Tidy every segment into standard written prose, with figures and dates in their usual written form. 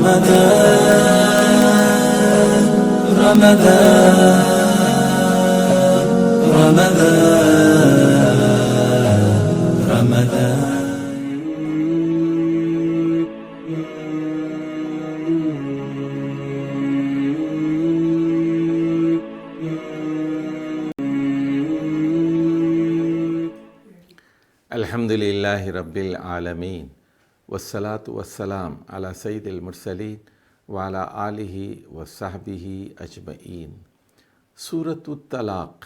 رمضان رمضان رمضان رمضان الحمدللہ رب العالمین والصلاة والسلام علی سید المرسلین وعلی آلہ وصحبہ اجمعین۔ سورۃ الطلاق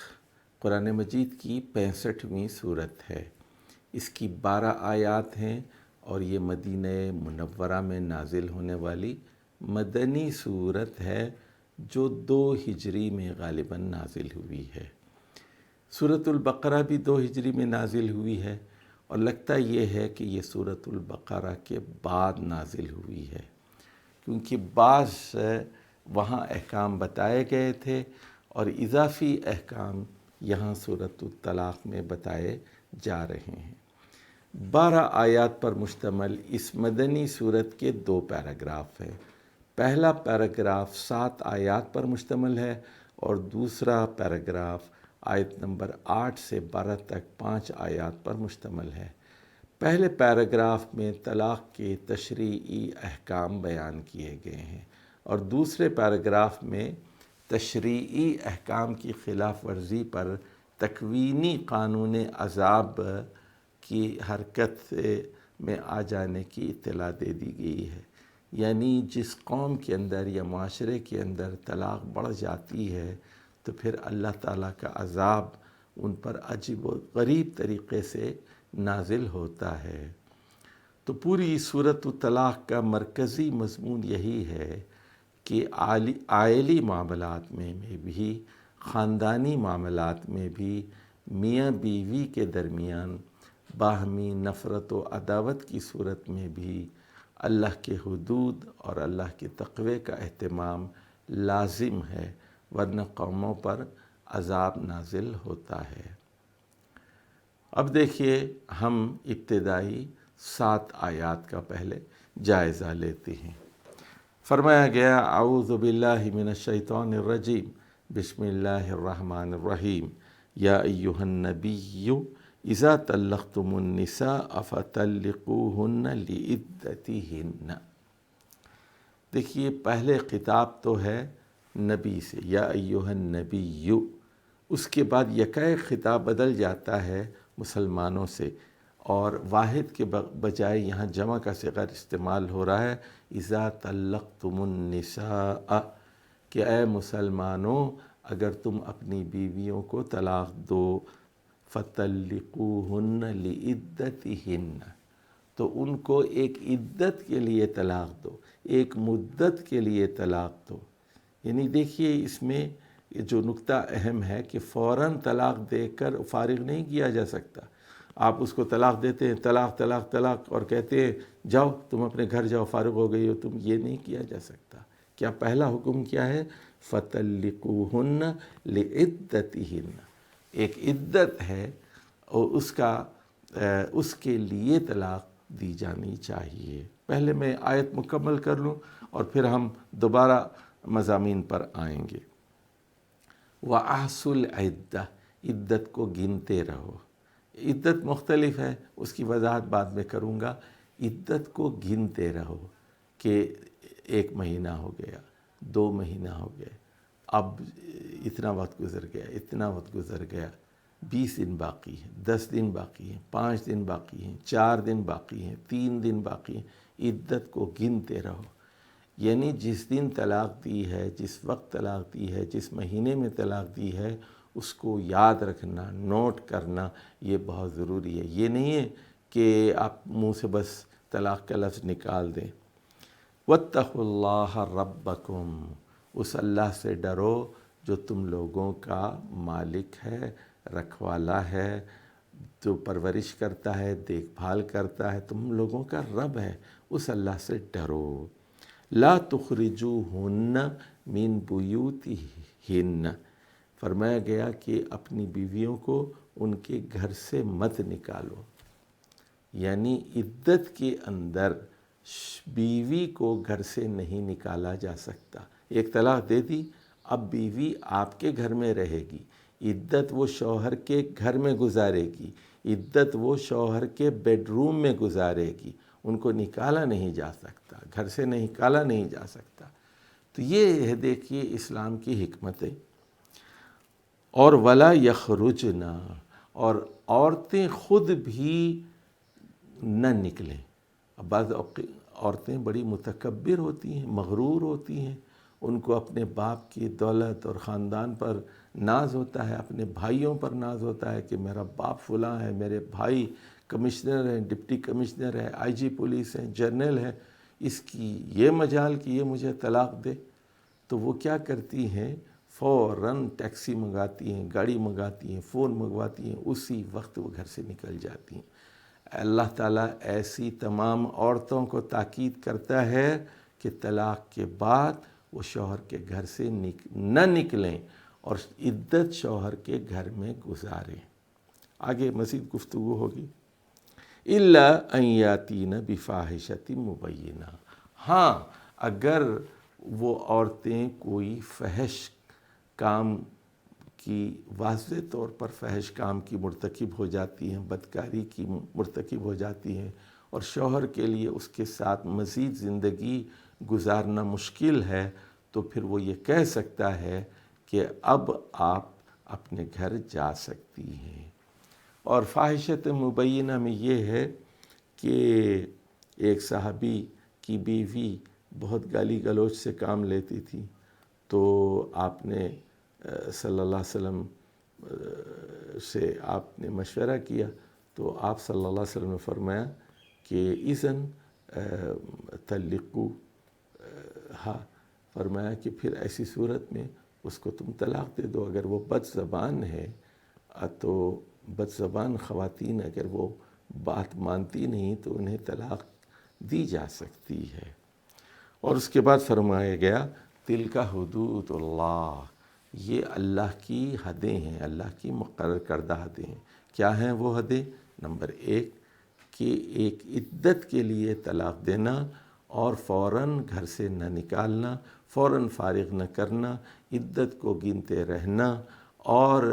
قرآن مجید کی 65ویں سورت ہے۔ اس کی 12 آیات ہیں اور یہ مدینہ منورہ میں نازل ہونے والی مدنی سورت ہے جو 2 ہجری میں غالباً نازل ہوئی ہے۔ سورۃ البقرہ بھی 2 ہجری میں نازل ہوئی ہے، اور لگتا یہ ہے کہ یہ سورۃ البقرہ کے بعد نازل ہوئی ہے، کیونکہ بعض وہاں احکام بتائے گئے تھے اور اضافی احکام یہاں سورۃ الطلاق میں بتائے جا رہے ہیں۔ 12 آیات پر مشتمل اس مدنی سورت کے 2 پیراگراف ہیں۔ پہلا پیراگراف 7 آیات پر مشتمل ہے اور دوسرا پیراگراف آیت نمبر 8 سے 12 تک 5 آیات پر مشتمل ہے۔ پہلے پیراگراف میں طلاق کے تشریعی احکام بیان کیے گئے ہیں اور دوسرے پیراگراف میں تشریعی احکام کی خلاف ورزی پر تکوینی قانون عذاب کی حرکت میں آ جانے کی اطلاع دے دی گئی ہے۔ یعنی جس قوم کے اندر یا معاشرے کے اندر طلاق بڑھ جاتی ہے تو پھر اللہ تعالیٰ کا عذاب ان پر عجیب و غریب طریقے سے نازل ہوتا ہے۔ تو پوری سورۃ الطلاق کا مرکزی مضمون یہی ہے کہ عائلی معاملات میں بھی، خاندانی معاملات میں بھی، میاں بیوی کے درمیان باہمی نفرت و عداوت کی صورت میں بھی اللہ کے حدود اور اللہ کے تقوی کا اہتمام لازم ہے، ورنہ قوموں پر عذاب نازل ہوتا ہے۔ اب دیکھیے ہم ابتدائی 7 آیات کا پہلے جائزہ لیتے ہیں۔ فرمایا گیا اعوذ باللہ من الشیطان الرجیم بسم اللہ الرحمن الرحیم یا ایہا النبی اذا طلقتم النساء فطلقوہن لعدتہن۔ دیکھیے پہلے خطاب تو ہے نبی سے، یا ایہا النبی، اس کے بعد یکایک خطاب بدل جاتا ہے مسلمانوں سے، اور واحد کے بجائے یہاں جمع کا صیغہ استعمال ہو رہا ہے، اذا طلقتم النساء، کہ اے مسلمانوں اگر تم اپنی بیویوں کو طلاق دو، فطلقوہن لعدتہن، تو ان کو ایک عدت کے لیے طلاق دو، ایک مدت کے لیے طلاق دو۔ یعنی دیکھیے اس میں جو نقطہ اہم ہے کہ فوراً طلاق دے کر فارغ نہیں کیا جا سکتا۔ آپ اس کو طلاق دیتے ہیں، طلاق طلاق طلاق، اور کہتے ہیں جاؤ تم اپنے گھر جاؤ، فارغ ہو گئی ہو تم، یہ نہیں کیا جا سکتا۔ کیا پہلا حکم کیا ہے؟ فطلقوہن لعدتہن، ایک عدت ہے اور اس کے لیے طلاق دی جانی چاہیے۔ پہلے میں آیت مکمل کر لوں اور پھر ہم دوبارہ مضامین پر آئیں گے۔ وَأَحْصُوا الْعِدَّةَ، عدت کو گنتے رہو۔ عدت مختلف ہے، اس کی وضاحت بعد میں کروں گا۔ عدت کو گنتے رہو کہ 1 مہینہ ہو گیا، 2 مہینہ ہو گئے، اب اتنا وقت گزر گیا، اتنا وقت گزر گیا، 20 دن باقی ہیں، 10 دن باقی ہیں، 5 دن باقی ہیں، 4 دن باقی ہیں، 3 دن باقی ہیں۔ عدت کو گنتے رہو، یعنی جس دن طلاق دی ہے، جس وقت طلاق دی ہے، جس مہینے میں طلاق دی ہے، اس کو یاد رکھنا، نوٹ کرنا، یہ بہت ضروری ہے۔ یہ نہیں ہے کہ آپ منہ سے بس طلاق کا لفظ نکال دیں۔ وَاتَّقُوا اللَّهَ رَبَّكُمْ، اس اللہ سے ڈرو جو تم لوگوں کا مالک ہے، رکھوالا ہے، جو پرورش کرتا ہے، دیکھ بھال کرتا ہے، تم لوگوں کا رب ہے، اس اللہ سے ڈرو۔ لا تخرجوہن من بیوتہن، فرمایا گیا کہ اپنی بیویوں کو ان کے گھر سے مت نکالو۔ یعنی عدت کے اندر بیوی کو گھر سے نہیں نکالا جا سکتا۔ ایک طلاق دے دی، اب بیوی آپ کے گھر میں رہے گی، عدت وہ شوہر کے گھر میں گزارے گی، عدت وہ شوہر کے بیڈ روم میں گزارے گی، ان کو نکالا نہیں جا سکتا، گھر سے نکالا نہیں جا سکتا۔ تو یہ ہے دیکھیے اسلام کی حکمت ہے۔ اور ولا یخرجنا، اور عورتیں خود بھی نہ نکلیں۔ اب بعض عورتیں بڑی متکبر ہوتی ہیں، مغرور ہوتی ہیں، ان کو اپنے باپ کی دولت اور خاندان پر ناز ہوتا ہے، اپنے بھائیوں پر ناز ہوتا ہے کہ میرا باپ فلاں ہے، میرے بھائی کمشنر ہیں، ڈپٹی کمشنر ہے، آئی جی پولیس ہیں، جرنل ہے، اس کی یہ مجال کہ یہ مجھے طلاق دے۔ تو وہ کیا کرتی ہیں، فوراً ٹیکسی منگاتی ہیں، گاڑی منگاتی ہیں، فون منگواتی ہیں، اسی وقت وہ گھر سے نکل جاتی ہیں۔ اللہ تعالیٰ ایسی تمام عورتوں کو تاکید کرتا ہے کہ طلاق کے بعد وہ شوہر کے گھر سے نہ نکلیں اور عدت شوہر کے گھر میں گزاریں۔ آگے مزید گفتگو ہوگی۔ الا ان یاتین بفاحشۃ مبینہ، ہاں اگر وہ عورتیں کوئی فحش کام کی، واضح طور پر فحش کام کی مرتکب ہو جاتی ہیں، بدکاری کی مرتکب ہو جاتی ہیں، اور شوہر کے لیے اس کے ساتھ مزید زندگی گزارنا مشکل ہے، تو پھر وہ یہ کہہ سکتا ہے کہ اب آپ اپنے گھر جا سکتی ہیں۔ اور فاحشۃ مبینہ میں یہ ہے کہ ایک صحابی کی بیوی بہت گالی گلوچ سے کام لیتی تھی، تو آپ نے صلی اللہ علیہ وسلم سے آپ نے مشورہ کیا، تو آپ صلی اللہ علیہ وسلم نے فرمایا کہ اذن طلقو ہاں، فرمایا کہ پھر ایسی صورت میں اس کو تم طلاق دے دو۔ اگر وہ بد زبان ہے تو بد زبان خواتین اگر وہ بات مانتی نہیں تو انہیں طلاق دی جا سکتی ہے۔ اور اس کے بعد فرمایا گیا تلک حدود اللہ، یہ اللہ کی حدیں ہیں، اللہ کی مقرر کردہ حدیں ہیں۔ کیا ہیں وہ حدیں؟ نمبر 1 کہ ایک عدت کے لیے طلاق دینا اور فوراً گھر سے نہ نکالنا، فوراً فارغ نہ کرنا، عدت کو گنتے رہنا، اور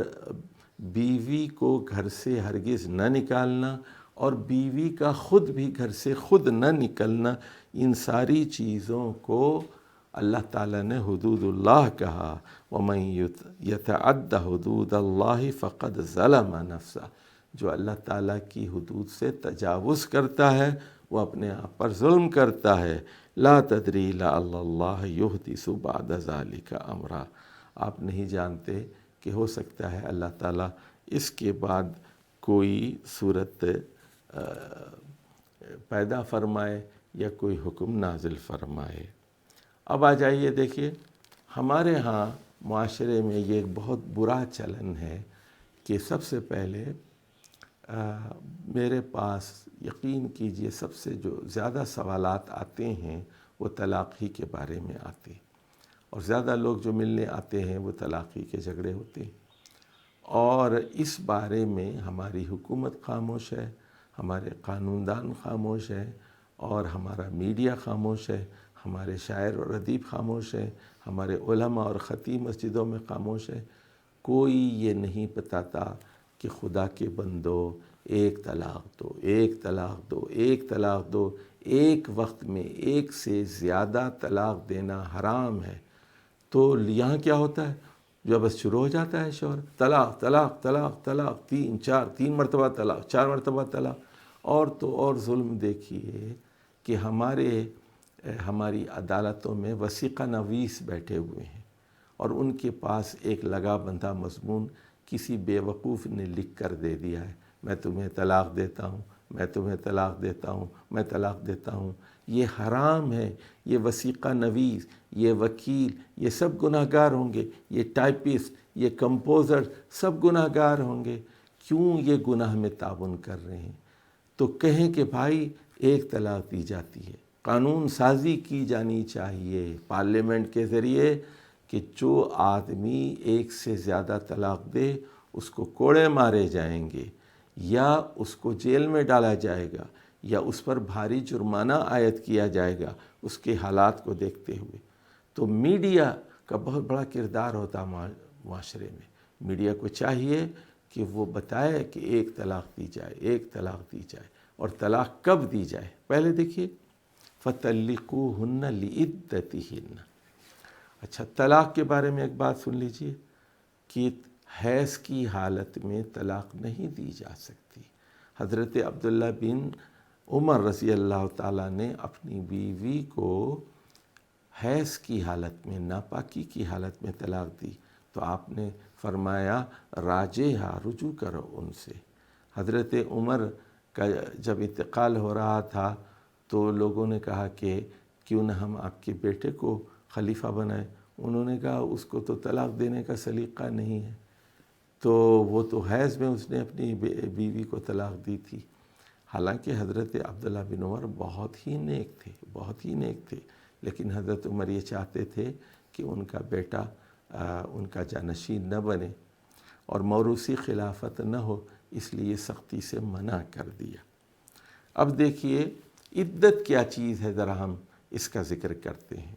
بیوی کو گھر سے ہرگز نہ نکالنا، اور بیوی کا خود بھی گھر سے خود نہ نکلنا، ان ساری چیزوں کو اللہ تعالیٰ نے حدود اللہ کہا۔ وَمَن يَتَعَدَّ حُدُودَ اللَّهِ فَقَدْ ظَلَمَ نَفْسَهُ، جو اللہ تعالیٰ کی حدود سے تجاوز کرتا ہے وہ اپنے آپ پر ظلم کرتا ہے۔ لا تدری لعل اللہ یحدث بعد ذلک امرا، آپ نہیں جانتے کہ ہو سکتا ہے اللہ تعالیٰ اس کے بعد کوئی صورت پیدا فرمائے یا کوئی حکم نازل فرمائے۔ اب آ جائیے دیکھیے، ہمارے ہاں معاشرے میں یہ ایک بہت برا چلن ہے کہ سب سے پہلے میرے پاس یقین کیجئے سب سے جو زیادہ سوالات آتے ہیں وہ طلاق ہی کے بارے میں آتے ہیں، اور زیادہ لوگ جو ملنے آتے ہیں وہ طلاق ہی کے جھگڑے ہوتے ہیں۔ اور اس بارے میں ہماری حکومت خاموش ہے، ہمارے قانون دان خاموش ہے، اور ہمارا میڈیا خاموش ہے، ہمارے شاعر اور ادیب خاموش ہیں، ہمارے علماء اور خطیب مسجدوں میں خاموش ہے۔ کوئی یہ نہیں بتاتا کہ خدا کے بندو ایک طلاق دو، ایک طلاق دو، ایک طلاق دو۔ ایک وقت میں ایک سے زیادہ طلاق دینا حرام ہے۔ تو یہاں کیا ہوتا ہے، جو بس شروع ہو جاتا ہے شوہر طلاق طلاق طلاق طلاق، 3 مرتبہ طلاق، 4 مرتبہ طلاق۔ اور تو اور ظلم دیکھیے کہ ہماری عدالتوں میں وثیقہ نویس بیٹھے ہوئے ہیں، اور ان کے پاس ایک لگا بندھا مضمون کسی بیوقوف نے لکھ کر دے دیا ہے، میں تمہیں طلاق دیتا ہوں، میں تمہیں طلاق دیتا ہوں، میں طلاق دیتا ہوں۔ یہ حرام ہے۔ یہ وثیقہ نویس، یہ وکیل، یہ سب گناہ گار ہوں گے، یہ ٹائپسٹ، یہ کمپوزر سب گناہ گار ہوں گے۔ کیوں یہ گناہ میں تعاون کر رہے ہیں؟ تو کہیں کہ بھائی ایک طلاق دی جاتی ہے، قانون سازی کی جانی چاہیے پارلیمنٹ کے ذریعے کہ جو آدمی ایک سے زیادہ طلاق دے اس کو کوڑے مارے جائیں گے، یا اس کو جیل میں ڈالا جائے گا، یا اس پر بھاری جرمانہ عائد کیا جائے گا اس کے حالات کو دیکھتے ہوئے۔ تو میڈیا کا بہت بڑا کردار ہوتا معاشرے میں۔ میڈیا کو چاہیے کہ وہ بتائے کہ ایک طلاق دی جائے، ایک طلاق دی جائے، اور طلاق کب دی جائے۔ پہلے دیکھیے فَطَلِّقُوهُنَّ لِعِدَّتِهِنَّ۔ اچھا، طلاق کے بارے میں ایک بات سن لیجئے کہ حیض کی حالت میں طلاق نہیں دی جا سکتی۔ حضرت عبداللہ بن عمر رضی اللہ تعالیٰ نے اپنی بیوی کو حیض کی حالت میں، ناپاکی کی حالت میں طلاق دی تو آپ نے فرمایا راجعھا، رجوع کرو ان سے۔ حضرت عمر کا جب انتقال ہو رہا تھا تو لوگوں نے کہا کہ کیوں نہ ہم آپ کے بیٹے کو خلیفہ بنائیں۔ انہوں نے کہا اس کو تو طلاق دینے کا سلیقہ نہیں ہے، تو وہ تو حیض میں اس نے اپنی بیوی کو طلاق دی تھی۔ حالانکہ حضرت عبداللہ بن عمر بہت ہی نیک تھے، بہت ہی نیک تھے، لیکن حضرت عمر یہ چاہتے تھے کہ ان کا بیٹا ان کا جانشین نہ بنے اور موروثی خلافت نہ ہو، اس لیے سختی سے منع کر دیا۔ اب دیکھیے عدت کیا چیز ہے، ذرا ہم اس کا ذکر کرتے ہیں۔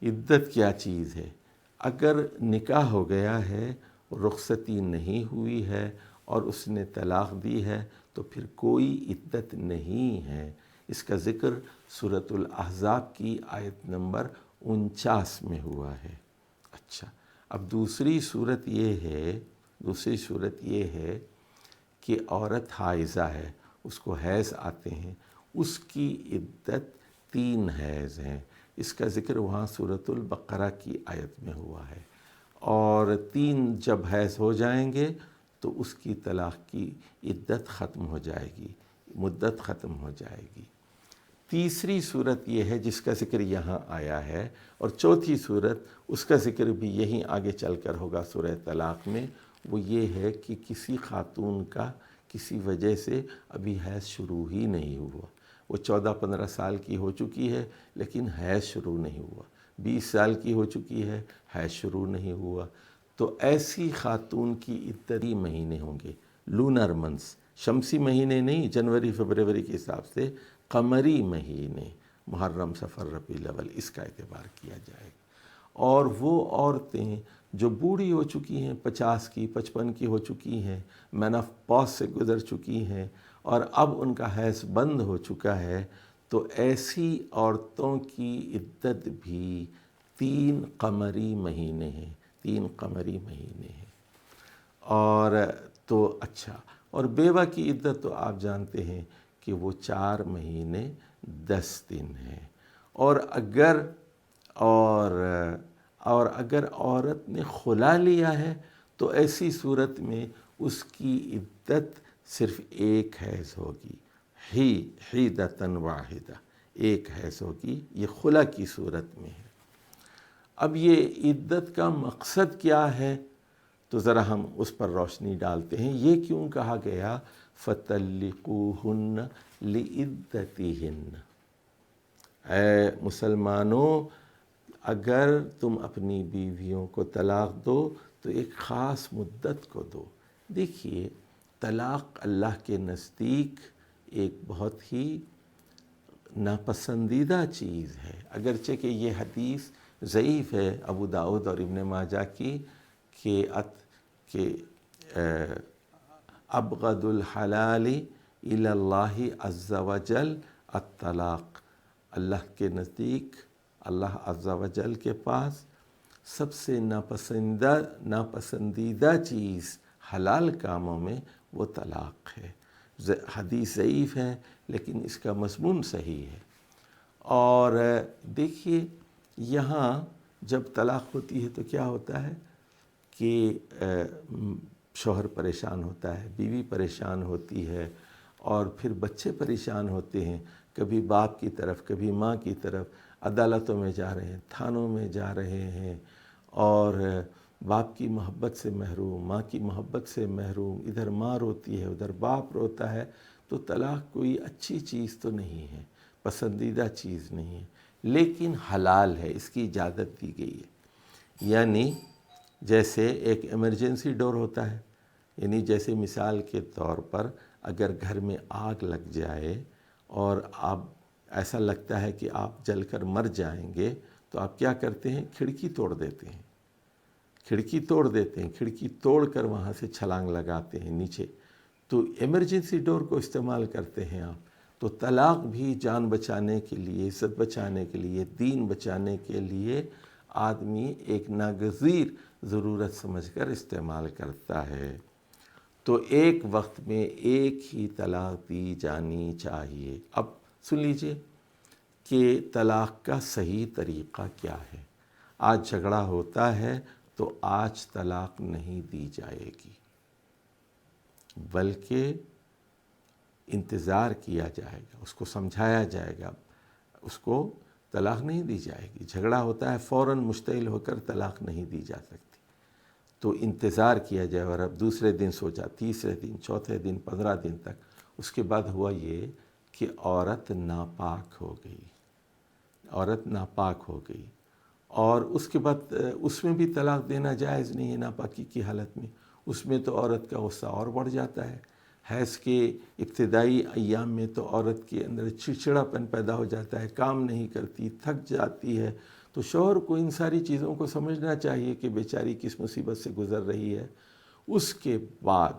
عدت کیا چیز ہے؟ اگر نکاح ہو گیا ہے، رخصتی نہیں ہوئی ہے اور اس نے طلاق دی ہے تو پھر کوئی عدت نہیں ہے۔ اس کا ذکر سورۃ الاحزاب کی آیت نمبر 49 میں ہوا ہے۔ اچھا، اب دوسری صورت یہ ہے کہ عورت حائضہ ہے، اس کو حیض آتے ہیں، اس کی عدت 3 حیض ہیں۔ اس کا ذکر وہاں سورۃ البقرہ کی آیت میں ہوا ہے، اور 3 جب حیض ہو جائیں گے تو اس کی طلاق کی عدت ختم ہو جائے گی، مدت ختم ہو جائے گی۔ تیسری صورت یہ ہے جس کا ذکر یہاں آیا ہے، اور چوتھی صورت اس کا ذکر بھی یہیں آگے چل کر ہوگا سورہ طلاق میں، وہ یہ ہے کہ کسی خاتون کا کسی وجہ سے ابھی حیض شروع ہی نہیں ہوا، وہ 14-15 سال کی ہو چکی ہے لیکن حیض شروع نہیں ہوا، 20 سال کی ہو چکی ہے، حیض شروع نہیں ہوا، تو ایسی خاتون کی عدت 3 مہینے ہوں گے، لونر منس، شمسی مہینے نہیں، جنوری فروری کے حساب سے قمری مہینے، محرم صفر ربیع الاول، اس کا اعتبار کیا جائے گا۔ اور وہ عورتیں جو بوڑھی ہو چکی ہیں، 50 کی 55 کی ہو چکی ہیں، مینوپاز سے گزر چکی ہیں اور اب ان کا حیض بند ہو چکا ہے، تو ایسی عورتوں کی عدت بھی 3 قمری مہینے ہیں، 3 قمری مہینے ہیں۔ اور تو اچھا، اور بیوہ کی عدت تو آپ جانتے ہیں کہ وہ 4 مہینے 10 دن ہے۔ اور اگر عورت نے خلا لیا ہے تو ایسی صورت میں اس کی عدت صرف 1 حیض ہوگی، حیدۃ واحدہ، 1 حیض ہوگی، یہ خلا کی صورت میں ہے۔ اب یہ عدت کا مقصد کیا ہے تو ذرا ہم اس پر روشنی ڈالتے ہیں۔ یہ کیوں کہا گیا فَطَلِّقُوهُنَّ لِعِدَّتِهِنَّ؟ اے مسلمانوں، اگر تم اپنی بیویوں کو طلاق دو تو ایک خاص مدت کو دو۔ دیکھیے، طلاق اللہ کے نزدیک ایک بہت ہی ناپسندیدہ چیز ہے، اگرچہ کہ یہ حدیث ضعیف ہے ابو داؤد اور ابن ماجہ کی کہ ابغض الحلال الی اللہ عز وجل الطلاق، اللہ کے نزدیک، اللہ عز وجل کے پاس سب سے ناپسندیدہ چیز حلال کاموں میں وہ طلاق ہے۔ حدیث ضعیف ہے لیکن اس کا مضمون صحیح ہے۔ اور دیکھیے، یہاں جب طلاق ہوتی ہے تو کیا ہوتا ہے کہ شوہر پریشان ہوتا ہے، بیوی پریشان ہوتی ہے، اور پھر بچے پریشان ہوتے ہیں، کبھی باپ کی طرف کبھی ماں کی طرف، عدالتوں میں جا رہے ہیں، تھانوں میں جا رہے ہیں، اور باپ کی محبت سے محروم، ماں کی محبت سے محروم، ادھر ماں روتی ہے ادھر باپ روتا ہے، تو طلاق کوئی اچھی چیز تو نہیں ہے، پسندیدہ چیز نہیں ہے، لیکن حلال ہے، اس کی اجازت دی گئی ہے۔ یعنی جیسے ایک ایمرجنسی ڈور ہوتا ہے، یعنی جیسے مثال کے طور پر اگر گھر میں آگ لگ جائے اور آپ ایسا لگتا ہے کہ آپ جل کر مر جائیں گے، تو آپ کیا کرتے ہیں؟ کھڑکی توڑ دیتے ہیں، کھڑکی توڑ کر وہاں سے چھلانگ لگاتے ہیں نیچے. تو ایمرجنسی ڈور کو استعمال کرتے ہیں آپ. تو طلاق بھی جان بچانے کے لیے، عزت بچانے کے لیے، دین بچانے کے لیے آدمی ایک ناگزیر ضرورت سمجھ کر استعمال کرتا ہے. تو ایک وقت میں ایک ہی طلاق دی جانی چاہیے. اب سن لیجئے کہ طلاق کا صحیح طریقہ کیا ہے. آج جھگڑا ہوتا ہے تو آج طلاق نہیں دی جائے گی، بلکہ انتظار کیا جائے گا، اس کو سمجھایا جائے گا، اس کو طلاق نہیں دی جائے گی. جھگڑا ہوتا ہے فوراً مشتعل ہو کر طلاق نہیں دی جا سکتی. تو انتظار کیا جائے، اور اب دوسرے دن سوچا، تیسرے دن، چوتھے دن، 15 دن تک. اس کے بعد ہوا یہ کہ عورت ناپاک ہو گئی، اور اس کے بعد اس میں بھی طلاق دینا جائز نہیں ہے. ناپاکی کی حالت میں اس میں تو عورت کا غصہ اور بڑھ جاتا ہے. حیض کے ابتدائی ایام میں تو عورت کے اندر چڑچڑاپن پیدا ہو جاتا ہے، کام نہیں کرتی، تھک جاتی ہے. تو شوہر کو ان ساری چیزوں کو سمجھنا چاہیے کہ بیچاری کس مصیبت سے گزر رہی ہے. اس کے بعد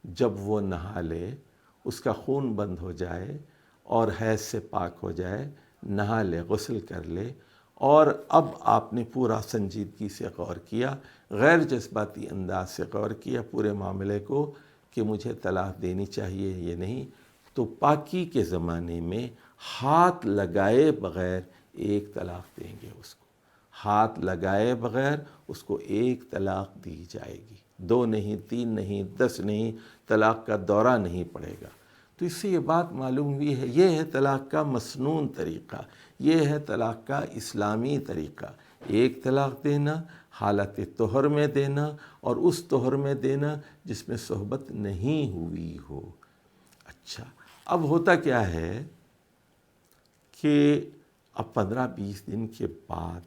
جب وہ نہا لے، اس کا خون بند ہو جائے اور حیض سے پاک ہو جائے، نہا لے، غسل کر لے، اور اب آپ نے پورا سنجیدگی سے غور کیا، غیر جذباتی انداز سے غور کیا پورے معاملے کو کہ مجھے طلاق دینی چاہیے یا نہیں، تو پاکی کے زمانے میں ہاتھ لگائے بغیر ایک طلاق دیں گے. اس کو ہاتھ لگائے بغیر اس کو ایک طلاق دی جائے گی. 2 نہیں، 3 نہیں، 10 نہیں، طلاق کا دورہ نہیں پڑے گا. تو اس سے یہ بات معلوم ہوئی ہے، یہ ہے طلاق کا مسنون طریقہ، یہ ہے طلاق کا اسلامی طریقہ. ایک طلاق دینا، حالت طہر میں دینا، اور اس طہر میں دینا جس میں صحبت نہیں ہوئی ہو. اچھا، اب ہوتا کیا ہے کہ اب 15-20 دن کے بعد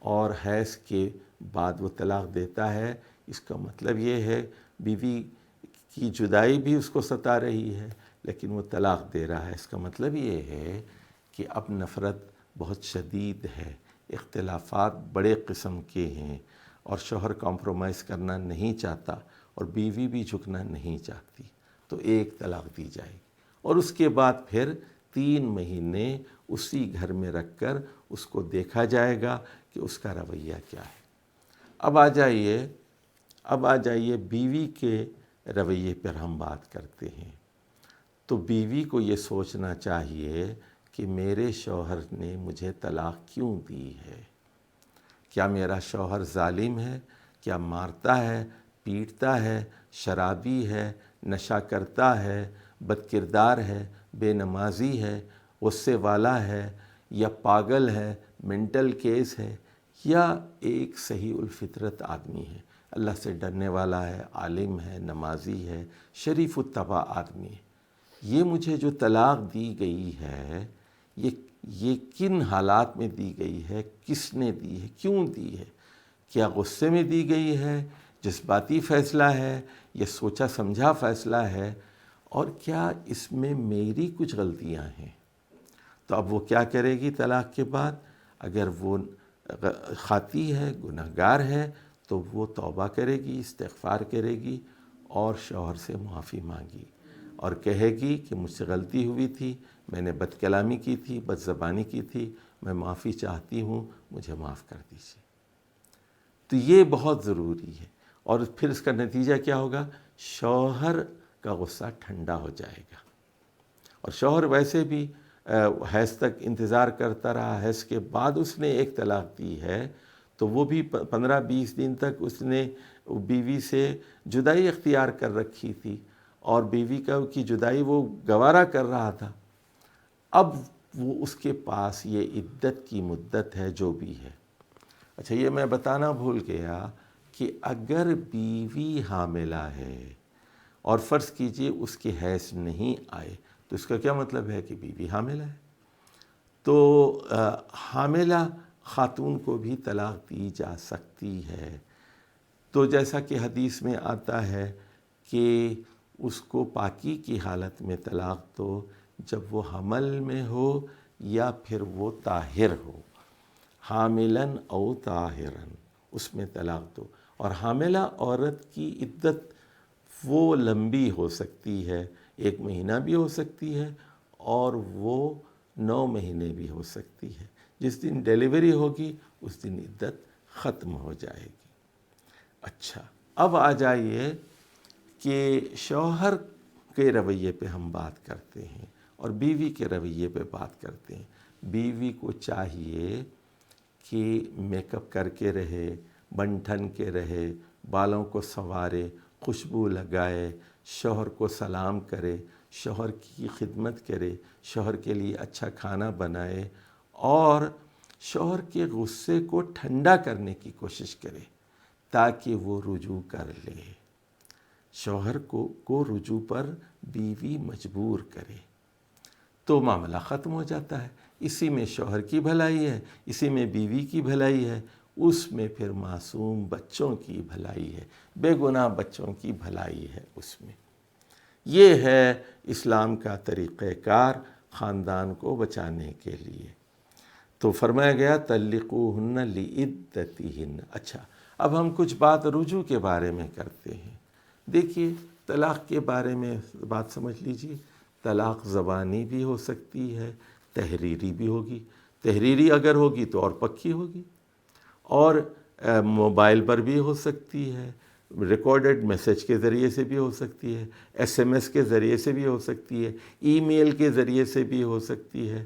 اور حیض کے بعد وہ طلاق دیتا ہے. اس کا مطلب یہ ہے بیوی کی جدائی بھی اس کو ستا رہی ہے، لیکن وہ طلاق دے رہا ہے. اس کا مطلب یہ ہے کہ اب نفرت بہت شدید ہے، اختلافات بڑے قسم کے ہیں، اور شوہر کمپرومائز کرنا نہیں چاہتا اور بیوی بھی جھکنا نہیں چاہتی. تو ایک طلاق دی جائے گی، اور اس کے بعد پھر 3 مہینے اسی گھر میں رکھ کر اس کو دیکھا جائے گا کہ اس کا رویہ کیا ہے. اب آ جائیے بیوی کے رویے پر ہم بات کرتے ہیں. تو بیوی کو یہ سوچنا چاہیے کہ میرے شوہر نے مجھے طلاق کیوں دی ہے. کیا میرا شوہر ظالم ہے؟ کیا مارتا ہے، پیٹتا ہے، شرابی ہے، نشہ کرتا ہے، بد کردار ہے، بے نمازی ہے، غصے والا ہے، یا پاگل ہے، منٹل کیس ہے، یا ایک صحیح الفطرت آدمی ہے، اللہ سے ڈرنے والا ہے، عالم ہے، نمازی ہے، شریف الطبع آدمی ہے. یہ مجھے جو طلاق دی گئی ہے، یہ کن حالات میں دی گئی ہے، کس نے دی ہے، کیوں دی ہے؟ کیا غصے میں دی گئی ہے، جذباتی فیصلہ ہے، یا سوچا سمجھا فیصلہ ہے، اور کیا اس میں میری کچھ غلطیاں ہیں؟ تو اب وہ کیا کرے گی طلاق کے بعد؟ اگر وہ خاطی ہے، گنہگار ہے، تو وہ توبہ کرے گی، استغفار کرے گی، اور شوہر سے معافی مانگی، اور کہے گی کہ مجھ سے غلطی ہوئی تھی، میں نے بد کلامی کی تھی، بد زبانی کی تھی، میں معافی چاہتی ہوں، مجھے معاف کر دیجیے. تو یہ بہت ضروری ہے. اور پھر اس کا نتیجہ کیا ہوگا؟ شوہر کا غصہ ٹھنڈا ہو جائے گا. اور شوہر ویسے بھی حیض تک انتظار کرتا رہا، حیض کے بعد اس نے ایک طلاق دی ہے، تو وہ بھی 15-20 دن تک اس نے بیوی سے جدائی اختیار کر رکھی تھی، اور بیوی کی جدائی وہ گوارا کر رہا تھا. اب وہ اس کے پاس یہ عدت کی مدت ہے جو بھی ہے. اچھا، یہ میں بتانا بھول گیا کہ اگر بیوی حاملہ ہے اور فرض کیجئے اس کے حیض نہیں آئے، تو اس کا کیا مطلب ہے کہ بیوی حاملہ ہے. تو حاملہ خاتون کو بھی طلاق دی جا سکتی ہے. تو جیسا کہ حدیث میں آتا ہے کہ اس کو پاکی کی حالت میں طلاق دو، جب وہ حمل میں ہو یا پھر وہ طاہر ہو، حاملاً او طاہراً، اس میں طلاق دو۔ اور حاملہ عورت کی عدت وہ لمبی ہو سکتی ہے، 1 مہینہ بھی ہو سکتی ہے اور وہ 9 مہینے بھی ہو سکتی ہے۔ جس دن ڈیلیوری ہوگی اس دن عدت ختم ہو جائے گی۔ اچھا، اب آ جائیے کہ شوہر کے رویے پہ ہم بات کرتے ہیں اور بیوی کے رویے پہ بات کرتے ہیں۔ بیوی کو چاہیے کہ میک اپ کر کے رہے، بن ٹھن کے رہے، بالوں کو سنوارے، خوشبو لگائے، شوہر کو سلام کرے، شوہر کی خدمت کرے، شوہر کے لیے اچھا کھانا بنائے اور شوہر کے غصے کو ٹھنڈا کرنے کی کوشش کرے تاکہ وہ رجوع کر لے۔ شوہر کو رجوع پر بیوی مجبور کرے تو معاملہ ختم ہو جاتا ہے۔ اسی میں شوہر کی بھلائی ہے، اسی میں بیوی کی بھلائی ہے، اس میں پھر معصوم بچوں کی بھلائی ہے، بے گناہ بچوں کی بھلائی ہے اس میں۔ یہ ہے اسلام کا طریقہ کار خاندان کو بچانے کے لیے۔ تو فرمایا گیا طلقوہن لعدتہن۔ اچھا، اب ہم کچھ بات رجوع کے بارے میں کرتے ہیں۔ دیکھیے، طلاق کے بارے میں بات سمجھ لیجیے۔ طلاق زبانی بھی ہو سکتی ہے، تحریری بھی ہوگی۔ تحریری اگر ہوگی تو اور پکی ہوگی، اور موبائل پر بھی ہو سکتی ہے، ریکارڈڈ میسج کے ذریعے سے بھی ہو سکتی ہے، SMS کے ذریعے سے بھی ہو سکتی ہے، ای میل کے ذریعے سے بھی ہو سکتی ہے۔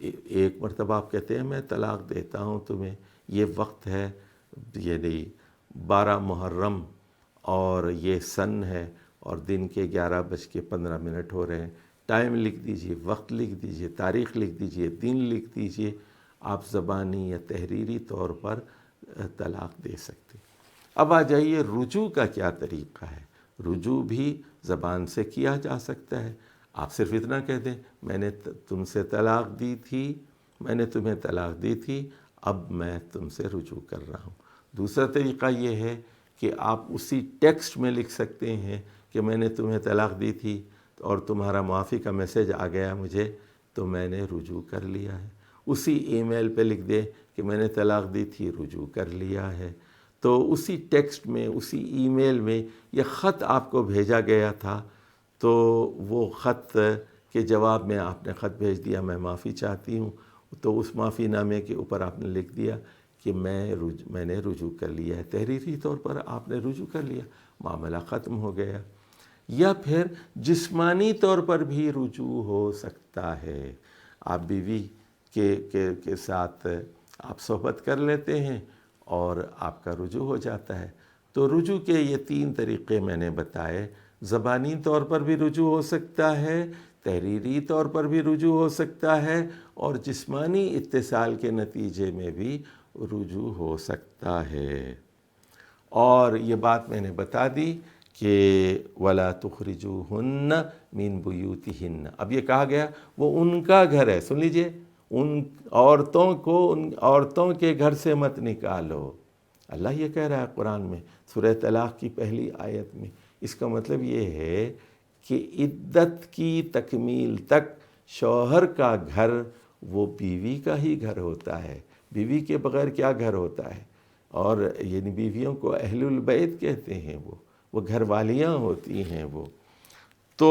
ایک مرتبہ آپ کہتے ہیں میں طلاق دیتا ہوں تمہیں، یہ وقت ہے، یعنی 12 محرم اور یہ سن ہے اور دن کے 11:15 ہو رہے ہیں، ٹائم لکھ دیجئے، وقت لکھ دیجئے، تاریخ لکھ دیجئے، دن لکھ دیجئے۔ آپ زبانی یا تحریری طور پر طلاق دے سکتے۔ اب آ جائیے رجوع کا کیا طریقہ ہے۔ رجوع بھی زبان سے کیا جا سکتا ہے۔ آپ صرف اتنا کہہ دیں میں نے تم سے طلاق دی تھی، میں نے تمہیں طلاق دی تھی، اب میں تم سے رجوع کر رہا ہوں۔ دوسرا طریقہ یہ ہے کہ آپ اسی ٹیکسٹ میں لکھ سکتے ہیں کہ میں نے تمہیں طلاق دی تھی اور تمہارا معافی کا میسج آ گیا مجھے تو میں نے رجوع کر لیا ہے۔ اسی ای میل پہ لکھ دیں کہ میں نے طلاق دی تھی، رجوع کر لیا ہے۔ تو اسی ٹیکسٹ میں، اسی ای میل میں یہ خط آپ کو بھیجا گیا تھا، تو وہ خط کے جواب میں آپ نے خط بھیج دیا میں معافی چاہتی ہوں، تو اس معافی نامے کے اوپر آپ نے لکھ دیا کہ میں نے رجوع کر لیا ہے۔ تحریری طور پر آپ نے رجوع کر لیا، معاملہ ختم ہو گیا۔ یا پھر جسمانی طور پر بھی رجوع ہو سکتا ہے۔ آپ بیوی کے ساتھ آپ صحبت کر لیتے ہیں اور آپ کا رجوع ہو جاتا ہے۔ تو رجوع کے یہ 3 طریقے میں نے بتائے۔ زبانی طور پر بھی رجوع ہو سکتا ہے، تحریری طور پر بھی رجوع ہو سکتا ہے، اور جسمانی اتصال کے نتیجے میں بھی رجوع ہو سکتا ہے۔ اور یہ بات میں نے بتا دی کہ وَلَا تُخْرِجُوهُنَّ مِن بُيُوتِهِنَّ۔ اب یہ کہا گیا وہ ان کا گھر ہے، سن لیجئے، ان عورتوں کو ان عورتوں کے گھر سے مت نکالو۔ اللہ یہ کہہ رہا ہے قرآن میں سورہ طلاق کی پہلی آیت میں۔ اس کا مطلب یہ ہے کہ عدت کی تکمیل تک شوہر کا گھر وہ بیوی کا ہی گھر ہوتا ہے۔ بیوی کے بغیر کیا گھر ہوتا ہے؟ اور یعنی بیویوں کو اہل البیت کہتے ہیں، وہ گھر والیاں ہوتی ہیں وہ۔ تو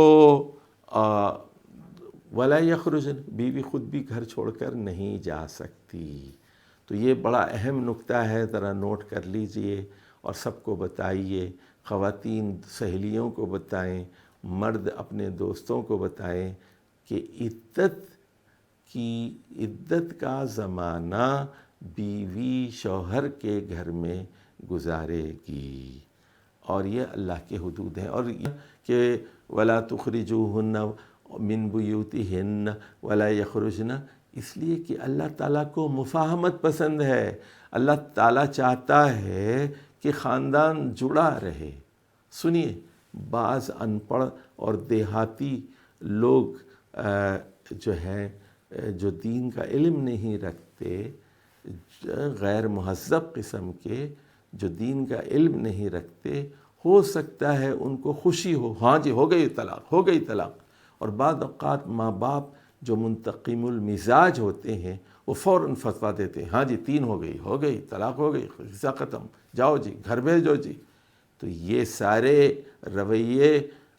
ولا یخرجن، بیوی خود بھی گھر چھوڑ کر نہیں جا سکتی۔ تو یہ بڑا اہم نکتہ ہے، ذرا نوٹ کر لیجئے اور سب کو بتائیے۔ خواتین سہیلیوں کو بتائیں، مرد اپنے دوستوں کو بتائیں کہ عدت کا زمانہ بیوی شوہر کے گھر میں گزارے گی، اور یہ اللہ کے حدود ہیں۔ اور یہ کہ وَلَا تُخْرِجُوهُنَّ مِن بُيُوتِهِنَّ وَلَا يَخْرُجْنَ، اس لیے کہ اللہ تعالیٰ کو مفاہمت پسند ہے۔ اللہ تعالیٰ چاہتا ہے کہ خاندان جڑا رہے۔ سنیے، بعض ان پڑھ اور دیہاتی لوگ جو ہیں، جو دین کا علم نہیں رکھتے، غیر مہذب قسم کے جو دین کا علم نہیں رکھتے، ہو سکتا ہے ان کو خوشی ہو، ہاں جی ہو گئی طلاق، ہو گئی طلاق، اور بعض اوقات ماں باپ جو منتقم المزاج ہوتے ہیں وہ فوراً فتویٰ دیتے ہیں، ہاں جی 3 ہو گئی طلاق ہو گئی، قصہ ختم، جاؤ جی گھر بھیجو جی۔ تو یہ سارے رویے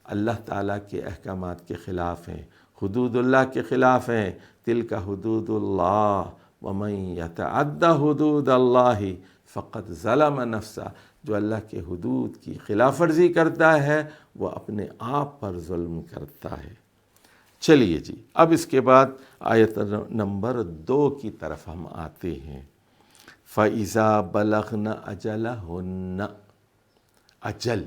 اللہ تعالیٰ کے احکامات کے خلاف ہیں، حدود اللہ کے خلاف ہیں۔ تلک حدود اللہ ومن یتعد حدود اللہ فقد ظلم نفسہ، جو اللہ کے حدود کی خلاف ورزی کرتا ہے وہ اپنے آپ پر ظلم کرتا ہے۔ چلیے جی، اب اس کے بعد آیت نمبر 2 کی طرف ہم آتے ہیں۔ فَإِذَا بَلَغْنَ أَجَلَهُنَّ، اجل،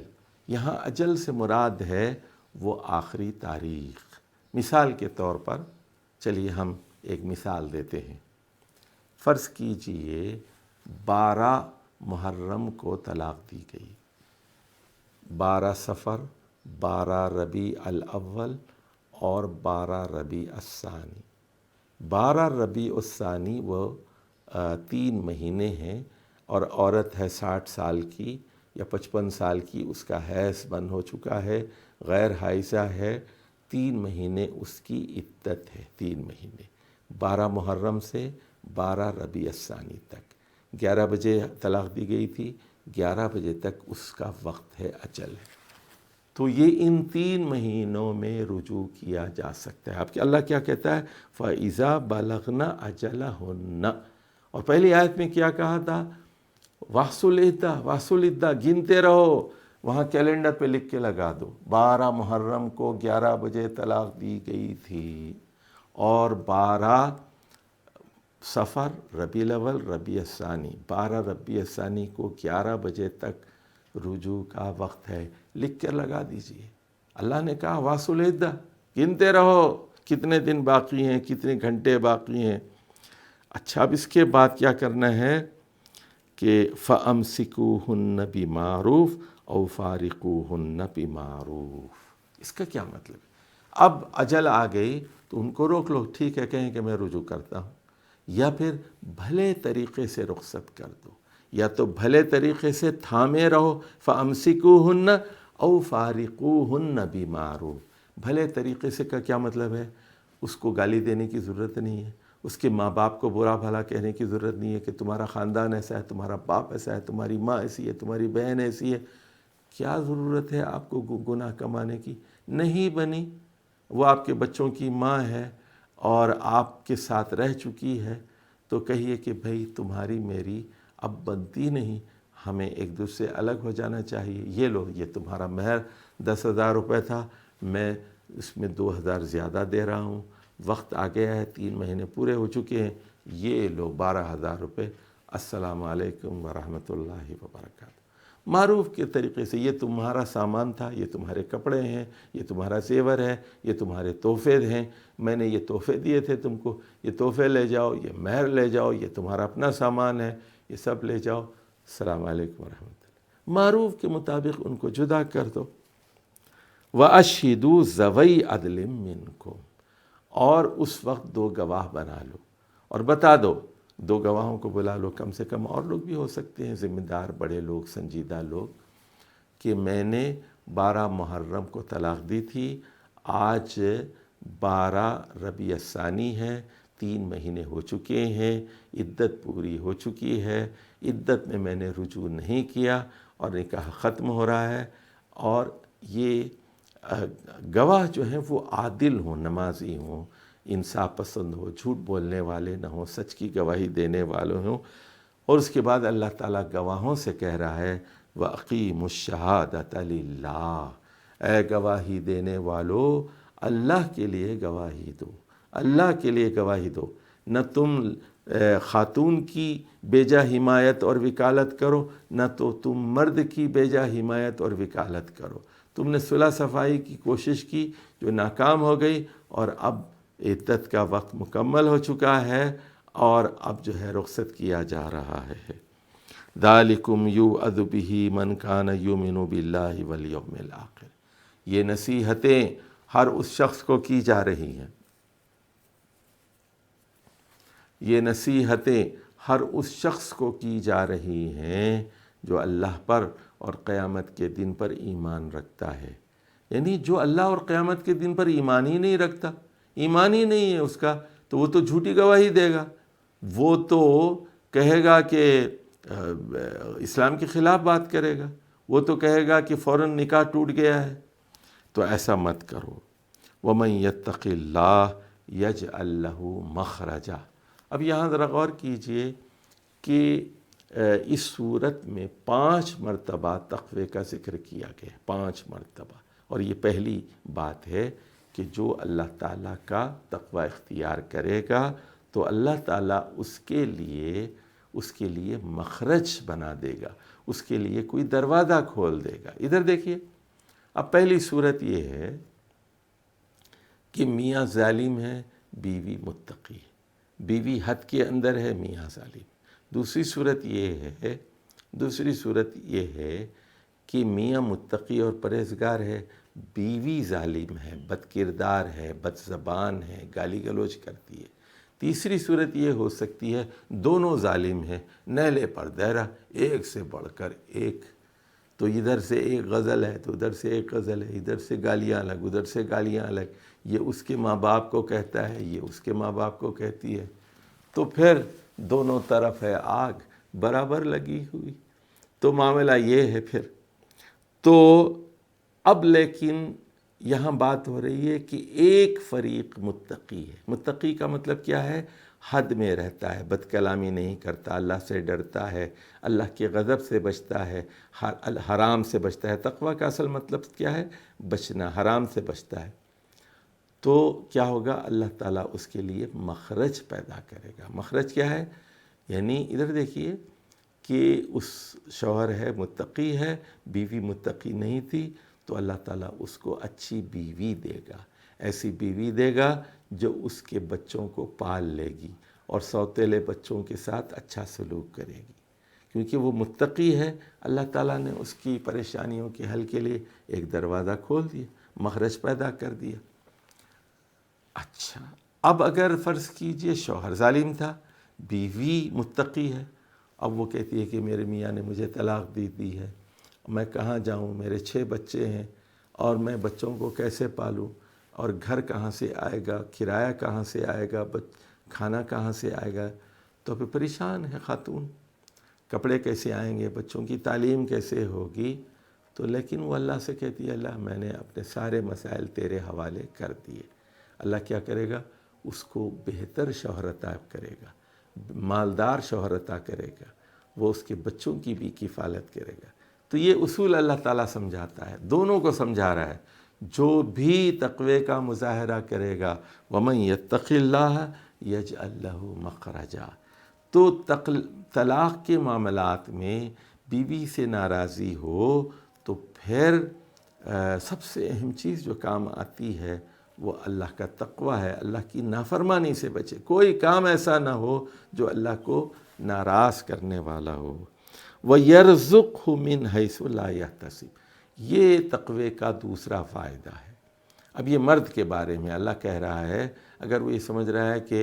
یہاں اجل سے مراد ہے وہ آخری تاریخ۔ مثال کے طور پر چلیے ہم ایک مثال دیتے ہیں۔ فرض کیجئے 12 محرم کو طلاق دی گئی، 12 صفر، 12 ربیع الاول اور 12 ربیع الثانی۔ 12 ربیع الثانی وہ 3 مہینے ہیں، اور عورت ہے 60 سال کی یا 55 سال کی، اس کا حیض بند ہو چکا ہے، غیر حائضہ ہے، 3 مہینے اس کی عدت ہے، 3 مہینے 12 محرم سے 12 ربیع الثانی تک۔ 11 بجے طلاق دی گئی تھی، 11 بجے تک اس کا وقت ہے، اجل ہے۔ تو یہ ان 3 مہینوں میں رجوع کیا جا سکتا ہے۔ اب کہ اللہ کیا کہتا ہے؟ فَإِذَا بَلَغْنَ أَجَلَهُنَّ، اور پہلی آیت میں کیا کہا تھا؟ وَأَحْصُوا الْعِدَّةَ، گنتے رہو، وہاں کیلنڈر پہ لکھ کے لگا دو 12 محرم کو 11 بجے طلاق دی گئی تھی، اور 12 صفر، ربیع الاول، ربیع الثانی، 12 ربیع الثانی کو 11 بجے تک رجوع کا وقت ہے، لکھ کر لگا دیجئے۔ اللہ نے کہا وَأَحْصُوا الْعِدَّةَ، گنتے رہو کتنے دن باقی ہیں، کتنے گھنٹے باقی ہیں۔ اچھا، اب اس کے بعد کیا کرنا ہے کہ فَأَمْسِكُوهُنَّ بِمَعْرُوفٍ أَوْ فَارِقُوهُنَّ بِمَعْرُوفٍ۔ اس کا کیا مطلب ہے؟ اب اجل آ گئی تو ان کو روک لو، ٹھیک ہے، کہیں کہ میں رجوع کرتا ہوں، یا پھر بھلے طریقے سے رخصت کر دو، یا تو بھلے طریقے سے تھامے رہو، فَأَمْسِكُوهُنَّ أَوْ فَارِقُوهُنَّ بِمَعْرُوفٍ۔ بھلے طریقے سے کا کیا مطلب ہے؟ اس کو گالی دینے کی ضرورت نہیں ہے، اس کے ماں باپ کو برا بھلا کہنے کی ضرورت نہیں ہے کہ تمہارا خاندان ایسا ہے، تمہارا باپ ایسا ہے، تمہاری ماں ایسی ہے، تمہاری بہن ایسی ہے۔ کیا ضرورت ہے آپ کو گناہ کمانے کی؟ نہیں بنی، وہ آپ کے بچوں کی ماں ہے اور آپ کے ساتھ رہ چکی ہے، تو کہیے کہ بھئی تمہاری میری اب بنتی نہیں، ہمیں ایک دوسرے سے الگ ہو جانا چاہیے، یہ لو، یہ تمہارا مہر 10,000 روپے تھا، میں اس میں 2,000 زیادہ دے رہا ہوں، وقت آ گیا ہے، 3 مہینے پورے ہو چکے ہیں، یہ لو 12,000 روپے، السلام علیکم ورحمۃ اللہ وبرکاتہ۔ معروف کے طریقے سے، یہ تمہارا سامان تھا، یہ تمہارے کپڑے ہیں، یہ تمہارا زیور ہے، یہ تمہارے تحفے ہیں، میں نے یہ تحفے دیے تھے تم کو، یہ تحفے لے جاؤ، یہ مہر لے جاؤ، یہ تمہارا اپنا سامان ہے، یہ سب لے جاؤ، السلام علیکم ورحمۃ اللہ۔ معروف کے مطابق ان کو جدا کر دو۔ وَأَشْهِدُوا ذَوَيْ عَدْلٍ مِّنْكُمْ، اور اس وقت 2 گواہ بنا لو اور بتا دو، 2 گواہوں کو بلا لو، کم سے کم اور لوگ بھی ہو سکتے ہیں، ذمہ دار بڑے لوگ، سنجیدہ لوگ، کہ میں نے 12 محرم کو طلاق دی تھی، آج 12 ربیع الثانی ہے، 3 مہینے ہو چکے ہیں، عدت پوری ہو چکی ہے، عدت میں نے رجوع نہیں کیا اور نکاح ختم ہو رہا ہے، اور یہ گواہ جو ہیں وہ عادل ہوں، نمازی ہوں، انصاف پسند ہو، جھوٹ بولنے والے نہ ہوں، سچ کی گواہی دینے والے ہوں۔ اور اس کے بعد اللہ تعالیٰ گواہوں سے کہہ رہا ہے وَأَقِيمُوا الشَّهَادَةَ لِلَّهِ، اے گواہی دینے والو اللہ کے لیے گواہی دو، اللہ کے لیے گواہی دو، نہ تم خاتون کی بیجا حمایت اور وکالت کرو، نہ تو تم مرد کی بیجا حمایت اور وکالت کرو۔ تم نے صلح صفائی کی کوشش کی جو ناکام ہو گئی، اور اب عدت کا وقت مکمل ہو چکا ہے اور اب جو ہے رخصت کیا جا رہا ہے۔ ذَلِكُمْ يُوعَظُ بِهِ مَنْ كَانَ يُؤْمِنُ بِاللَّهِ وَالْيَوْمِ الْآخِرِ، یہ نصیحتیں ہر اس شخص کو کی جا رہی ہیں، یہ نصیحتیں ہر اس شخص کو کی جا رہی ہیں جو اللہ پر اور قیامت کے دن پر ایمان رکھتا ہے۔ یعنی جو اللہ اور قیامت کے دن پر ایمان ہی نہیں رکھتا، ایمان ہی نہیں ہے اس کا، تو وہ تو جھوٹی گواہی دے گا، وہ تو کہے گا کہ اسلام کے خلاف بات کرے گا، وہ تو کہے گا کہ فوراً نکاح ٹوٹ گیا ہے۔ تو ایسا مت کرو۔ وَمَن يَتَّقِ اللَّهَ يَجْعَل لَّهُ مَخْرَجًا۔ اب یہاں ذرا غور کیجئے کہ اس صورت میں 5 مرتبہ تقوی کا ذکر کیا گیا، 5 مرتبہ، اور یہ پہلی بات ہے کہ جو اللہ تعالیٰ کا تقوی اختیار کرے گا تو اللہ تعالیٰ اس کے لیے مخرج بنا دے گا، اس کے لیے کوئی دروازہ کھول دے گا۔ ادھر دیکھیے، اب پہلی صورت یہ ہے کہ میاں ظالم ہے، بیوی متقی ہے، بیوی حد کے اندر ہے، میاں ظالم۔ دوسری صورت یہ ہے کہ میاں متقی اور پرہیزگار ہے، بیوی ظالم ہے، بد کردار ہے، بد زبان ہے، گالی گلوچ کرتی ہے۔ تیسری صورت یہ ہو سکتی ہے دونوں ظالم ہیں، نیلے پر دہرا، ایک سے بڑھ کر ایک، تو ادھر سے ایک غزل ہے تو ادھر سے ایک غزل ہے، ادھر سے گالیاں الگ ادھر سے گالیاں الگ، یہ اس کے ماں باپ کو کہتا ہے، یہ اس کے ماں باپ کو کہتی ہے، تو پھر دونوں طرف ہے آگ برابر لگی ہوئی۔ تو معاملہ یہ ہے پھر تو اب لیکن یہاں بات ہو رہی ہے کہ ایک فریق متقی ہے۔ متقی کا مطلب کیا ہے؟ حد میں رہتا ہے، بد کلامی نہیں کرتا، اللہ سے ڈرتا ہے، اللہ کے غضب سے بچتا ہے، حرام سے بچتا ہے۔ تقوی کا اصل مطلب کیا ہے؟ بچنا، حرام سے بچتا ہے۔ تو کیا ہوگا؟ اللہ تعالیٰ اس کے لیے مخرج پیدا کرے گا۔ مخرج کیا ہے؟ یعنی ادھر دیکھیے کہ اس شوہر ہے متقی ہے، بیوی متقی نہیں تھی، تو اللہ تعالیٰ اس کو اچھی بیوی دے گا، ایسی بیوی دے گا جو اس کے بچوں کو پال لے گی اور سوتیلے بچوں کے ساتھ اچھا سلوک کرے گی، کیونکہ وہ متقی ہے۔ اللہ تعالیٰ نے اس کی پریشانیوں کے حل کے لیے ایک دروازہ کھول دیا، مخرج پیدا کر دیا۔ اچھا، اب اگر فرض کیجئے شوہر ظالم تھا، بیوی متقی ہے، اب وہ کہتی ہے کہ میرے میاں نے مجھے طلاق دی ہے، میں کہاں جاؤں، میرے 6 بچے ہیں اور میں بچوں کو کیسے پالوں، اور گھر کہاں سے آئے گا، کرایہ کہاں سے آئے گا، کھانا کہاں سے آئے گا، تو پھر پریشان ہے خاتون، کپڑے کیسے آئیں گے، بچوں کی تعلیم کیسے ہوگی۔ تو لیکن وہ اللہ سے کہتی ہے اللہ میں نے اپنے سارے مسائل تیرے حوالے کر دیے۔ اللہ کیا کرے گا؟ اس کو بہتر شوہر عطا کرے گا، مالدار شوہر عطا کرے گا، وہ اس کے بچوں کی بھی کفالت کرے گا۔ تو یہ اصول اللہ تعالیٰ سمجھاتا ہے، دونوں کو سمجھا رہا ہے۔ جو بھی تقوی کا مظاہرہ کرے گا وَمَن يَتَّقِ اللَّهَ يَجْعَل لَّهُ مَخْرَجًا۔ تو طلاق کے معاملات میں بیوی سے ناراضی ہو تو پھر سب سے اہم چیز جو کام آتی ہے وہ اللہ کا تقوی ہے، اللہ کی نافرمانی سے بچے۔ کوئی کام ایسا نہ ہو جو اللہ کو ناراض کرنے والا ہو۔ وَيَرْزُقْهُ مِنْ حَيْثُ لَا يَحْتَسِبُ، یہ تقوی کا دوسرا فائدہ ہے۔ اب یہ مرد کے بارے میں اللہ کہہ رہا ہے، اگر وہ یہ سمجھ رہا ہے کہ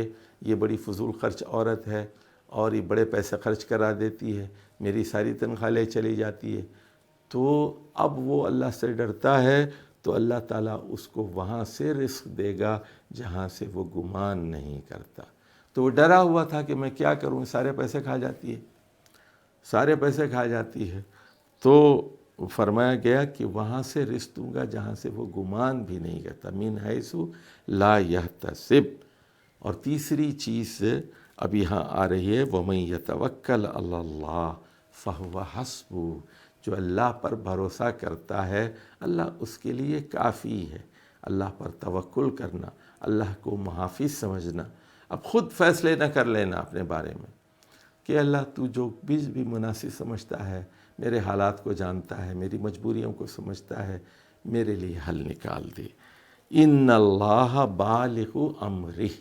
یہ بڑی فضول خرچ عورت ہے اور یہ بڑے پیسے خرچ کرا دیتی ہے، میری ساری تنخواہ لے چلی جاتی ہے، تو اب وہ اللہ سے ڈرتا ہے تو اللہ تعالیٰ اس کو وہاں سے رزق دے گا جہاں سے وہ گمان نہیں کرتا۔ تو وہ ڈرا ہوا تھا کہ میں کیا کروں، سارے پیسے کھا جاتی ہے، سارے پیسے کھا جاتی ہے، تو فرمایا گیا کہ وہاں سے رزق دوں گا جہاں سے وہ گمان بھی نہیں کرتا، من حیث لا یحتسب۔ اور تیسری چیز اب یہاں آ رہی ہے وَمَن یتوکل علی اللہ فہو حسبہ، جو اللہ پر بھروسہ کرتا ہے اللہ اس کے لیے کافی ہے۔ اللہ پر توکل کرنا، اللہ کو محافظ سمجھنا، اب خود فیصلے نہ کر لینا اپنے بارے میں کہ اللہ تو جو بھی مناسب سمجھتا ہے، میرے حالات کو جانتا ہے، میری مجبوریوں کو سمجھتا ہے، میرے لیے حل نکال دے۔ ان اللہ بالغ امرہ،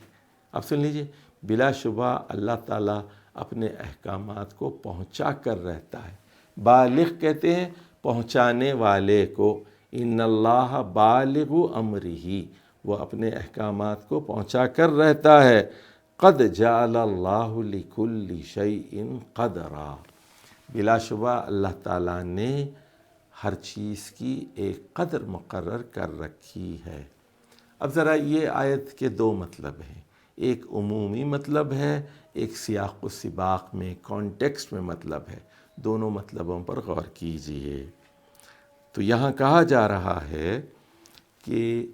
اب سن لیجئے، بلا شبہ اللہ تعالیٰ اپنے احکامات کو پہنچا کر رہتا ہے۔ بالغ کہتے ہیں پہنچانے والے کو، ان اللہ بالغ امرہ، وہ اپنے احکامات کو پہنچا کر رہتا ہے۔ قد جعل اللہ لکل شیء قدرا، بلا شبہ اللہ تعالیٰ نے ہر چیز کی ایک قدر مقرر کر رکھی ہے۔ اب ذرا یہ آیت کے دو مطلب ہیں، ایک عمومی مطلب ہے، ایک سیاق و سباق میں کانٹیکسٹ میں مطلب ہے، دونوں مطلبوں پر غور کیجئے۔ تو یہاں کہا جا رہا ہے کہ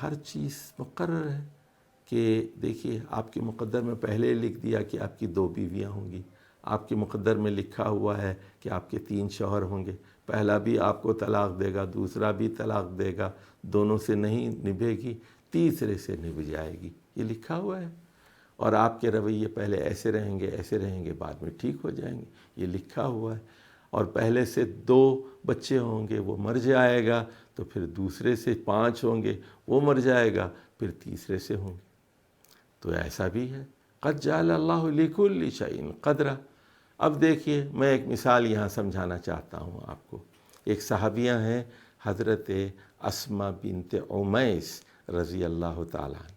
ہر چیز مقرر ہے، کہ دیکھیے آپ کے مقدر میں پہلے لکھ دیا کہ آپ کی 2 بیویاں ہوں گی، آپ کے مقدر میں لکھا ہوا ہے کہ آپ کے 3 شوہر ہوں گے، پہلا بھی آپ کو طلاق دے گا، دوسرا بھی طلاق دے گا، دونوں سے نہیں نبھے گی، تیسرے سے نبھ جائے گی، یہ لکھا ہوا ہے۔ اور آپ کے رویے پہلے ایسے رہیں گے، بعد میں ٹھیک ہو جائیں گے، یہ لکھا ہوا ہے۔ اور پہلے سے 2 بچے ہوں گے، وہ مر جائے گا، تو پھر دوسرے سے 5 ہوں گے، وہ مر جائے گا، پھر تیسرے سے ہوں گے۔ تو ایسا بھی ہے، قد جعل اللہ لکل شیء قدرا۔ اب دیکھیے میں ایک مثال یہاں سمجھانا چاہتا ہوں آپ کو۔ ایک صحابیہ ہیں حضرت اسماء بنت عمیس رضی اللہ تعالیٰ عنہ،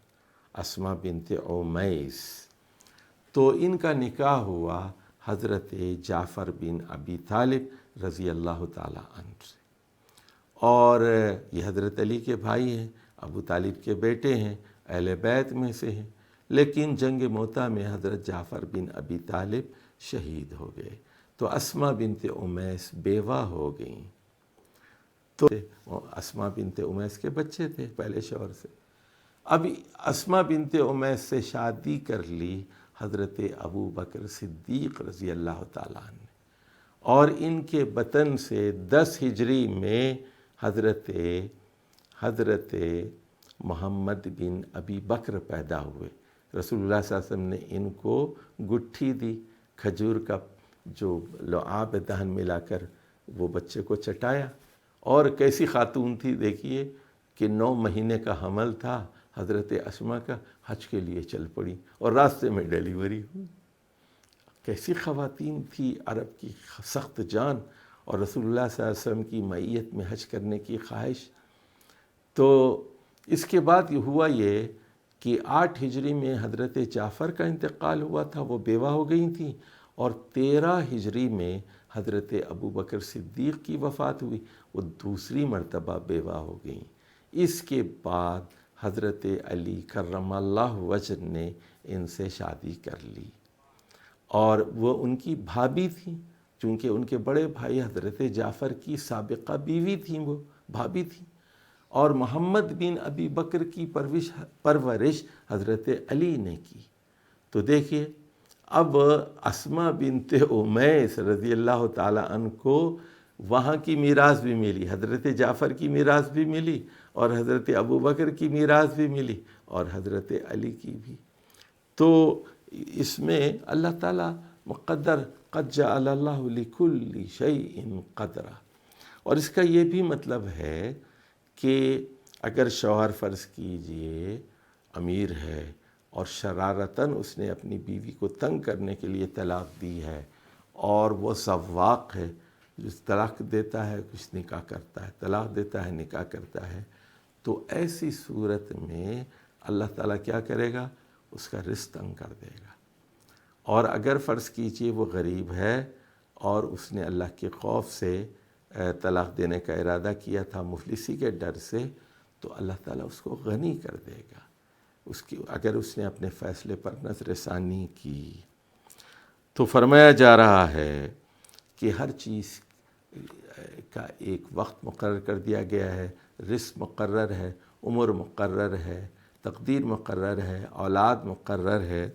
اسماء بنت عمیس، تو ان کا نکاح ہوا حضرت جعفر بن ابی طالب رضی اللہ تعالیٰ عنہ سے، اور یہ حضرت علی کے بھائی ہیں، ابو طالب کے بیٹے ہیں، اہل بیت میں سے ہیں، لیکن جنگ موتا میں حضرت جعفر بن ابی طالب شہید ہو گئے، تو اسماء بنت عمیس بیوہ ہو گئیں۔ تو اسماء بنت عمیس کے بچے تھے پہلے شوہر سے۔ اب اسماء بنت عمیس سے شادی کر لی حضرت ابو بکر صدیق رضی اللہ تعالیٰ عنہ، اور ان کے بطن سے 10 ہجری میں حضرت محمد بن ابی بکر پیدا ہوئے۔ رسول اللہ صلی اللہ علیہ وسلم نے ان کو گٹھی دی، کھجور کا جو لعاب دہن ملا کر وہ بچے کو چٹایا، اور کیسی خاتون تھی دیکھیے کہ 9 مہینے کا حمل تھا حضرت اسماء کا، حج کے لیے چل پڑی اور راستے میں ڈیلیوری ہوئی۔ کیسی خواتین تھی عرب کی سخت جان، اور رسول اللہ صلی اللہ علیہ وسلم کی معیت میں حج کرنے کی خواہش۔ تو اس کے بعد ہوا یہ کہ 8 ہجری میں حضرت جعفر کا انتقال ہوا تھا، وہ بیوہ ہو گئی تھیں، اور 13 ہجری میں حضرت ابو بکر صدیق کی وفات ہوئی، وہ دوسری مرتبہ بیوہ ہو گئیں۔ اس کے بعد حضرت علی کرم اللہ وجہ نے ان سے شادی کر لی، اور وہ ان کی بھابی تھیں، چونکہ ان کے بڑے بھائی حضرت جعفر کی سابقہ بیوی تھیں، وہ بھابی تھیں، اور محمد بن ابی بکر کی پرورش حضرت علی نے کی۔ تو دیکھیے اب اسماء بنت عمیس رضی اللہ تعالیٰ عنہ کو وہاں کی میراث بھی ملی، حضرت جعفر کی میراث بھی ملی، اور حضرت ابو بکر کی میراث بھی ملی، اور حضرت علی کی بھی۔ تو اس میں اللہ تعالیٰ مقدر، قد جعل اللہ لکل شیء قدرا۔ اور اس کا یہ بھی مطلب ہے کہ اگر شوہر فرض کیجئے امیر ہے اور شرارتاً اس نے اپنی بیوی کو تنگ کرنے کے لیے طلاق دی ہے، اور وہ سواق ہے، جس طلاق دیتا ہے کچھ نکاح کرتا ہے، طلاق دیتا ہے نکاح کرتا ہے، تو ایسی صورت میں اللہ تعالیٰ کیا کرے گا؟ اس کا رزق تنگ کر دے گا۔ اور اگر فرض کیجئے وہ غریب ہے اور اس نے اللہ کے خوف سے طلاق دینے کا ارادہ کیا تھا، مفلسی کے ڈر سے، تو اللہ تعالیٰ اس کو غنی کر دے گا اگر اس نے اپنے فیصلے پر نظر ثانی کی۔ تو فرمایا جا رہا ہے کہ ہر چیز کا ایک وقت مقرر کر دیا گیا ہے، رزق مقرر ہے، عمر مقرر ہے، تقدیر مقرر ہے، اولاد مقرر ہے۔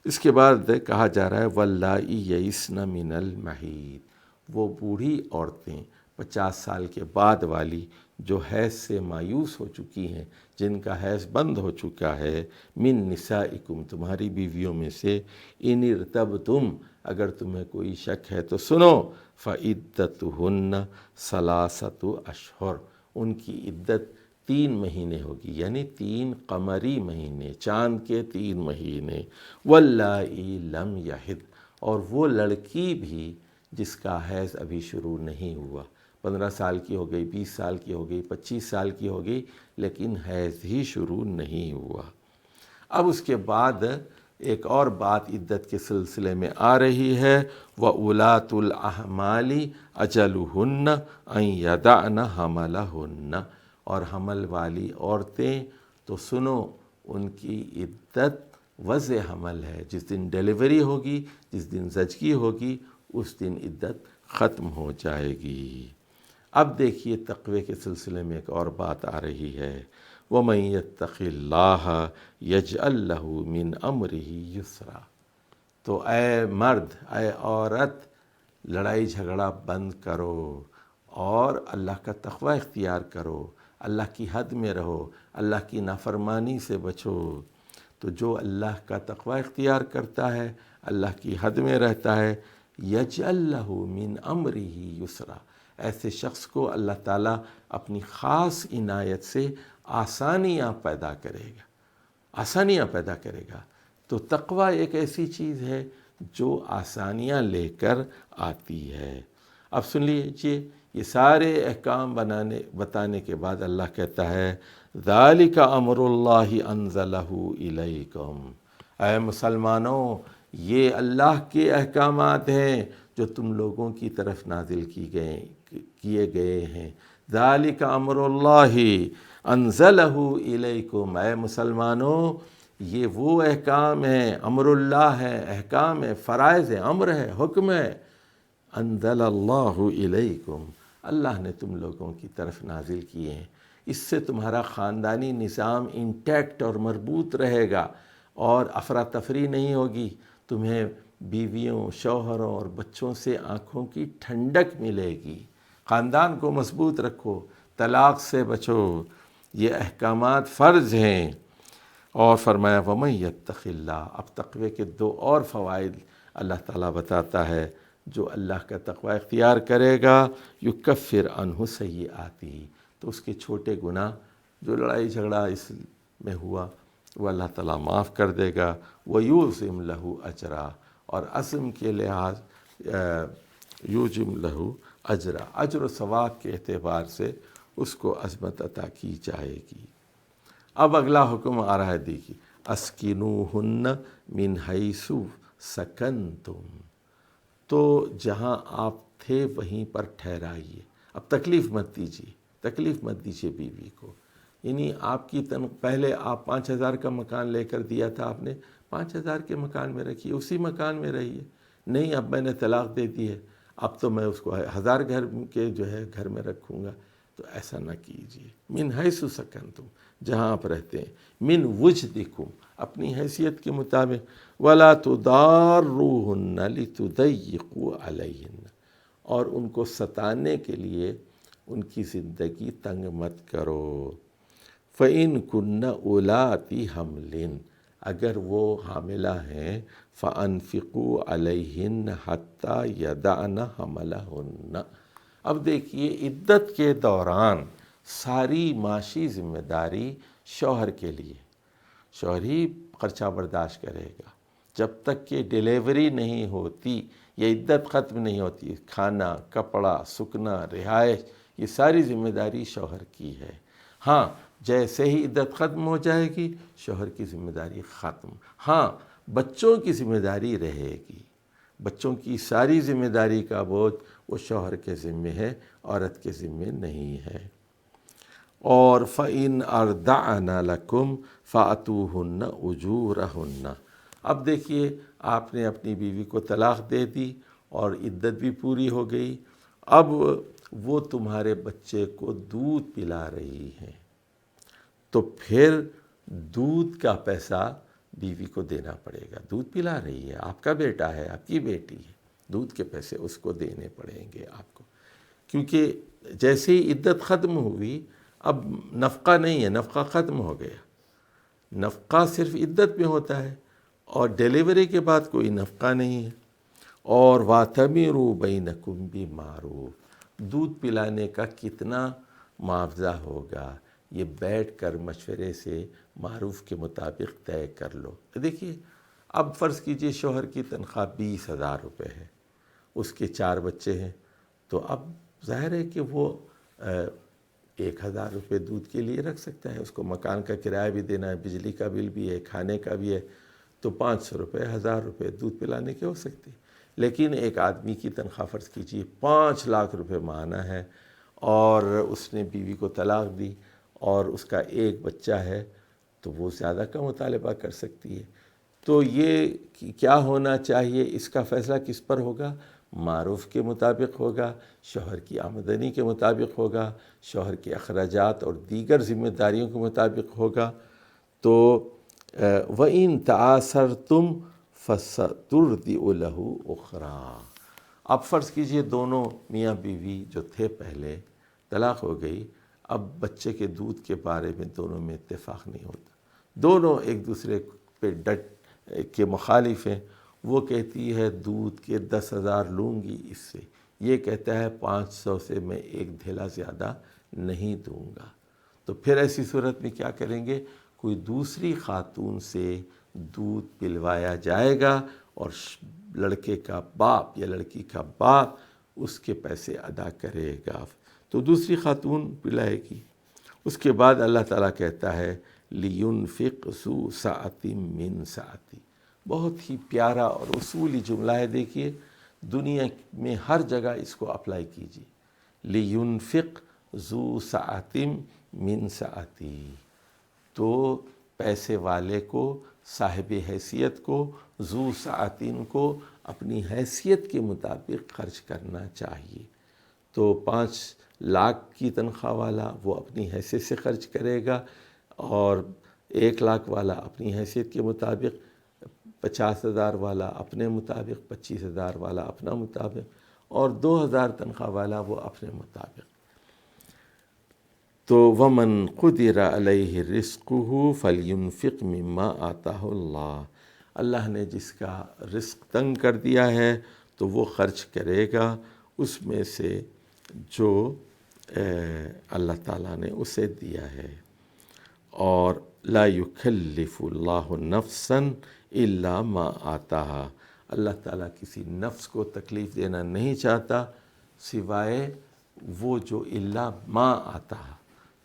اس کے بعد کہا جا رہا ہے واللائی یئسن من المحیض، وہ بوڑھی عورتیں 50 سال کے بعد والی جو حیض سے مایوس ہو چکی ہیں، جن کا حیض بند ہو چکا ہے، من نسائکم، تمہاری بیویوں میں سے، ان ارتبتم، اگر تمہیں کوئی شک ہے تو سنو، فعدتہن ثلاثۃ اشہر، ان کی عدت 3 مہینے ہوگی، یعنی 3 قمری مہینے، چاند کے 3 مہینے، واللائی لم یحض، اور وہ لڑکی بھی جس کا حیض ابھی شروع نہیں ہوا، 15 سال کی ہو گئی، 20 سال کی ہو گئی، 25 سال کی ہو گئی، لیکن حیض ہی شروع نہیں ہوا۔ اب اس کے بعد ایک اور بات عدت کے سلسلے میں آ رہی ہے، وَأُولَاتُ الْأَحْمَالِ أَجَلُهُنَّ أَن يَضَعْنَ حَمْلَهُنَّ، اور حمل والی عورتیں تو سنو ان کی عدت وضع حمل ہے، جس دن ڈیلیوری ہوگی، جس دن زچگی ہوگی، اس دن عدت ختم ہو جائے گی۔ اب دیکھیے تقوی کے سلسلے میں ایک اور بات آ رہی ہے، وَمَن يَتَّقِ اللَّهَ يَجْعَل لَّهُ مِنْ أَمْرِهِ يُسْرًا۔ تو اے مرد، اے عورت، لڑائی جھگڑا بند کرو اور اللہ کا تقوی اختیار کرو، اللہ کی حد میں رہو، اللہ کی نافرمانی سے بچو۔ تو جو اللہ کا تقوی اختیار کرتا ہے، اللہ کی حد میں رہتا ہے، یجعل لہ من امرہ یسرا، ایسے شخص کو اللہ تعالیٰ اپنی خاص عنایت سے آسانیاں پیدا کرے گا، آسانیاں پیدا کرے گا۔ تو تقوی ایک ایسی چیز ہے جو آسانیاں لے کر آتی ہے۔ اب سن لیجیے، یہ سارے احکام بتانے کے بعد اللہ کہتا ہے ذَلِكَ أَمْرُ اللَّهِ أَنزَلَهُ إِلَيْكُمْ، اے مسلمانوں یہ اللہ کے احکامات ہیں جو تم لوگوں کی طرف نازل کیے گئے ہیں۔ ذَلِكَ أَمْرُ اللَّهِ أَنزَلَهُ إِلَيْكُمْ، اے مسلمانوں یہ وہ احکام ہیں، امر اللہ ہے، احکام ہے، فرائض ہے، امر ہے، حکم ہے، انزل اللہ الیکم، اللہ نے تم لوگوں کی طرف نازل کیے ہیں۔ اس سے تمہارا خاندانی نظام انٹیکٹ اور مربوط رہے گا اور افراتفری نہیں ہوگی، تمہیں بیویوں، شوہروں اور بچوں سے آنکھوں کی ٹھنڈک ملے گی۔ خاندان کو مضبوط رکھو، طلاق سے بچو، یہ احکامات فرض ہیں۔ اور فرمایا وَمَن يَتَّقِ اللَّهَ، اب تقوی کے دو اور فوائد اللہ تعالیٰ بتاتا ہے، جو اللہ کا تقوی اختیار کرے گا یکفر عنہ سیئاتہ، تو اس کے چھوٹے گناہ جو لڑائی جھگڑا اس میں ہوا وہ اللہ تعالیٰ معاف کر دے گا، وَيُعْظِمْ لَهُ أَجْرًا، اور عزم کے لحاظ یوجم لہو اجرا، اجر و ثواب کے اعتبار سے اس کو عظمت عطا کی جائے گی۔ اب اگلا حکم آ رہا ہے، دیکھیے اسکنوہن من حیث سکنتم، تو جہاں آپ تھے وہیں پر ٹھہرائیے۔ اب تکلیف مت دیجیے بیوی کو، یعنی آپ کی پہلے آپ 5,000 کا مکان لے کر دیا تھا، آپ نے 5,000 کے مکان میں رکھیے، اسی مکان میں رہیے۔ نہیں اب میں نے طلاق دے دی ہے، اب تو میں اس کو 1,000 گھر کے گھر میں رکھوں گا، تو ایسا نہ کیجیے۔ من حیث سکنتم، جہاں آپ رہتے ہیں، من وجدکم، اپنی حیثیت کے مطابق، ولا تضاروہن لتضیقوا علیہن، اور ان کو ستانے کے لیے ان کی زندگی تنگ مت کرو۔ فَإِن كُنَّ أُولَاتِ حَمْلٍ، اگر وہ حاملہ ہیں، فَأَنفِقُوا عَلَيْهِنَّ حَتَّى يَضَعْنَ حَمْلَهُنَّ۔ اب دیکھیے عدت کے دوران ساری معاشی ذمہ داری شوہر کے لیے، شوہر ہی خرچہ برداشت کرے گا جب تک کہ ڈیلیوری نہیں ہوتی یا عدت ختم نہیں ہوتی۔ کھانا، کپڑا، سکنا، رہائش، یہ ساری ذمہ داری شوہر کی ہے۔ ہاں جیسے ہی عدت ختم ہو جائے گی شوہر کی ذمہ داری ختم۔ ہاں بچوں کی ذمہ داری رہے گی، بچوں کی ساری ذمہ داری کا بوجھ وہ شوہر کے ذمہ ہے، عورت کے ذمہ نہیں ہے۔ اور فَإِنْ أَرْضَعْنَ لَكُمْ فَآتُوهُنَّ أُجُورَهُنَّ، اب دیکھیے آپ نے اپنی بیوی کو طلاق دے دی اور عدت بھی پوری ہو گئی، اب وہ تمہارے بچے کو دودھ پلا رہی ہیں، تو پھر دودھ کا پیسہ بیوی کو دینا پڑے گا۔ دودھ پلا رہی ہے، آپ کا بیٹا ہے، آپ کی بیٹی ہے، دودھ کے پیسے اس کو دینے پڑیں گے آپ کو، کیونکہ جیسے ہی عدت ختم ہوئی اب نفقہ نہیں ہے، نفقہ ختم ہو گیا۔ نفقہ صرف عدت میں ہوتا ہے اور ڈیلیوری کے بعد کوئی نفقہ نہیں ہے۔ اور وَاعْتَمِرُوا بَيْنَكُمْ بِمَعْرُوفٍ، دودھ پلانے کا کتنا معاوضہ ہوگا یہ بیٹھ کر مشورے سے معروف کے مطابق طے کر لو۔ دیکھیے اب فرض کیجئے شوہر کی تنخواہ 20,000 روپے ہے، اس کے 4 بچے ہیں، تو اب ظاہر ہے کہ وہ 1,000 روپے دودھ کے لیے رکھ سکتا ہے، اس کو مکان کا کرایہ بھی دینا ہے، بجلی کا بل بھی ہے، کھانے کا بھی ہے، تو 500 روپے 1000 روپے دودھ پلانے کے ہو سکتے، لیکن ایک آدمی کی تنخواہ فرض کیجیے 5 لاکھ روپے ماہانہ ہے اور اس نے بیوی کو طلاق دی اور اس کا ایک بچہ ہے، تو وہ زیادہ کا مطالبہ کر سکتی ہے۔ تو یہ کیا ہونا چاہیے، اس کا فیصلہ کس پر ہوگا؟ معروف کے مطابق ہوگا، شوہر کی آمدنی کے مطابق ہوگا، شوہر کے اخراجات اور دیگر ذمہ داریوں کے مطابق ہوگا۔ تو وَإِن تَعَاثَرْتُمْ فَسَتُرْضِعُ لَهُ أُخْرَى۔ اب فرض کیجئے دونوں میاں بیوی جو تھے پہلے، طلاق ہو گئی، اب بچے کے دودھ کے بارے میں دونوں میں اتفاق نہیں ہوتا، دونوں ایک دوسرے پہ ڈٹ کے مخالف ہیں۔ وہ کہتی ہے دودھ کے 10,000 لوں گی اس سے، یہ کہتا ہے 500 سے میں ایک دھیلا زیادہ نہیں دوں گا۔ تو پھر ایسی صورت میں کیا کریں گے؟ کوئی دوسری خاتون سے دودھ پلوایا جائے گا اور لڑکے کا باپ یا لڑکی کا باپ اس کے پیسے ادا کرے گا، تو دوسری خاتون پلائے گی۔ اس کے بعد اللہ تعالیٰ کہتا ہے لِيُنْفِقْ ذُو سَعَةٍ مِّن سَعَتِهِ۔ بہت ہی پیارا اور اصولی جملہ ہے، دیکھیے دنیا میں ہر جگہ اس کو اپلائی کیجیے۔ لِيُنْفِقْ ذُو سَعَةٍ مِّن سَعَتِهِ، تو پیسے والے کو، صاحب حیثیت کو، ذو ساعتین کو اپنی حیثیت کے مطابق خرچ کرنا چاہیے۔ تو 5 لاکھ کی تنخواہ والا وہ اپنی حیثیت سے خرچ کرے گا، اور 1 لاکھ والا اپنی حیثیت کے مطابق، 50,000 والا اپنے مطابق، 25,000 والا اپنا مطابق، اور 2,000 تنخواہ والا وہ اپنے مطابق۔ تو وَمَن قُدِرَ عَلَيْهِ رِزْقُهُ فَلْيُنْفِقْ مِمَّا آتَاهُ اللَّهُ۔ اللہ نے جس کا رزق تنگ کر دیا ہے تو وہ خرچ کرے گا اس میں سے جو اللہ تعالیٰ نے اسے دیا ہے۔ اور لا يكلف اللہ نفسا الا ما آتاها، اللہ تعالیٰ کسی نفس کو تکلیف دینا نہیں چاہتا سوائے وہ جو الا ما آتاها،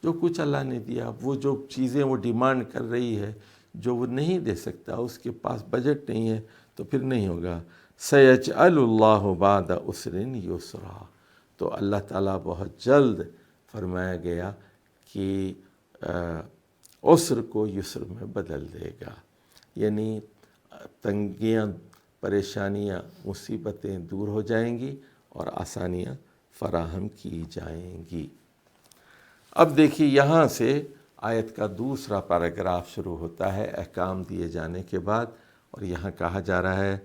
جو کچھ اللہ نے دیا، وہ جو چیزیں وہ ڈیمانڈ کر رہی ہے جو وہ نہیں دے سکتا، اس کے پاس بجٹ نہیں ہے تو پھر نہیں ہوگا۔ سَيَجْعَلُ اللَّهُ بَعْدَ عُسْرٍ يُسْرًا، تو اللہ تعالیٰ بہت جلد، فرمایا گیا کہ عسر کو یسر میں بدل دے گا، یعنی تنگیاں، پریشانیاں، مصیبتیں دور ہو جائیں گی اور آسانیاں فراہم کی جائیں گی۔ اب دیکھیے یہاں سے آیت کا دوسرا پیراگراف شروع ہوتا ہے احکام دیے جانے کے بعد، اور یہاں کہا جا رہا ہے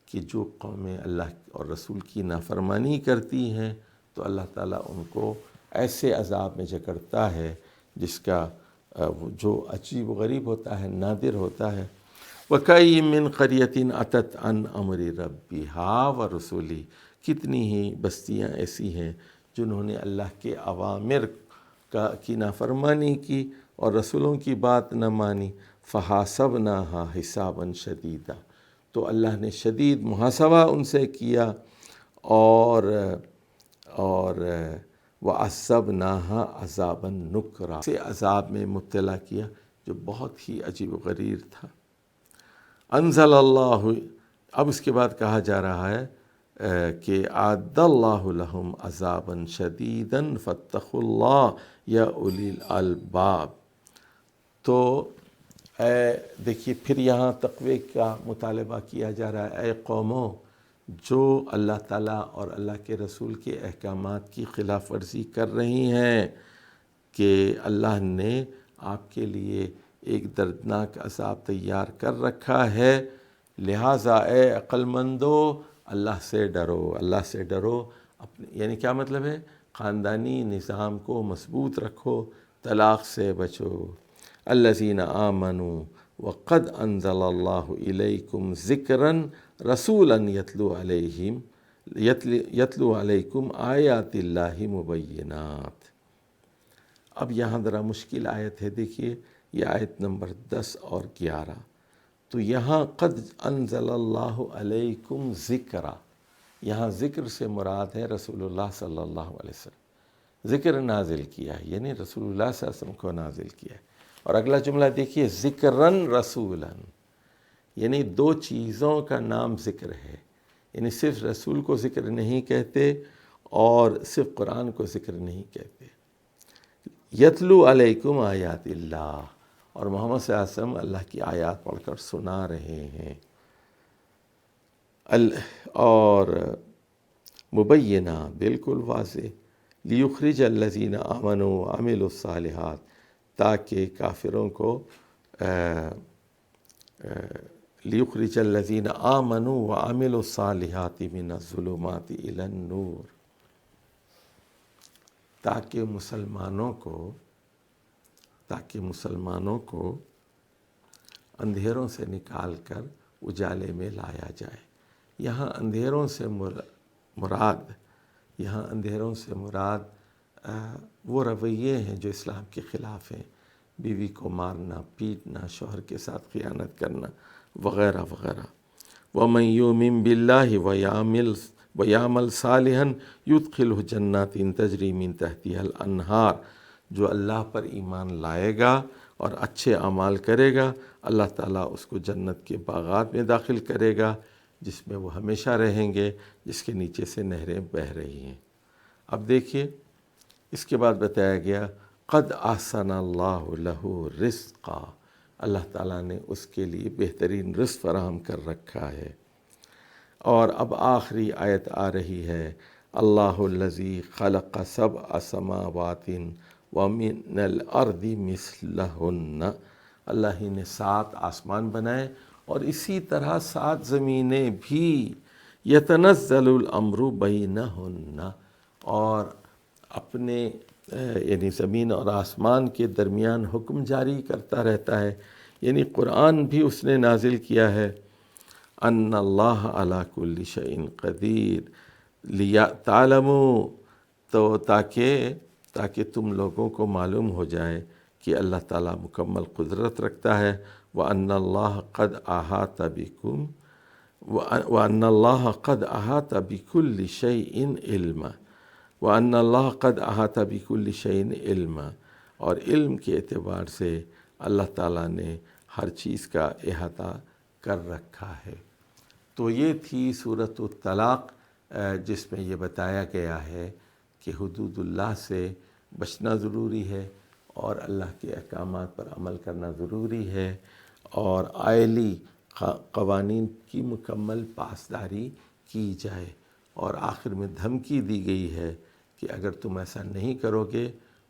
کہ جو قومیں اللہ اور رسول کی نافرمانی کرتی ہیں تو اللہ تعالیٰ ان کو ایسے عذاب میں جکڑتا ہے جس کا جو عجیب و غریب ہوتا ہے، نادر ہوتا ہے۔ وَكَأَيٍّ مِّن قَرْيَةٍ أَتَتْ عَنْ أَمْرِ رَبِّهَا وَرُسُلِهِ، کتنی ہی بستیاں ایسی ہیں جنہوں نے اللہ کے اوامر کی نافرمانی کی اور رسولوں کی بات نہ مانی۔ فَحَاسَبْنَاهَا حِسَابًا شَدِيدًا، تو اللہ نے شدید محاسبہ ان سے کیا، اور وَعَذَّبْنَاهَا عَذَابًا نُكْرًا، سے عذاب میں مبتلا کیا جو بہت ہی عجیب و غریب تھا۔ انزل اللہ، اب اس کے بعد کہا جا رہا ہے کہ اعد اللہ لہم عذابا شدیدا فاتقوا اللہ یا اولی الالباب۔ تو دیکھیے پھر یہاں تقوی کا مطالبہ کیا جا رہا ہے، اے قوموں جو اللہ تعالیٰ اور اللہ کے رسول کے احکامات کی خلاف ورزی کر رہی ہیں، کہ اللہ نے آپ کے لیے ایک دردناک عذاب تیار کر رکھا ہے، لہٰذا اے عقل مندو اللہ سے ڈرو، اللہ سے ڈرو۔ یعنی کیا مطلب ہے؟ خاندانی نظام کو مضبوط رکھو، طلاق سے بچو۔ الذین آمنوا وقد انزل اللہ الیکم ذکرا رسولا یتلو علیکم آیات اللہ مبینات۔ اب یہاں ذرا مشکل آیت ہے، دیکھیے یہ آیت نمبر 10 اور 11۔ تو یہاں قد انزل اللہ علیکم ذکرا، یہاں ذکر سے مراد ہے رسول اللہ صلی اللہ علیہ وسلم، ذکر نازل کیا ہے یعنی رسول اللہ صلی اللہ علیہ وسلم کو نازل کیا ہے۔ اور اگلا جملہ دیکھیے ذکراً رسولاً، یعنی دو چیزوں کا نام ذکر ہے، یعنی صرف رسول کو ذکر نہیں کہتے اور صرف قرآن کو ذکر نہیں کہتے۔ یتلو علیکم آیات اللہ، اور محمد صلی اللہ علیہ وسلم اللہ کی آیات پڑھ کر سنا رہے ہیں، اور مبینہ بالکل واضح، لیخرج الذین آمنوا وعملوا الصالحات، تاکہ کافروں کو لیخرج الذین آمنوا وعملوا الصالحات من الظلمات الی النور، تاکہ مسلمانوں کو اندھیروں سے نکال کر اجالے میں لایا جائے۔ یہاں اندھیروں سے مراد وہ رویے ہیں جو اسلام کے خلاف ہیں، بیوی کو مارنا، پیٹنا، شوہر کے ساتھ خیانت کرنا وغیرہ وغیرہ۔ وَمَن يُؤْمِن بِاللَّهِ وَيَعْمَلْ صَالِحًا يُدْخِلْهُ جَنَّاتٍ تَجْرِي مِن تَحْتِهَا الْأَنْهَارُ، جو اللہ پر ایمان لائے گا اور اچھے اعمال کرے گا، اللہ تعالیٰ اس کو جنت کے باغات میں داخل کرے گا جس میں وہ ہمیشہ رہیں گے، جس کے نیچے سے نہریں بہہ رہی ہیں۔ اب دیکھیے اس کے بعد بتایا گیا قد احسن اللہ لہ رزقا، اللہ تعالیٰ نے اس کے لیے بہترین رزق فراہم کر رکھا ہے۔ اور اب آخری آیت آ رہی ہے، اللہ الذی خلق سبع سماوات ومن الارض مثلہن، اللہ ہی نے 7 آسمان بنائے اور اسی طرح 7 زمینیں بھی، یتنزل الامر بینہن، اور اپنے یعنی زمین اور آسمان کے درمیان حکم جاری کرتا رہتا ہے، یعنی قرآن بھی اس نے نازل کیا ہے، ان اللہ علی کل شیء قدیر، تعلموا، تو تاکہ تم لوگوں کو معلوم ہو جائے کہ اللہ تعالیٰ مکمل قدرت رکھتا ہے، وَأَنَّ اللَّهَ قَدْ أَحَاطَ بِكُمْ وَأَنَّ اللَّهَ قَدْ أَحَاطَ بِكُلِّ شَيْءٍ عِلْمًا وَأَنَّ اللَّهَ قَدْ أَحَاطَ بِكُلِّ شَيْءٍ عِلْمًا، اور علم کے اعتبار سے اللہ تعالیٰ نے ہر چیز کا احاطہ کر رکھا ہے۔ تو یہ تھی سورۃ الطلاق، جس میں یہ بتایا گیا ہے کہ حدود اللہ سے بچنا ضروری ہے اور اللہ کے احکامات پر عمل کرنا ضروری ہے، اور آئلی قوانین کی مکمل پاسداری کی جائے، اور آخر میں دھمکی دی گئی ہے کہ اگر تم ایسا نہیں کرو گے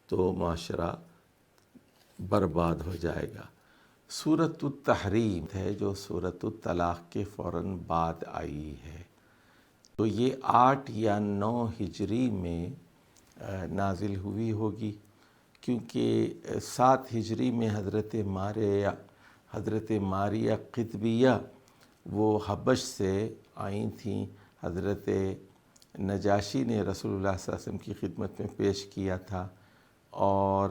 تو معاشرہ برباد ہو جائے گا۔ سورۃ التحریم ہے جو سورۃ الطلاق کے فوراً بعد آئی ہے، تو یہ 8 یا 9 ہجری میں نازل ہوئی ہوگی، کیونکہ 7 ہجری میں حضرت ماریہ قطبیہ وہ حبش سے آئی تھیں، حضرت نجاشی نے رسول اللہ صلی اللہ علیہ وسلم کی خدمت میں پیش کیا تھا، اور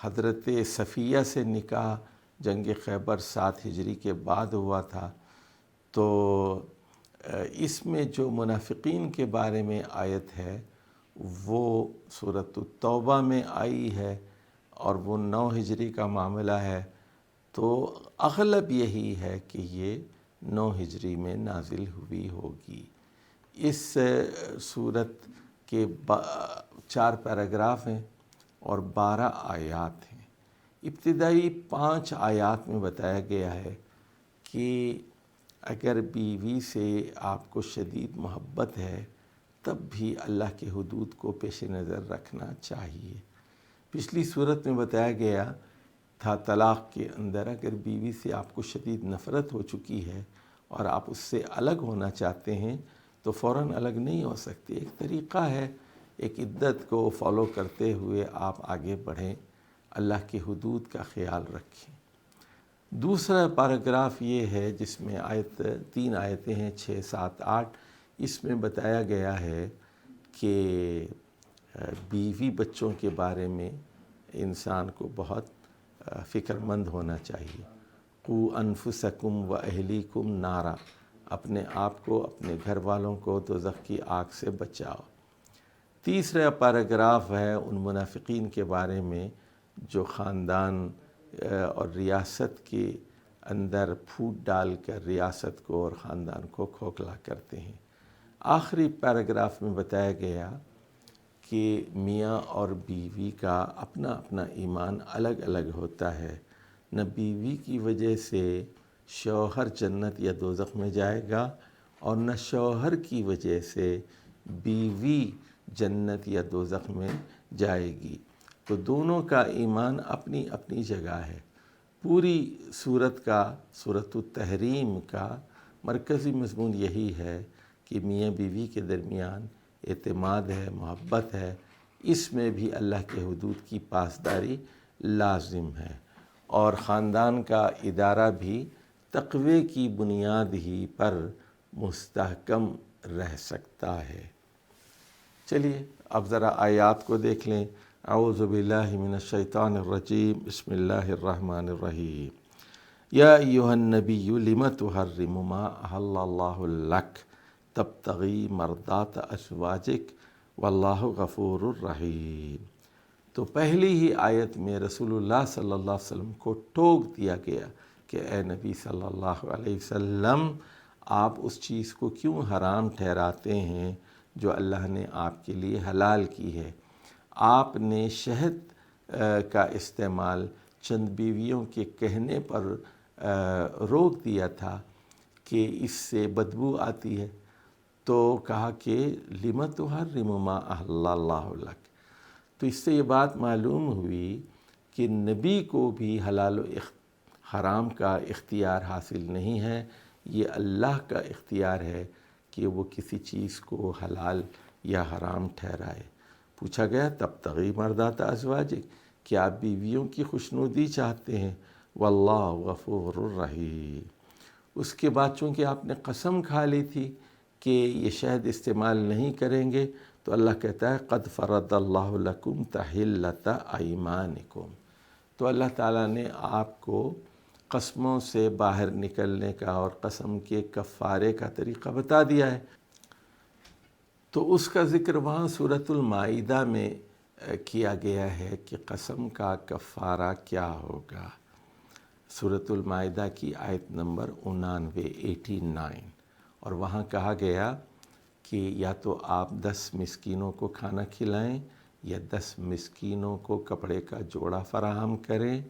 حضرت صفیہ سے نکاح جنگ خیبر 7 ہجری کے بعد ہوا تھا۔ تو اس میں جو منافقین کے بارے میں آیت ہے وہ سورۃ التوبہ میں آئی ہے، اور وہ 9 ہجری کا معاملہ ہے، تو اغلب یہی ہے کہ یہ 9 ہجری میں نازل ہوئی ہوگی۔ اس سورت کے 4 پیراگراف ہیں اور 12 آیات ہیں۔ ابتدائی 5 آیات میں بتایا گیا ہے کہ اگر بیوی سے آپ کو شدید محبت ہے تب بھی اللہ کے حدود کو پیش نظر رکھنا چاہیے۔ پچھلی صورت میں بتایا گیا تھا طلاق کے اندر اگر بیوی سے آپ کو شدید نفرت ہو چکی ہے اور آپ اس سے الگ ہونا چاہتے ہیں تو فوراً الگ نہیں ہو سکتے، ایک طریقہ ہے، ایک عدت کو فالو کرتے ہوئے آپ آگے بڑھیں، اللہ کے حدود کا خیال رکھیں۔ دوسرا پیراگراف یہ ہے جس میں 3 آیتیں ہیں، 6، 7، 8، اس میں بتایا گیا ہے کہ بیوی بچوں کے بارے میں انسان کو بہت فکر مند ہونا چاہیے۔ قُوْ أَنفُسَكُمْ وَأَهْلِيكُمْ نَارًا، اپنے آپ کو، اپنے گھر والوں کو دوزخ کی آگ سے بچاؤ۔ تیسرا پیراگراف ہے ان منافقین کے بارے میں جو خاندان اور ریاست کے اندر پھوٹ ڈال کر ریاست کو اور خاندان کو کھوکھلا کرتے ہیں۔ آخری پیراگراف میں بتایا گیا کہ میاں اور بیوی کا اپنا اپنا ایمان الگ الگ ہوتا ہے۔ نہ بیوی کی وجہ سے شوہر جنت یا دوزخ میں جائے گا اور نہ شوہر کی وجہ سے بیوی جنت یا دوزخ میں جائے گی۔ تو دونوں کا ایمان اپنی اپنی جگہ ہے۔ پوری سورۃ التحریم کا مرکزی مضمون یہی ہے کہ میاں بیوی کے درمیان اعتماد ہے، محبت ہے، اس میں بھی اللہ کے حدود کی پاسداری لازم ہے، اور خاندان کا ادارہ بھی تقوی کی بنیاد ہی پر مستحکم رہ سکتا ہے۔ چلیے اب ذرا آیات کو دیکھ لیں۔ اعوذ باللہ من الشیطان الرجیم، بسم اللہ الرحمن الرحیم۔ یا ایہا النبی لم تحرم ما احل اللہ لک تبتغی مرضات ازواجک واللہ غفور الرحیم۔ تو پہلی ہی آیت میں رسول اللہ صلی اللہ علیہ وسلم کو ٹوک دیا گیا کہ اے نبی صلی اللہ علیہ وسلم، آپ اس چیز کو کیوں حرام ٹھہراتے ہیں جو اللہ نے آپ کے لیے حلال کی ہے۔ آپ نے شہد کا استعمال چند بیویوں کے کہنے پر روک دیا تھا کہ اس سے بدبو آتی ہے، تو کہا کہ لم تحرم ما احل اللہ لک۔ تو اس سے یہ بات معلوم ہوئی کہ نبی کو بھی حلال و حرام کا اختیار حاصل نہیں ہے، یہ اللہ کا اختیار ہے کہ وہ کسی چیز کو حلال یا حرام ٹھہرائے۔ پوچھا گیا تبتغی مرضات ازواجک، کہ آپ بیویوں کی خوشنودی چاہتے ہیں، واللہ غفور الرحیم۔ اس کے بعد چونکہ آپ نے قسم کھا لی تھی کہ یہ شہد استعمال نہیں کریں گے، تو اللہ کہتا ہے قد فرض اللہ لکم تحلۃ ایمانکم۔ تو اللہ تعالیٰ نے آپ کو قسموں سے باہر نکلنے کا اور قسم کے کفارے کا طریقہ بتا دیا ہے۔ تو اس کا ذکر وہاں سورۃ المائدہ میں کیا گیا ہے کہ قسم کا کفارہ کیا ہوگا۔ سورۃ المائدہ کی آیت نمبر 89 اور وہاں کہا گیا کہ یا تو آپ 10 مسکینوں کو کھانا کھلائیں، یا 10 مسکینوں کو کپڑے کا جوڑا فراہم کریں،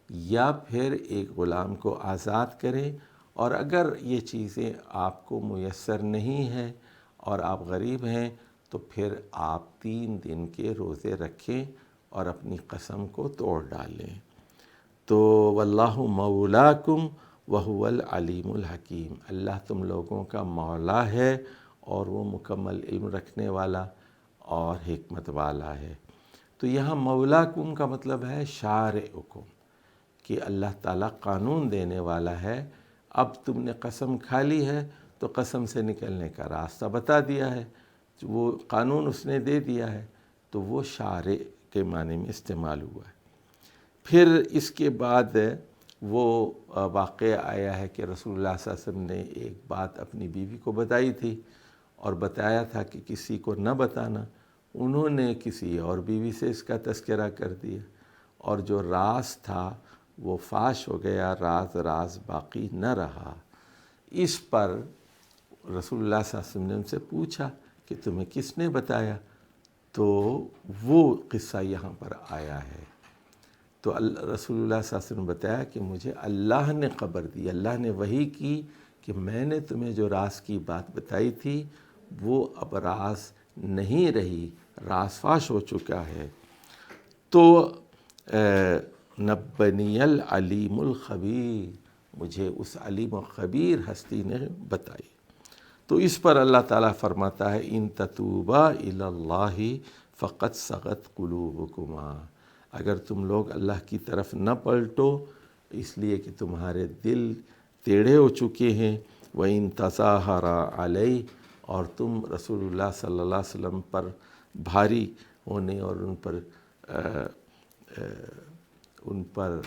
یا پھر ایک غلام کو آزاد کریں، اور اگر یہ چیزیں آپ کو میسر نہیں ہیں اور آپ غریب ہیں تو پھر آپ 3 دن کے روزے رکھیں اور اپنی قسم کو توڑ ڈالیں۔ تو واللہ مولاکم وہو العلیم الحکیم، اللہ تم لوگوں کا مولا ہے اور وہ مکمل علم رکھنے والا اور حکمت والا ہے۔ تو یہاں مولاکم کا مطلب ہے شارعکم، کہ اللہ تعالیٰ قانون دینے والا ہے۔ اب تم نے قسم کھا لی ہے تو قسم سے نکلنے کا راستہ بتا دیا ہے، وہ قانون اس نے دے دیا ہے، تو وہ شارع کے معنی میں استعمال ہوا ہے۔ پھر اس کے بعد وہ واقعہ آیا ہے کہ رسول اللہ صلی اللہ علیہ وسلم نے ایک بات اپنی بیوی کو بتائی تھی اور بتایا تھا کہ کسی کو نہ بتانا۔ انہوں نے کسی اور بیوی سے اس کا تذکرہ کر دیا، اور جو راز تھا وہ فاش ہو گیا، راز باقی نہ رہا۔ اس پر رسول اللہ صلی اللہ علیہ وسلم نے ان سے پوچھا کہ تمہیں کس نے بتایا؟ تو وہ قصہ یہاں پر آیا ہے۔ تو رسول اللہ صلی اللہ علیہ وسلم نے بتایا کہ مجھے اللہ نے خبر دی، اللہ نے وحی کی کہ میں نے تمہیں جو راز کی بات بتائی تھی وہ اب راز نہیں رہی، راز فاش ہو چکا ہے۔ تو نبنی العلیم الخبیر، مجھے اس علیم و خبیر ہستی نے بتائی۔ تو اس پر اللہ تعالیٰ فرماتا ہے ان تتوبا الی اللہ فقد صغت قلوبکما، اگر تم لوگ اللہ کی طرف نہ پلٹو اس لیے کہ تمہارے دل ٹیڑھے ہو چکے ہیں، وَإِن تَظَاهَرَ عَلَيْهِ، اور تم رسول اللہ صلی اللہ علیہ وسلم پر بھاری ہونے اور ان پر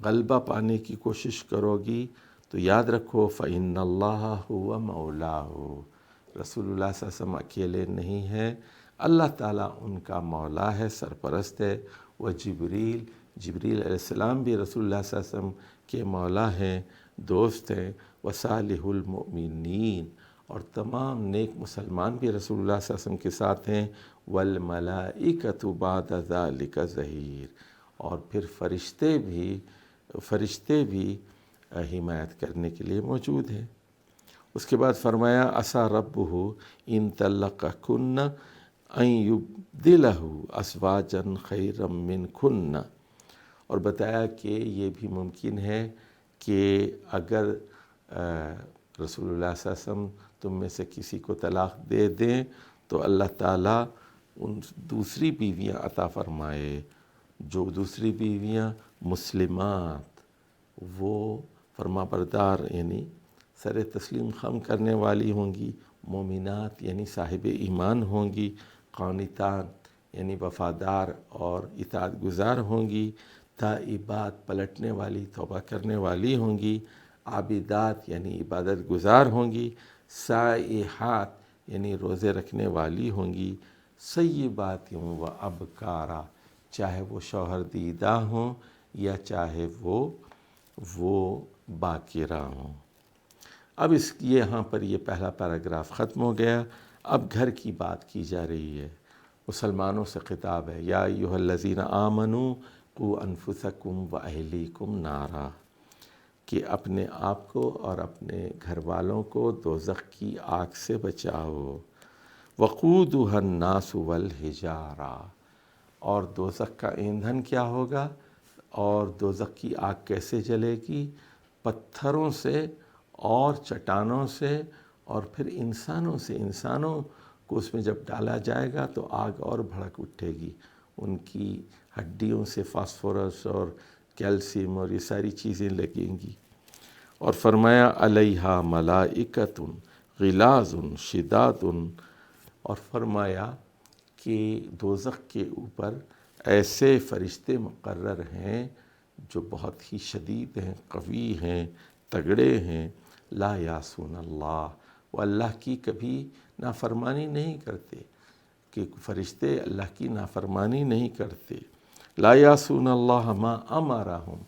غلبہ پانے کی کوشش کرو گی تو یاد رکھو فَإِنَّ اللَّهَ هُوَ مَوْلَاهُ، رسول اللہ صلی اللہ علیہ وسلم اکیلے نہیں ہیں، اللہ تعالیٰ ان کا مولا ہے، سرپرست ہے، وہ جبریل جبریل علیہ السلام بھی رسول اللہ صلی اللہ علیہ وسلم کے مولا ہیں، دوست ہیں، وصالح المؤمنین، اور تمام نیک مسلمان بھی رسول اللہ صلی اللہ علیہ وسلم کے ساتھ ہیں، والملائکۃ بعد ذلک ظہیر، اور پھر فرشتے بھی حمایت کرنے کے لیے موجود ہیں۔ اس کے بعد فرمایا عسیٰ ربہ ان طلقکن ان یبدلہ ازواجا خیرا منکن، اور بتایا کہ یہ بھی ممکن ہے کہ اگر رسول اللہ صلی اللہ علیہ وسلم تم میں سے کسی کو طلاق دے دیں تو اللہ تعالیٰ ان دوسری بیویاں عطا فرمائے، جو دوسری بیویاں مسلمات، وہ فرما بردار یعنی سر تسلیم خم کرنے والی ہوں گی، مومنات یعنی صاحب ایمان ہوں گی، قانتات یعنی وفادار اور اطاعت گزار ہوں گی، تائبات پلٹنے والی توبہ کرنے والی ہوں گی، عابدات یعنی عبادت گزار ہوں گی، سائحات یعنی روزے رکھنے والی ہوں گی، سیبات و ابکارا، چاہے وہ شوہر دیدہ ہوں یا چاہے وہ باکرہ ہوں۔ اب یہاں پر یہ پہلا پیراگراف ختم ہو گیا۔ اب گھر کی بات کی جا رہی ہے، مسلمانوں سے خطاب ہے، یا ایھا الذین آمنوا قوا انفسکم واہلیکم نارا، کہ اپنے آپ کو اور اپنے گھر والوں کو دوزخ کی آگ سے بچاؤ، وقودھا الناس والحجارہ، اور دوزخ کا ایندھن کیا ہوگا، اور دوزخ کی آگ کیسے جلے گی، پتھروں سے اور چٹانوں سے اور پھر انسانوں سے۔ انسانوں کو اس میں جب ڈالا جائے گا تو آگ اور بھڑک اٹھے گی، ان کی ہڈیوں سے فاسفورس اور کیلشیم اور یہ ساری چیزیں لگیں گی۔ اور فرمایا علیہا ملائکۃ غلاظ شداد، اور فرمایا کہ دوزخ کے اوپر ایسے فرشتے مقرر ہیں جو بہت ہی شدید ہیں، قوی ہیں، تگڑے ہیں، لا یعصون اللہ، وہ اللہ کی کبھی نافرمانی نہیں کرتے، کہ فرشتے اللہ کی نافرمانی نہیں کرتے، لا یعصون اللہ ما امرہم،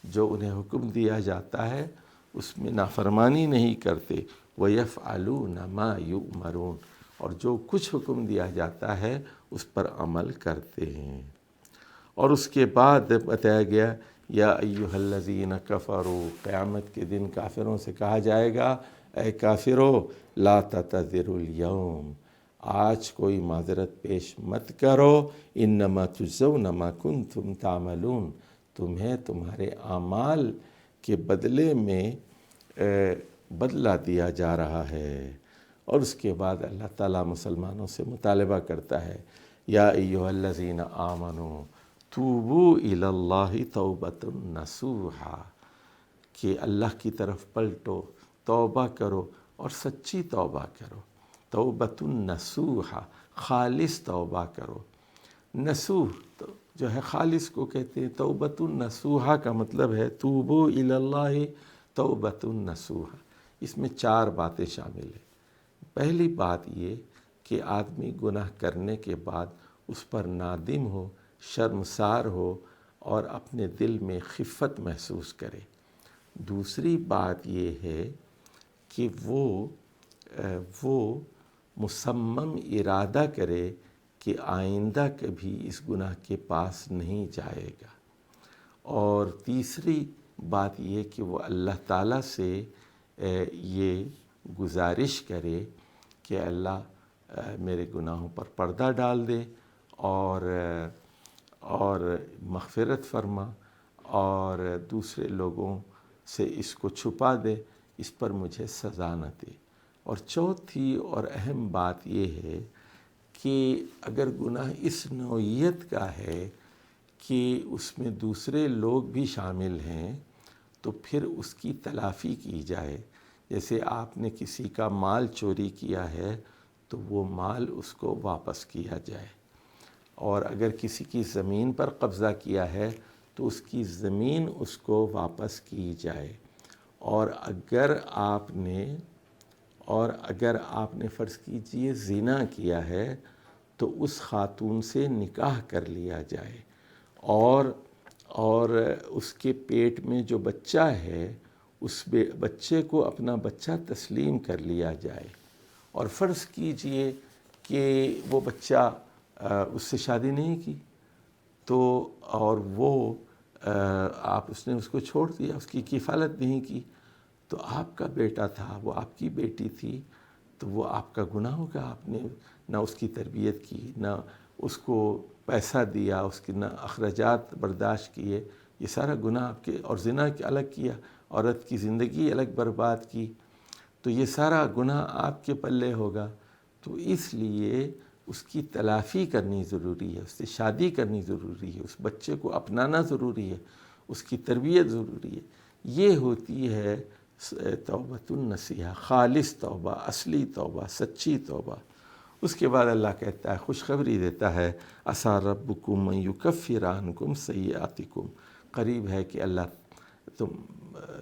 جو انہیں حکم دیا جاتا ہے اس میں نافرمانی نہیں کرتے، وَيَفْعَلُونَ مَا يُؤْمَرُونَ، اور جو کچھ حکم دیا جاتا ہے اس پر عمل کرتے ہیں۔ اور اس کے بعد بتایا گیا یا ایھا الذین کفروا، قیامت کے دن کافروں سے کہا جائے گا اے کافرو لا تعتذروا اليوم، آج کوئی معذرت پیش مت کرو، انما تجزون ما کنتم تعملون، تمہیں تمہارے اعمال کے بدلے میں بدلہ دیا جا رہا ہے۔ اور اس کے بعد اللہ تعالیٰ مسلمانوں سے مطالبہ کرتا ہے یا ایھا الذین آمنوا توبوا الی اللہ توبۃ نصوحا، کہ اللہ کی طرف پلٹو، توبہ کرو اور سچی توبہ کرو، توبۃ نصوحا، خالص توبہ کرو۔ نصوح جو ہے خالص کو کہتے ہیں، توبۃ نصوحا کا مطلب ہے توبوا الی اللہ توبۃ نصوحا۔ اس میں 4 باتیں شامل ہیں۔ پہلی بات یہ کہ آدمی گناہ کرنے کے بعد اس پر نادم ہو، شرمسار ہو اور اپنے دل میں خفت محسوس کرے۔ دوسری بات یہ ہے کہ وہ مصمم ارادہ کرے کہ آئندہ کبھی اس گناہ کے پاس نہیں جائے گا۔ اور تیسری بات یہ کہ وہ اللہ تعالیٰ سے یہ گزارش کرے کہ اللہ میرے گناہوں پر پردہ ڈال دے اور مغفرت فرما، اور دوسرے لوگوں سے اس کو چھپا دے، اس پر مجھے سزا نہ دے۔ اور چوتھی اور اہم بات یہ ہے کہ اگر گناہ اس نوعیت کا ہے کہ اس میں دوسرے لوگ بھی شامل ہیں تو پھر اس کی تلافی کی جائے۔ جیسے آپ نے کسی کا مال چوری کیا ہے تو وہ مال اس کو واپس کیا جائے، اور اگر کسی کی زمین پر قبضہ کیا ہے تو اس کی زمین اس کو واپس کی جائے، اور اگر آپ نے فرض کیجئے زنا کیا ہے تو اس خاتون سے نکاح کر لیا جائے، اس کے پیٹ میں جو بچہ ہے اس بچے کو اپنا بچہ تسلیم کر لیا جائے، اور فرض کیجئے کہ وہ بچہ اس سے شادی نہیں کی تو اور وہ اس نے اس کو چھوڑ دیا، اس کی کفالت نہیں کی، تو آپ کا بیٹا تھا، وہ آپ کی بیٹی تھی، تو وہ آپ کا گناہ ہوگا۔ آپ نے نہ اس کی تربیت کی، نہ اس کو پیسہ دیا، اس کی نہ اخراجات برداشت کیے، یہ سارا گناہ آپ کے، اور زنا کے الگ کیا، عورت کی زندگی الگ برباد کی، تو یہ سارا گناہ آپ کے پلے ہوگا۔ تو اس لیے اس کی تلافی کرنی ضروری ہے، اس سے شادی کرنی ضروری ہے، اس بچے کو اپنانا ضروری ہے، اس کی تربیت ضروری ہے۔ یہ ہوتی ہے توبۃ النصیحہ، خالص توبہ، اصلی توبہ، سچی توبہ۔ اس کے بعد اللہ کہتا ہے، خوشخبری دیتا ہے، عسیٰ ربکم ان یکفر عنکم سیئاتکم، قریب ہے کہ اللہ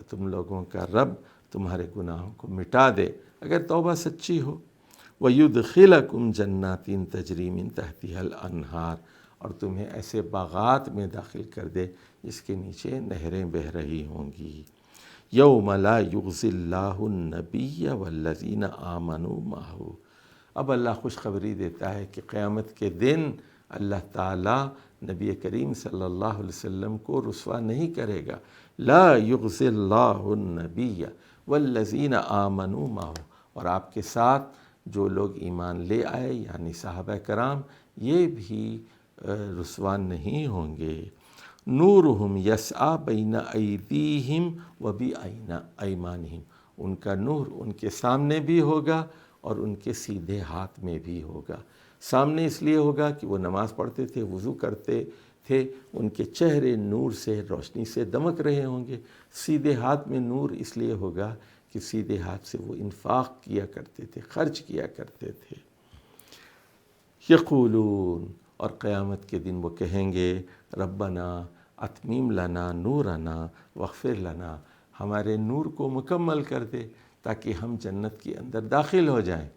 تم لوگوں کا رب تمہارے گناہوں کو مٹا دے اگر توبہ سچی ہو، وَيُدْخِلَكُمْ جَنَّاتٍ تَجْرِي مِن تَحْتِهَا الْأَنْهَارُ، اور تمہیں ایسے باغات میں داخل کر دے جس کے نیچے نہریں بہہ رہی ہوں گی۔ يَوْمَ لَا يُخْزِي اللَّهُ النَّبِيَّ وَالَّذِينَ آمَنُوا مَعَهُ، اب اللہ خوشخبری دیتا ہے کہ قیامت کے دن اللہ تعالیٰ نبی کریم صلی اللہ علیہ وسلم کو رسوا نہیں کرے گا۔ لا يُخْزِي اللَّهُ النَّبِيَّ وَالَّذِينَ آمَنُوا مَعَهُ، اور آپ کے ساتھ جو لوگ ایمان لے آئے یعنی صحابہ کرام، یہ بھی رسوا نہیں ہوں گے۔ نورہم یسعی بین ایدیہم وبایمانہم، ان کا نور ان کے سامنے بھی ہوگا اور ان کے سیدھے ہاتھ میں بھی ہوگا۔ سامنے اس لیے ہوگا کہ وہ نماز پڑھتے تھے، وضو کرتے تھے، ان کے چہرے نور سے، روشنی سے دمک رہے ہوں گے۔ سیدھے ہاتھ میں نور اس لیے ہوگا کہ سیدھے ہاتھ سے وہ انفاق کیا کرتے تھے، خرچ کیا کرتے تھے۔ یقولون، اور قیامت کے دن وہ کہیں گے، ربنا اتمم لنا نورنا واغفر لنا، ہمارے نور کو مکمل کر دے تاکہ ہم جنت کے اندر داخل ہو جائیں،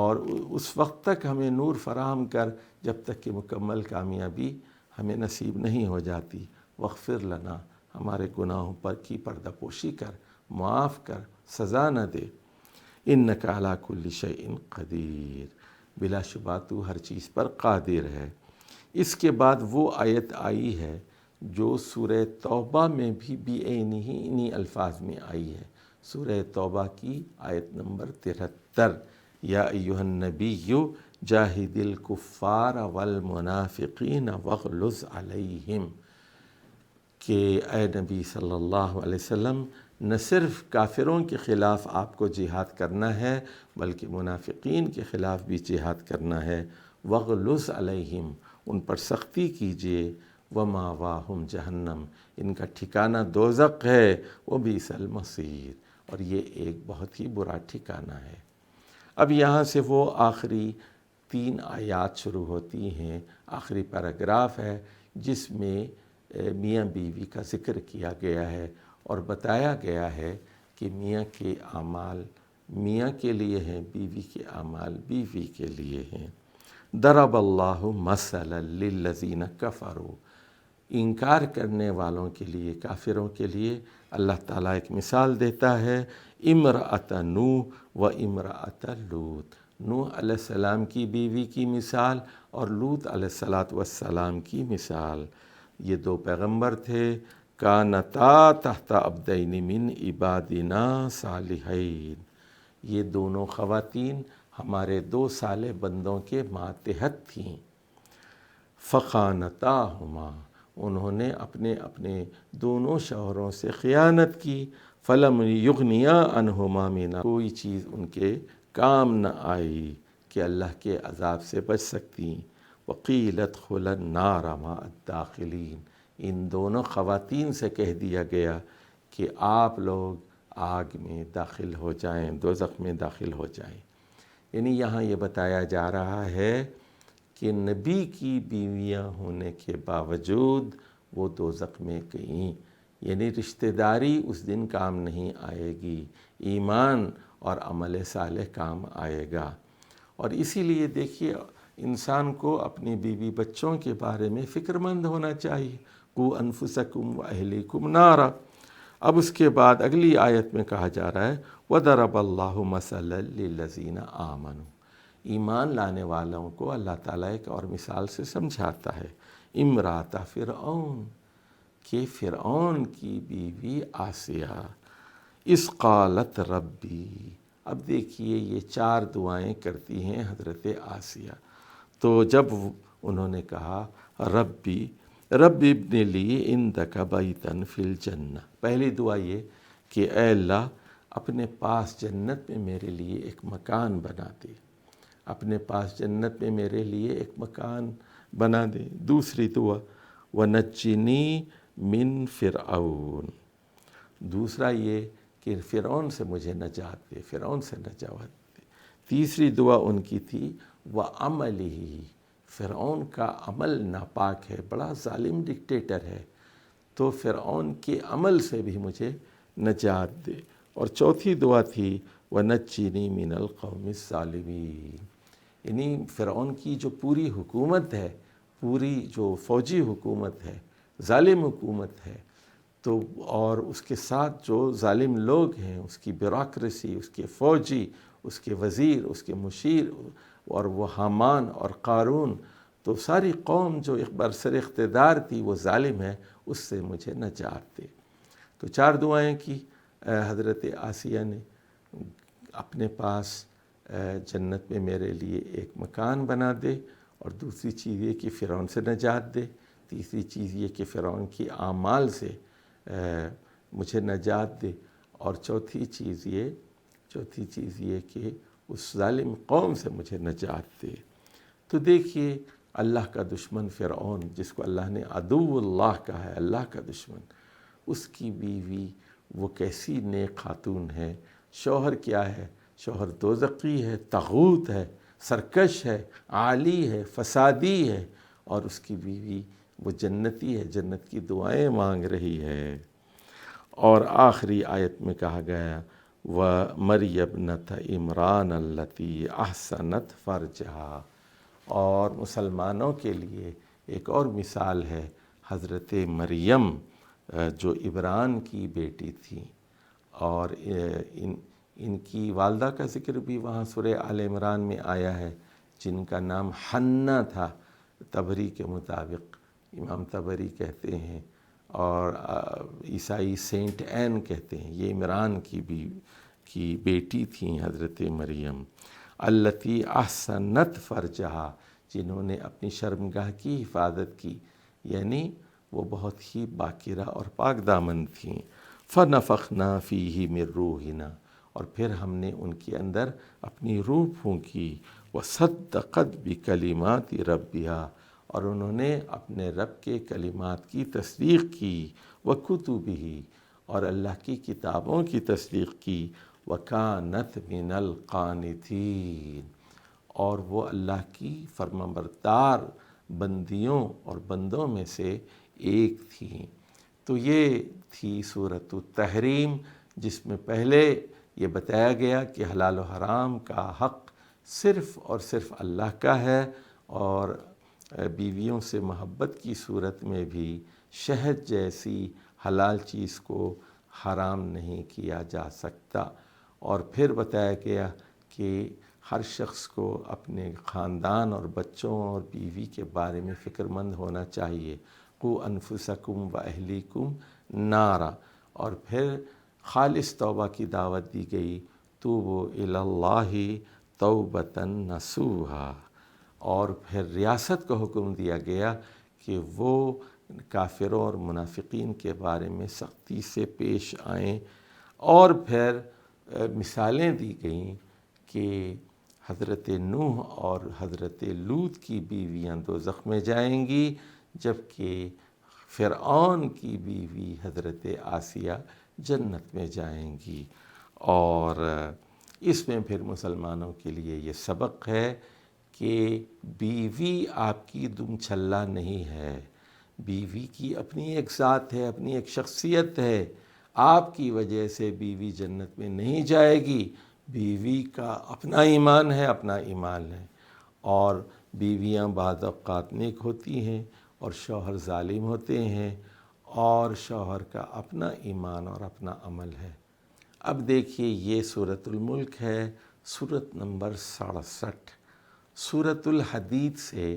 اور اس وقت تک ہمیں نور فراہم کر جب تک کہ مکمل کامیابی ہمیں نصیب نہیں ہو جاتی۔ واغفر لنا، ہمارے گناہوں پر کی پردہ پوشی کر، معاف کر، سزا نہ دے۔ انک علی کل شیء قدیر، بلا شبہ تو ہر چیز پر قادر ہے۔ اس کے بعد وہ آیت آئی ہے جو سورہ توبہ میں بھی انہی الفاظ میں آئی ہے، سورہ توبہ کی آیت نمبر 73، یا ایھا النبی جاہد الکفار والمنافقین واغلظ علیہم، کہ اے نبی صلی اللہ علیہ وسلم، نہ صرف کافروں کے خلاف آپ کو جہاد کرنا ہے بلکہ منافقین کے خلاف بھی جہاد کرنا ہے۔ وغلظ علیہم، ان پر سختی کیجیے۔ ومأواہم جہنم، ان کا ٹھکانہ دوزخ ہے۔ وبئس المصیر، اور یہ ایک بہت ہی برا ٹھکانہ ہے۔ اب یہاں سے وہ آخری 3 آیات شروع ہوتی ہیں، آخری پیراگراف ہے جس میں میاں بیوی کا ذکر کیا گیا ہے اور بتایا گیا ہے کہ میاں کے اعمال میاں کے لیے ہیں، بیوی کے اعمال بیوی کے لیے ہیں۔ ضرب اللہ مثلا للذین کفروا، انکار کرنے والوں کے لیے، کافروں کے لیے اللہ تعالیٰ ایک مثال دیتا ہے، امرأۃ نوح و امرأۃ لوط، نوح علیہ السلام کی بیوی کی مثال اور لوط علیہ السلام کی مثال۔ یہ 2 پیغمبر تھے، کانتا تحت عبدین من عبادنا صالحین، یہ دونوں خواتین ہمارے 2 صالح بندوں کے ماتحت تھیں۔ فخانتاہما، انہوں نے اپنے دونوں شوہروں سے خیانت کی۔ فلم یغنیا عنہما من، کوئی چیز ان کے کام نہ آئی کہ اللہ کے عذاب سے بچ سکتی۔ وقیل ادخلا النار مع الداخلین، ان دونوں خواتین سے کہہ دیا گیا کہ آپ لوگ آگ میں داخل ہو جائیں، دوزخ میں داخل ہو جائیں۔ یعنی یہاں یہ بتایا جا رہا ہے کہ نبی کی بیویاں ہونے کے باوجود وہ دوزخ میں گئیں، یعنی رشتہ داری اس دن کام نہیں آئے گی، ایمان اور عمل صالح کام آئے گا۔ اور اسی لیے دیکھیے، انسان کو اپنی بیوی بچوں کے بارے میں فکر مند ہونا چاہیے، قو انفسکم و اہلیکم نارا۔ اب اس کے بعد اگلی آیت میں کہا جا رہا ہے وَضَرَبَ اللَّهُ مَثَلًا لِلَّذِينَ آمَنُوا، ایمان لانے والوں کو اللہ تعالیٰ ایک اور مثال سے سمجھاتا ہے، امرأۃ فرعون، کہ فرعون کی بیوی آسیہ، اذ قالت ربی، اب دیکھیے یہ 4 دعائیں کرتی ہیں حضرت آسیہ۔ تو جب انہوں نے کہا ربی ابن لی عندک بیتن فی الجنہ، پہلی دعا یہ کہ اے اللہ اپنے پاس جنت میں میرے لیے ایک مکان بنا دے، اپنے پاس جنت میں میرے لیے ایک مکان بنا دے۔ دوسری دعا وَنَجِّنِي مِن فرعون، دوسرا یہ کہ فرعون سے مجھے نجات دے، فرعون سے نجات دے۔ تیسری دعا ان کی تھی وَعَمَلِهِ، فرعون کا عمل ناپاک ہے، بڑا ظالم ڈکٹیٹر ہے، تو فرعون کے عمل سے بھی مجھے نجات دے۔ اور چوتھی دعا تھی وَنَجِّنِي مِنَ الْقَوْمِ الظَّالِمِينَ، یعنی فرعون کی جو پوری حکومت ہے، پوری جو فوجی حکومت ہے، ظالم حکومت ہے، تو اور اس کے ساتھ جو ظالم لوگ ہیں، اس کی بیوروکریسی، اس کے فوجی، اس کے وزیر، اس کے مشیر، اور وہ حامان اور قارون، تو ساری قوم جو برسر اقتدار تھی وہ ظالم ہے، اس سے مجھے نجات دے۔ تو 4 دعائیں کی حضرت آسیہ نے، اپنے پاس جنت میں میرے لیے ایک مکان بنا دے، اور دوسری چیز یہ کہ فرعون سے نجات دے، تیسری چیز یہ کہ فرعون کی اعمال سے مجھے نجات دے، اور چوتھی چیز یہ کہ اس ظالم قوم سے مجھے نجات دے۔ تو دیکھیے اللہ کا دشمن فرعون، جس کو اللہ نے عدو اللہ کہا ہے، اللہ کا دشمن، اس کی بیوی وہ کیسی نیک خاتون ہے، شوہر کیا ہے، شوہر دوزخی ہے، طاغوت ہے، سرکش ہے، عالی ہے، فسادی ہے، اور اس کی بیوی وہ جنتی ہے، جنت کی دعائیں مانگ رہی ہے۔ اور آخری آیت میں کہا گیا وَمَرْيَمَ ابْنَتَ عِمْرَانَ الَّتِي أَحْسَنَتْ فَرْجَهَا، اور مسلمانوں کے لیے ایک اور مثال ہے حضرت مریم، جو عمران کی بیٹی تھیں، اور ان کی والدہ کا ذکر بھی وہاں سورہ آل عمران میں آیا ہے، جن کا نام حنہ تھا طبری کے مطابق، امام طبری کہتے ہیں، اور عیسائی سینٹ این کہتے ہیں، یہ عمران کی بیٹی تھیں حضرت مریم، التی احسنت فرجہا، جنہوں نے اپنی شرمگاہ کی حفاظت کی، یعنی وہ بہت ہی باکرہ اور پاک دامن تھیں۔ فنفخنا فیہ من روحنا، اور پھر ہم نے ان کے اندر اپنی روح پھونکی، وصدقت بکلمات ربہا، اور انہوں نے اپنے رب کے کلمات کی تصدیق کی، وکتبہ، اور اللہ کی کتابوں کی تصدیق کی، وکانت من القانتین، اور وہ اللہ کی فرمانبردار بندیوں اور بندوں میں سے ایک تھیں۔ تو یہ تھی سورۃ التحریم، جس میں پہلے یہ بتایا گیا کہ حلال و حرام کا حق صرف اور صرف اللہ کا ہے، اور بیویوں سے محبت کی صورت میں بھی شہد جیسی حلال چیز کو حرام نہیں کیا جا سکتا، اور پھر بتایا گیا کہ ہر شخص کو اپنے خاندان اور بچوں اور بیوی کے بارے میں فکر مند ہونا چاہیے، قو انفسکم و اہلیکم نارا، اور پھر خالص توبہ کی دعوت دی گئی، توبوا الی اللہ توبۃ نصوحا، اور پھر ریاست کو حکم دیا گیا کہ وہ کافروں اور منافقین کے بارے میں سختی سے پیش آئیں، اور پھر مثالیں دی گئیں کہ حضرت نوح اور حضرت لوط کی بیویاں دوزخ میں جائیں گی، جبکہ فرعون کی بیوی حضرت آسیہ جنت میں جائیں گی۔ اور اس میں پھر مسلمانوں کے لیے یہ سبق ہے کہ بیوی آپ کی دم چھلا نہیں ہے، بیوی کی اپنی ایک ذات ہے، اپنی ایک شخصیت ہے، آپ کی وجہ سے بیوی جنت میں نہیں جائے گی، بیوی کا اپنا ایمان ہے، اپنا ایمان ہے، اور بیویاں بعض اوقات نیک ہوتی ہیں اور شوہر ظالم ہوتے ہیں اور شوہر کا اپنا ایمان اور اپنا عمل ہے۔ اب دیکھیے یہ سورۃ الملک ہے، سورت نمبر 67۔ سورۃ الحدید سے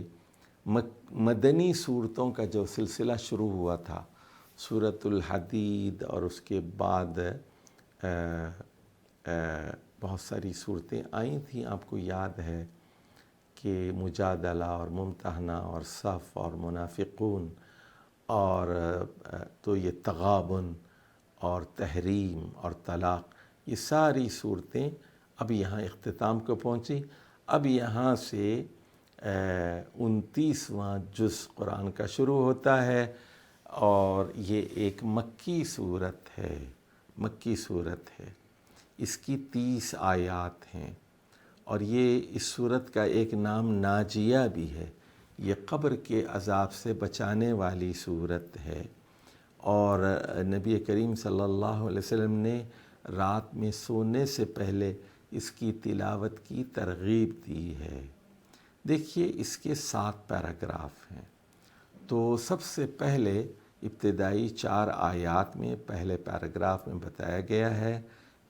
مدنی صورتوں کا جو سلسلہ شروع ہوا تھا، سورۃ الحدید اور اس کے بعد بہت ساری صورتیں آئی تھیں، آپ کو یاد ہے کہ مجادلہ اور ممتحنہ اور صف اور منافقون اور تو یہ تغابن اور تحریم اور طلاق، یہ ساری صورتیں اب یہاں اختتام کو پہنچی۔ اب یہاں سے 29واں جز قرآن کا شروع ہوتا ہے اور یہ ایک مکی صورت ہے، مکی صورت ہے۔ اس کی 30 آیات ہیں اور یہ اس صورت کا ایک نام ناجیہ بھی ہے۔ یہ قبر کے عذاب سے بچانے والی صورت ہے اور نبی کریم صلی اللہ علیہ وسلم نے رات میں سونے سے پہلے اس کی تلاوت کی ترغیب دی ہے۔ دیکھیے اس کے 7 پیراگراف ہیں۔ تو سب سے پہلے ابتدائی 4 آیات میں پہلے پیراگراف میں بتایا گیا ہے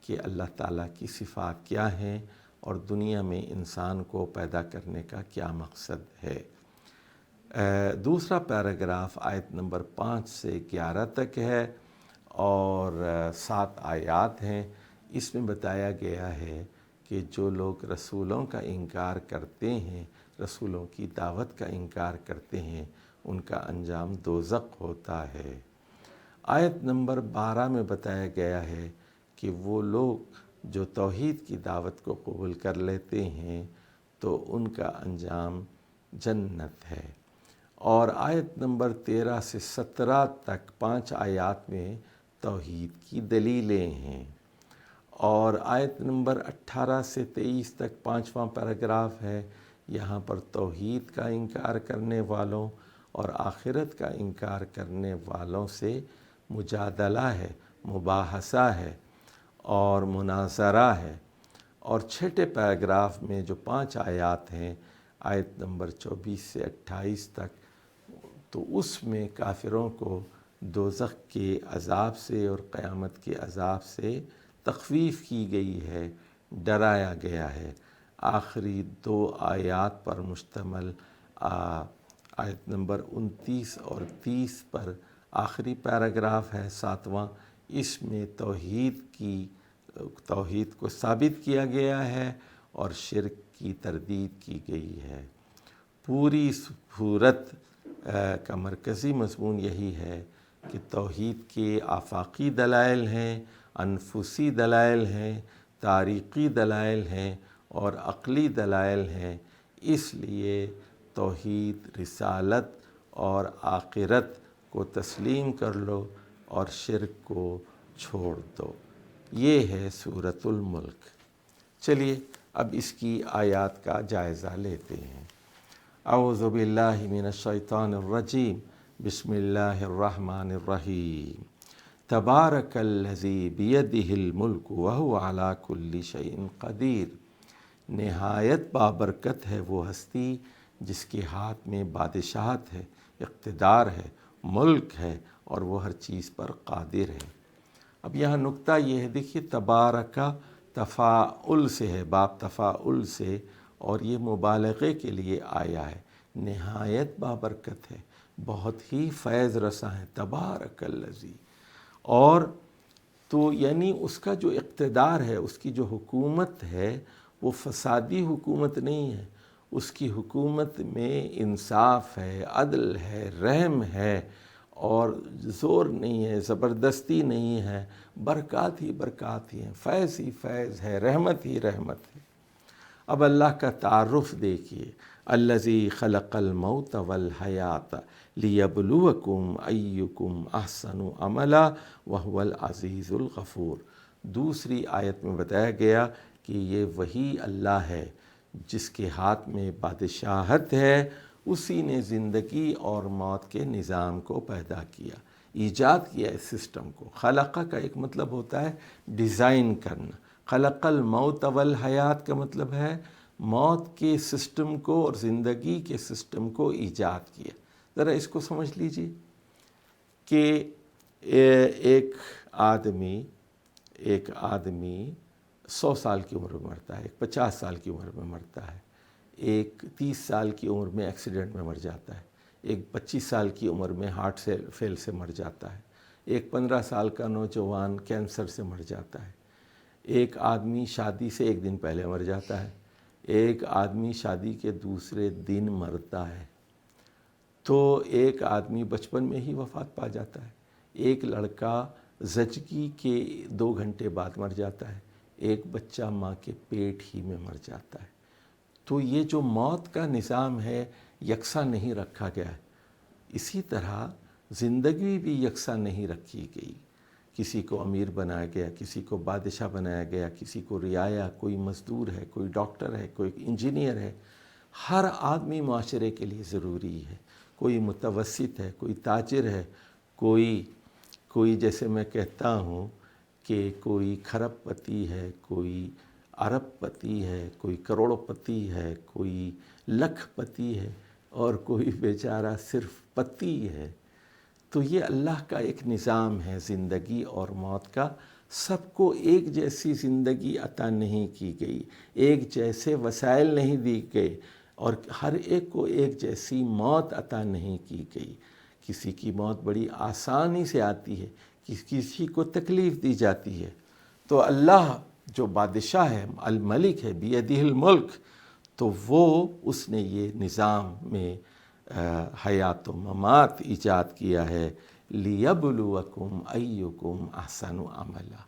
کہ اللہ تعالیٰ کی صفات کیا ہیں اور دنیا میں انسان کو پیدا کرنے کا کیا مقصد ہے۔ دوسرا پیراگراف آیت نمبر 5 سے 11 تک ہے اور 7 آیات ہیں۔ اس میں بتایا گیا ہے کہ جو لوگ رسولوں کا انکار کرتے ہیں، رسولوں کی دعوت کا انکار کرتے ہیں، ان کا انجام دوزخ ہوتا ہے۔ آیت نمبر 12 میں بتایا گیا ہے کہ وہ لوگ جو توحید کی دعوت کو قبول کر لیتے ہیں تو ان کا انجام جنت ہے۔ اور آیت نمبر 13 سے 17 تک 5 آیات میں توحید کی دلیلیں ہیں اور آیت نمبر 18 سے 23 تک 5واں پیراگراف ہے۔ یہاں پر توحید کا انکار کرنے والوں اور آخرت کا انکار کرنے والوں سے مجادلہ ہے، مباحثہ ہے اور مناظرہ ہے۔ اور چھٹے پیراگراف میں جو 5 آیات ہیں، آیت نمبر 24 سے 28 تک، تو اس میں کافروں کو دوزخ کے عذاب سے اور قیامت کے عذاب سے تخویف کی گئی ہے، ڈرایا گیا ہے۔ آخری 2 آیات پر مشتمل آیت نمبر 29 اور 30 پر آخری پیراگراف ہے 7واں۔ اس میں توحید کو ثابت کیا گیا ہے اور شرک کی تردید کی گئی ہے۔ پوری صورت کا مرکزی مضمون یہی ہے کہ توحید کے آفاقی دلائل ہیں، انفسی دلائل ہیں، تاریخی دلائل ہیں اور عقلی دلائل ہیں۔ اس لیے توحید، رسالت اور آخرت کو تسلیم کر لو اور شرک کو چھوڑ دو۔ یہ ہے سورۃ الملک۔ چلیے اب اس کی آیات کا جائزہ لیتے ہیں۔ اعوذ باللہ من الشیطان الرجیم، بسم اللہ الرحمن الرحیم۔ تبارک الذی بیدہ الملک وہو علی کل شیء قدیر۔ نہایت بابرکت ہے وہ ہستی جس کے ہاتھ میں بادشاہت ہے، اقتدار ہے، ملک ہے اور وہ ہر چیز پر قادر ہے۔ اب یہاں نکتہ یہ ہے، دیکھیے تبارکہ تفاعل سے ہے، باب تفاعل سے، اور یہ مبالغے کے لیے آیا ہے۔ نہایت بابرکت ہے، بہت ہی فیض رساں ہے، تبارک الذی۔ اور تو یعنی اس کا جو اقتدار ہے، اس کی جو حکومت ہے، وہ فسادی حکومت نہیں ہے۔ اس کی حکومت میں انصاف ہے، عدل ہے، رحم ہے اور زور نہیں ہے، زبردستی نہیں ہے، برکات ہی برکات ہی ہیں، فیض ہی فیض ہے، رحمت ہی رحمت ہے۔ اب اللہ کا تعارف دیکھیے، الذی خلق الموت والحیات لیبلوکم ایکم احسن عملا وہو العزیز الغفور۔ دوسری آیت میں بتایا گیا کہ یہ وہی اللہ ہے جس کے ہاتھ میں بادشاہت ہے، اسی نے زندگی اور موت کے نظام کو پیدا کیا، ایجاد کیا اس سسٹم کو۔ خلقہ کا ایک مطلب ہوتا ہے ڈیزائن کرنا، خلق الموت والحیات کا مطلب ہے موت کے سسٹم کو اور زندگی کے سسٹم کو ایجاد کیا، ذرا اس کو سمجھ لیجیے کہ ایک آدمی 100 سال کی عمر میں مرتا ہے، ایک 50 سال کی عمر میں مرتا ہے، ایک 30 سال کی عمر میں ایکسیڈنٹ میں مر جاتا ہے، ایک 25 سال کی عمر میں ہارٹ فیل سے مر جاتا ہے، ایک 15 سال کا نوجوان کینسر سے مر جاتا ہے، ایک آدمی شادی سے ایک دن پہلے مر جاتا ہے، ایک آدمی شادی کے دوسرے دن مرتا ہے، تو ایک آدمی بچپن میں ہی وفات پا جاتا ہے، ایک لڑکا زچگی کے 2 گھنٹے بعد مر جاتا ہے، ایک بچہ ماں کے پیٹ ہی میں مر جاتا ہے۔ تو یہ جو موت کا نظام ہے یکساں نہیں رکھا گیا ہے۔ اسی طرح زندگی بھی یکساں نہیں رکھی گئی، کسی کو امیر بنایا گیا، کسی کو بادشاہ بنایا گیا، کسی کو رعایا، کوئی مزدور ہے، کوئی ڈاکٹر ہے، کوئی انجینئر ہے۔ ہر آدمی معاشرے کے لیے ضروری ہے، کوئی متوسط ہے، کوئی تاجر ہے، کوئی جیسے میں کہتا ہوں کہ کوئی کھرب پتی ہے، کوئی ارب پتی ہے، کوئی کروڑ پتی ہے، کوئی لکھ پتی ہے، اور کوئی بیچارہ صرف پتی ہے۔ تو یہ اللہ کا ایک نظام ہے زندگی اور موت کا۔ سب کو ایک جیسی زندگی عطا نہیں کی گئی، ایک جیسے وسائل نہیں دی گئے، اور ہر ایک کو ایک جیسی موت عطا نہیں کی گئی۔ کسی کی موت بڑی آسانی سے آتی ہے، کسی کو تکلیف دی جاتی ہے۔ تو اللہ جو بادشاہ ہے، الملک ہے، بیدہ الملک، تو وہ اس نے یہ نظام میں حیات و ممات ایجاد کیا ہے، لیبلوکم ایکم احسن عملا۔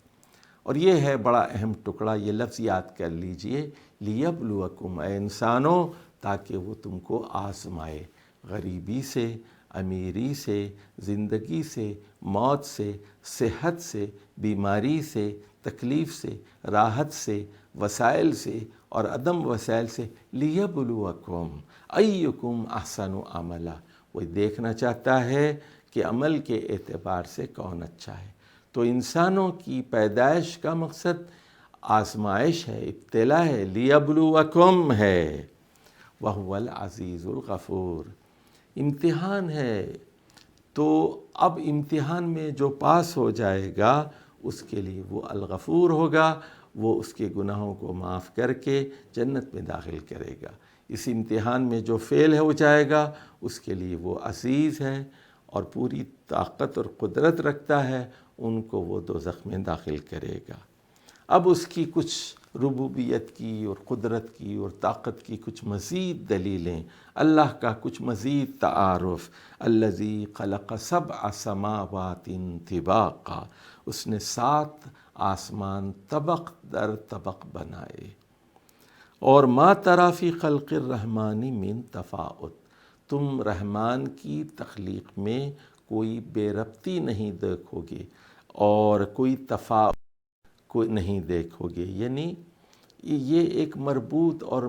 اور یہ ہے بڑا اہم ٹکڑا، یہ لفظ یاد کر لیجئے، لیبلوکم، اے انسانوں، تاکہ وہ تم کو آزمائے، غریبی سے، امیری سے، زندگی سے، موت سے، صحت سے، بیماری سے، تکلیف سے، راحت سے، وسائل سے اور عدم وسائل سے، لیبلوکم ایکم احسن عملا۔ وہ دیکھنا چاہتا ہے کہ عمل کے اعتبار سے کون اچھا ہے۔ تو انسانوں کی پیدائش کا مقصد آزمائش ہے، ابتلا ہے، لیبلوکم ہے، وہو العزیز الغفور، امتحان ہے۔ تو اب امتحان میں جو پاس ہو جائے گا اس کے لیے وہ الغفور ہوگا، وہ اس کے گناہوں کو معاف کر کے جنت میں داخل کرے گا۔ اس امتحان میں جو فیل ہو جائے گا اس کے لیے وہ عزیز ہے اور پوری طاقت اور قدرت رکھتا ہے، ان کو وہ دوزخ میں داخل کرے گا۔ اب اس کی کچھ ربوبیت کی اور قدرت کی اور طاقت کی کچھ مزید دلیلیں، اللہ کا کچھ مزید تعارف۔ الذی خلق 7 سماوات طباقا، اس نے 7 آسمان طبق در طبق بنائے۔ اور ما تری فی خلق الرحمن من تفاوت، تم رحمان کی تخلیق میں کوئی بے ربطی نہیں دیکھو گے اور کوئی تفاوت کوئی نہیں دیکھو گے، یعنی یہ ایک مربوط اور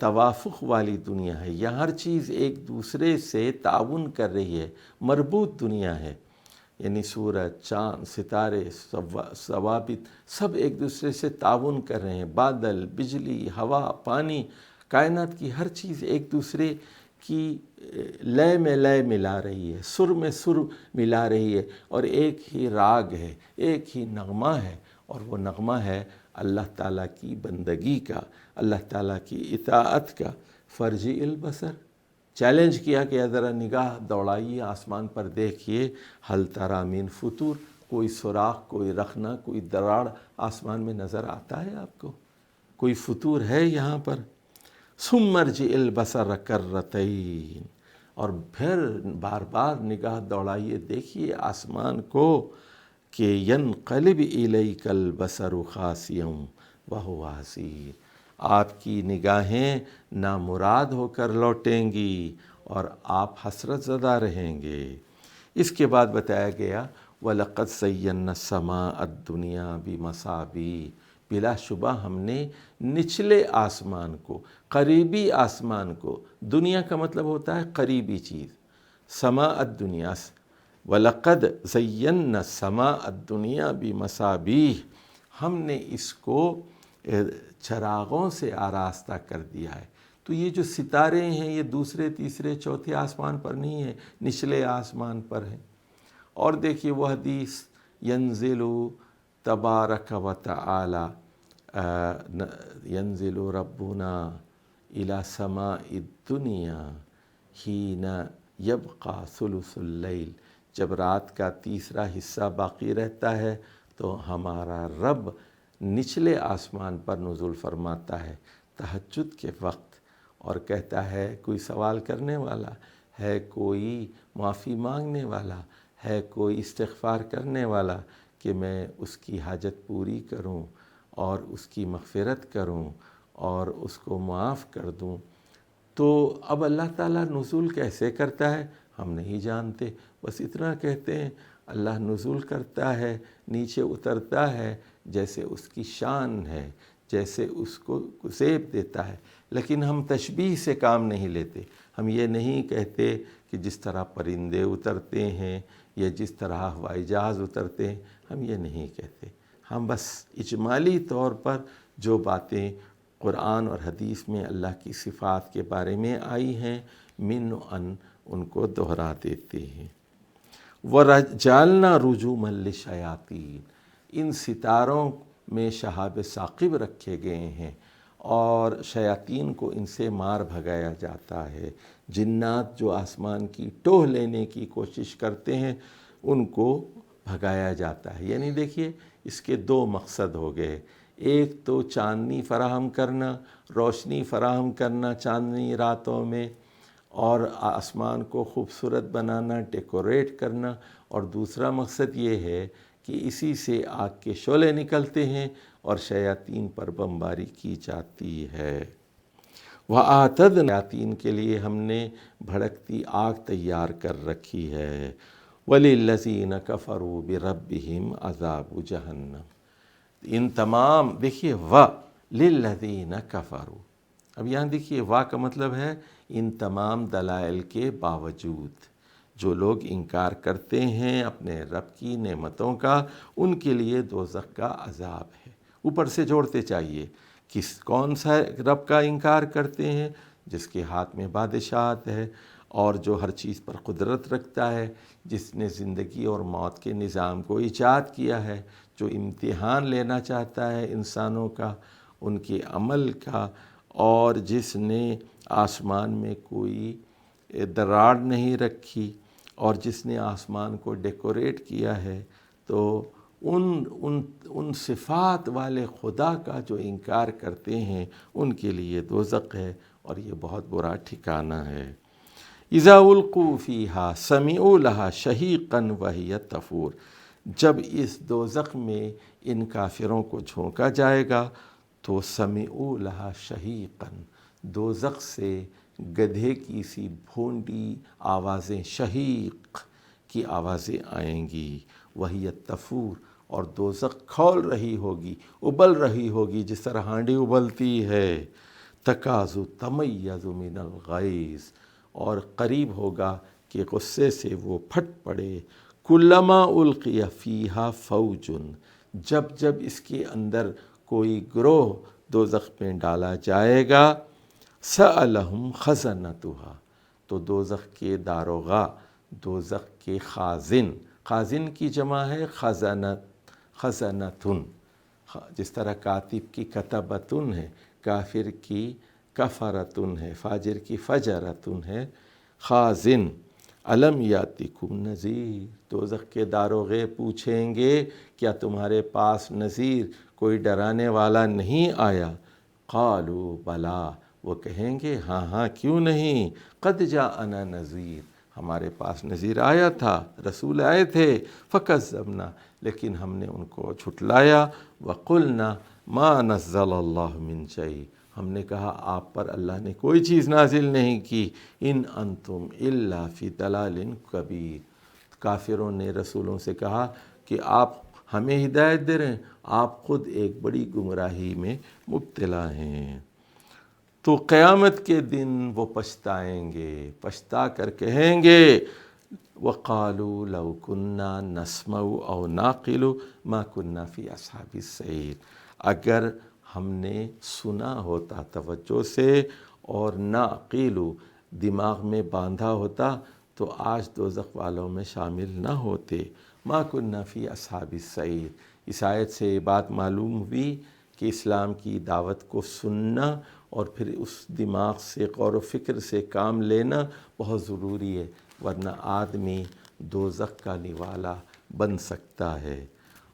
توافق والی دنیا ہے، یہاں ہر چیز ایک دوسرے سے تعاون کر رہی ہے، مربوط دنیا ہے، یعنی سورج، چاند، ستارے، ثوابت سب ایک دوسرے سے تعاون کر رہے ہیں، بادل، بجلی، ہوا، پانی، کائنات کی ہر چیز ایک دوسرے کی لے میں لے ملا رہی ہے، سر میں سر ملا رہی ہے، اور ایک ہی راگ ہے، ایک ہی نغمہ ہے، اور وہ نغمہ ہے اللہ تعالیٰ کی بندگی کا، اللہ تعالیٰ کی اطاعت کا۔ فرجع البصر، چیلنج کیا کہ ذرا نگاہ دوڑائیے آسمان پر، دیکھیے ہل تری من فطور، کوئی سوراخ، کوئی رخنہ، کوئی دراڑ آسمان میں نظر آتا ہے آپ کو؟ کوئی فطور ہے یہاں پر؟ ثم ارجع البصر کرتین، اور پھر بار بار نگاہ دوڑائیے، دیکھیے آسمان کو، کہ ینقلب الیک البصر خاسئا وہو حسیر، آپ کی نگاہیں نامراد ہو کر لوٹیں گی اور آپ حسرت زدہ رہیں گے۔ اس کے بعد بتایا گیا وَلَقَدْ زَيَّنَّا السَّمَاءَ الدُّنْيَا بِمَصَابِيحَ، بلا شبہ ہم نے نچلے آسمان کو، قریبی آسمان کو، دنیا کا مطلب ہوتا ہے قریبی چیز، سماء الدنیا، وَلَقَدْ زَيَّنَّا السَّمَاءَ الدُّنْيَا بِمَصَابِيحَ، ہم نے اس کو چراغوں سے آراستہ کر دیا ہے۔ تو یہ جو ستارے ہیں یہ دوسرے تیسرے چوتھے آسمان پر نہیں ہیں، نچلے آسمان پر ہیں۔ اور دیکھیے وہ حدیث ینزل تبارک و تعالی ینزل ربنا الی سماء الدنیا حین یبقى ثلث اللیل، جب رات کا تیسرا حصہ باقی رہتا ہے تو ہمارا رب نچلے آسمان پر نزول فرماتا ہے تہجد کے وقت، اور کہتا ہے کوئی سوال کرنے والا ہے، کوئی معافی مانگنے والا ہے، کوئی استغفار کرنے والا کہ میں اس کی حاجت پوری کروں اور اس کی مغفرت کروں اور اس کو معاف کر دوں۔ تو اب اللہ تعالیٰ نزول کیسے کرتا ہے ہم نہیں جانتے، بس اتنا کہتے ہیں اللہ نزول کرتا ہے، نیچے اترتا ہے جیسے اس کی شان ہے، جیسے اس کو زیب دیتا ہے۔ لیکن ہم تشبیہ سے کام نہیں لیتے، ہم یہ نہیں کہتے کہ جس طرح پرندے اترتے ہیں یا جس طرح ہوائی جہاز اترتے ہیں، ہم یہ نہیں کہتے۔ ہم بس اجمالی طور پر جو باتیں قرآن اور حدیث میں اللہ کی صفات کے بارے میں آئی ہیں من ان کو دہرا دیتے ہیں۔ وَجَعَلْنَا رُجُومًا لِلشَّيَاطِينِ، ان ستاروں میں شہاب ثاقب رکھے گئے ہیں اور شیاطین کو ان سے مار بھگایا جاتا ہے۔ جنات جو آسمان کی ٹوہ لینے کی کوشش کرتے ہیں ان کو بھگایا جاتا ہے۔ یعنی دیکھیے اس کے دو مقصد ہو گئے، ایک تو چاندنی فراہم کرنا، روشنی فراہم کرنا چاندنی راتوں میں، اور آسمان کو خوبصورت بنانا، ڈیکوریٹ کرنا، اور دوسرا مقصد یہ ہے کہ اسی سے آگ کے شعلے نکلتے ہیں اور شیاطین پر بمباری کی جاتی ہے۔ وَأَعْتَدْنَا، شیاطین کے لیے ہم نے بھڑکتی آگ تیار کر رکھی ہے۔ وَلِلَّذِينَ كَفَرُوا بِرَبِّهِمْ عَذَابُ جَهَنَّمَ، ان تمام دیکھیے وَلِلَّذِينَ كَفَرُوا، اب یہاں دیکھیے وا کا مطلب ہے ان تمام دلائل کے باوجود جو لوگ انکار کرتے ہیں اپنے رب کی نعمتوں کا، ان کے لیے دوزخ کا عذاب ہے۔ اوپر سے جوڑتے چاہیے کون سا رب کا انکار کرتے ہیں؟ جس کے ہاتھ میں بادشاہت ہے اور جو ہر چیز پر قدرت رکھتا ہے، جس نے زندگی اور موت کے نظام کو ایجاد کیا ہے، جو امتحان لینا چاہتا ہے انسانوں کا، ان کے عمل کا، اور جس نے آسمان میں کوئی دراڑ نہیں رکھی اور جس نے آسمان کو ڈیکوریٹ کیا ہے۔ تو ان صفات والے خدا کا جو انکار کرتے ہیں ان کے لیے دوزخ ہے، اور یہ بہت برا ٹھکانہ ہے۔ اذا القوا فیہا سمعوا لہا شہیقا وہی تفور، جب اس دوزخ میں ان کافروں کو جھونکا جائے گا تو سمعوا لہا شہیقا، دوزخ سے گدھے کی سی بھونڈی آوازیں، شہیق کی آوازیں آئیں گی، وہی تفور، اور دوزخ کھول رہی ہوگی، ابل رہی ہوگی جس طرح ہانڈی ابلتی ہے، تکاد تمیز من الغیظ، اور قریب ہوگا کہ غصے سے وہ پھٹ پڑے، کلما القی فیہا فوج، جب جب اس کے اندر کوئی گروہ دوزخ میں ڈالا جائے گا، سألہم خزنتہا، تو دوزخ کے داروغہ، دوزخ کے خازن، خازن کی جمع ہے خزنتن، جس طرح کاتب کی کتبتن ہے، کافر کی کفرتن ہے، فاجر کی فجرتن ہے، خازن۔ الم یاتکم نذیر، دوزخ کے داروغے پوچھیں گے کیا تمہارے پاس نذیر، کوئی ڈرانے والا نہیں آیا؟ قالوا بلا، وہ کہیں گے ہاں ہاں کیوں نہیں، قد جاءنا نذیر، ہمارے پاس نذیر آیا تھا، رسول آئے تھے، فکذبنا، لیکن ہم نے ان کو جھٹلایا، وقلنا ما نزل اللہ من شیء، ہم نے کہا آپ پر اللہ نے کوئی چیز نازل نہیں کی، ان انتم الا فی ضلال کبیر، کافروں نے رسولوں سے کہا کہ آپ ہمیں ہدایت دے رہے ہیں، آپ خود ایک بڑی گمراہی میں مبتلا ہیں۔ تو قیامت کے دن وہ پچھتائیں گے، پچھتا کر کہیں گے وَقَالُوا لَوْ كُنَّا نَسْمَعُ أَوْ نَعْقِلُ مَا كُنَّا فِي أَصْحَابِ السَّعِيرِ، اگر ہم نے سنا ہوتا توجہ سے اور نہ عقیلو دماغ میں باندھا ہوتا تو آج دوزخ والوں میں شامل نہ ہوتے۔ ما کننا فی اصحاب السعیر، اس آیت سے یہ بات معلوم ہوئی کہ اسلام کی دعوت کو سننا اور پھر اس دماغ سے غور و فکر سے کام لینا بہت ضروری ہے، ورنہ آدمی دوزخ کا نوالا بن سکتا ہے۔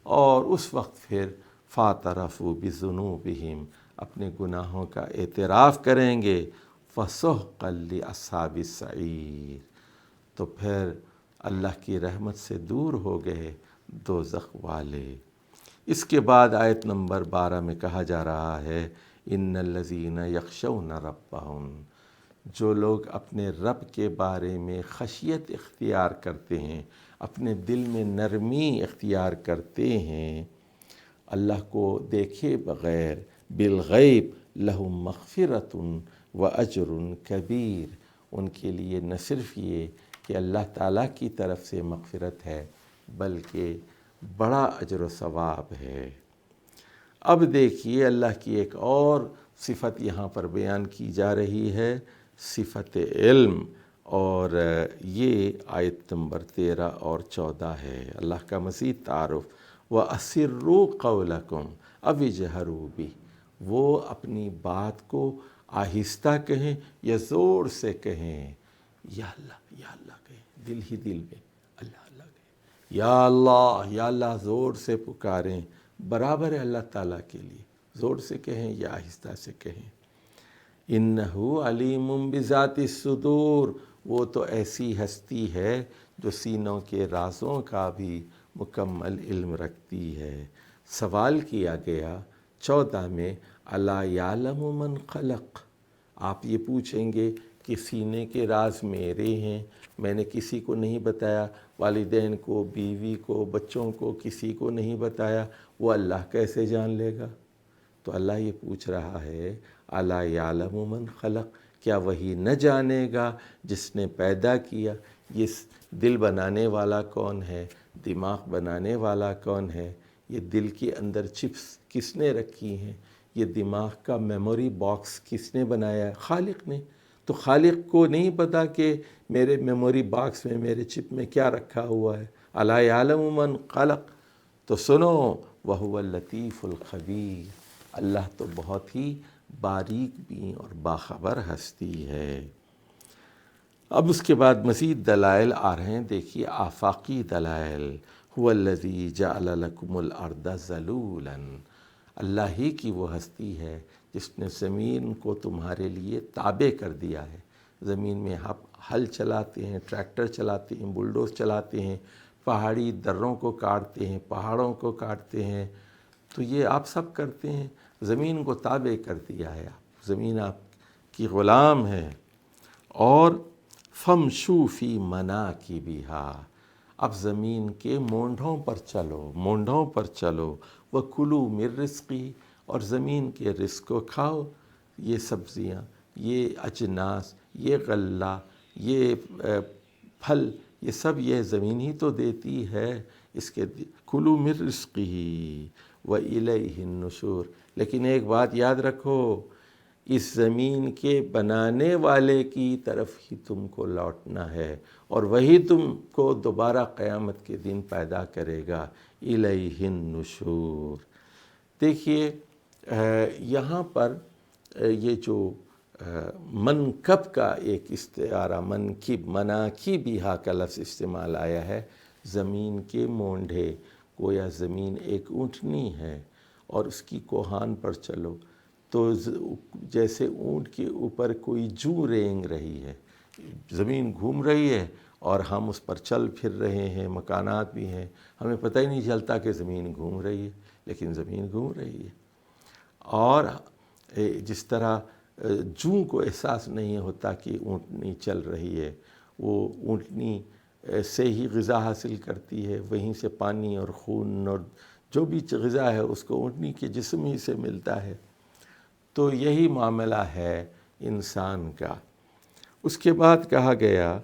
اور اس وقت پھر فاعترفوا بذنوبہم، اپنے گناہوں کا اعتراف کریں گے، فسحقا لاصحاب السعیر، تو پھر اللہ کی رحمت سے دور ہو گئے دوزخ والے۔ اس کے بعد آیت نمبر 12 میں کہا جا رہا ہے ان الذین یخشون ربہم، جو لوگ اپنے رب کے بارے میں خشیت اختیار کرتے ہیں، اپنے دل میں نرمی اختیار کرتے ہیں، اللہ کو دیکھے بغیر، بالغیب، لہم مغفرۃ و اجر کبیر، ان کے لیے نہ صرف یہ کہ اللہ تعالیٰ کی طرف سے مغفرت ہے بلکہ بڑا اجر و ثواب ہے۔ اب دیکھیے اللہ کی ایک اور صفت یہاں پر بیان کی جا رہی ہے، صفت علم، اور یہ آیت نمبر 13 اور 14 ہے۔ اللہ کا مزید تعارف، وَأَسِرُّوا قَوْلَكُمْ أَوِ اجْهَرُوا بِهِ، وہ اپنی بات کو آہستہ کہیں یا زور سے کہیں، یا اللہ کہیں، دل ہی دل میں اللہ اللہ کہیں، یا اللہ زور سے پکاریں، برابر ہے اللہ تعالیٰ کے لیے، زور سے کہیں یا آہستہ سے کہیں۔ اِنَّهُ عَلِيمٌ بِذَاتِ الصُّدُورِ، وہ تو ایسی ہستی ہے جو سینوں کے رازوں کا بھی مکمل علم رکھتی ہے۔ سوال کیا گیا 14 میں، اَلَا يَعْلَمُ مَنْ خَلَقَ، آپ یہ پوچھیں گے کہ سینے کے راز میرے ہیں، میں نے کسی کو نہیں بتایا، والدین کو، بیوی کو، بچوں کو، کسی کو نہیں بتایا، وہ اللہ کیسے جان لے گا؟ تو اللہ یہ پوچھ رہا ہے، اَلَا يَعْلَمُ مَنْ خَلَقَ، کیا وہی نہ جانے گا جس نے پیدا کیا؟ یہ دل بنانے والا کون ہے؟ دماغ بنانے والا کون ہے؟ یہ دل کے اندر چپس کس نے رکھی ہیں؟ یہ دماغ کا میموری باکس کس نے بنایا ہے؟ خالق نے۔ تو خالق کو نہیں پتا کہ میرے میموری باکس میں، میرے چپ میں کیا رکھا ہوا ہے؟ اَلَا يَعْلَمُ مَنْ خَلَقَ، تو سنو، وَهُوَ اللَّطِيفُ الْخَبِيرُ، اللہ تو بہت ہی باریک بین اور باخبر ہستی ہے۔ اب اس کے بعد مزید دلائل آ رہے ہیں، دیکھیے آفاقی دلائل، هُوَ الَّذِي جَعَلَ لَكُمُ الْأَرْضَ ذَلُولًا، اللہ ہی کی وہ ہستی ہے جس نے زمین کو تمہارے لیے تابع کر دیا ہے۔ زمین میں آپ ہل چلاتے ہیں، ٹریکٹر چلاتے ہیں، بلڈوز چلاتے ہیں، پہاڑی دروں کو کاٹتے ہیں، پہاڑوں کو کاٹتے ہیں، تو یہ آپ سب کرتے ہیں، زمین کو تابع کر دیا ہے، زمین آپ کی غلام ہے۔ اور فَامْشُوا فِي مَنَاكِبِهَا، اب زمین کے مونڈھوں پر چلو، مونڈھوں پر چلو، وَكُلُوا مِن رِزْقِهِ، اور زمین کے رزق کو کھاؤ، یہ سبزیاں، یہ اجناس، یہ غلہ، یہ پھل، یہ سب یہ زمین ہی تو دیتی ہے، اس کے کُلُوا مِن رِزْقِهِ وَإِلَيْهِ النُّشُورُ، لیکن ایک بات یاد رکھو، اس زمین کے بنانے والے کی طرف ہی تم کو لوٹنا ہے، اور وہی تم کو دوبارہ قیامت کے دن پیدا کرے گا، الیہ النشور۔ دیکھیے یہاں پر یہ جو منکب کا ایک استعارہ، منکب، مناکبہا کا لفظ استعمال آیا ہے، زمین کے مونڈھے، گویا زمین ایک اونٹنی ہے اور اس کی کوہان پر چلو تو جیسے اونٹ کے اوپر کوئی جو رینگ رہی ہے، زمین گھوم رہی ہے اور ہم اس پر چل پھر رہے ہیں، مکانات بھی ہیں، ہمیں پتہ ہی نہیں چلتا کہ زمین گھوم رہی ہے، لیکن زمین گھوم رہی ہے۔ اور جس طرح جوں کو احساس نہیں ہوتا کہ اونٹنی چل رہی ہے، وہ اونٹنی سے ہی غذا حاصل کرتی ہے، وہیں سے پانی اور خون اور جو بھی غذا ہے اس کو اونٹنی کے جسم ہی سے ملتا ہے، تو یہی معاملہ ہے انسان کا۔ اس کے بعد کہا گیا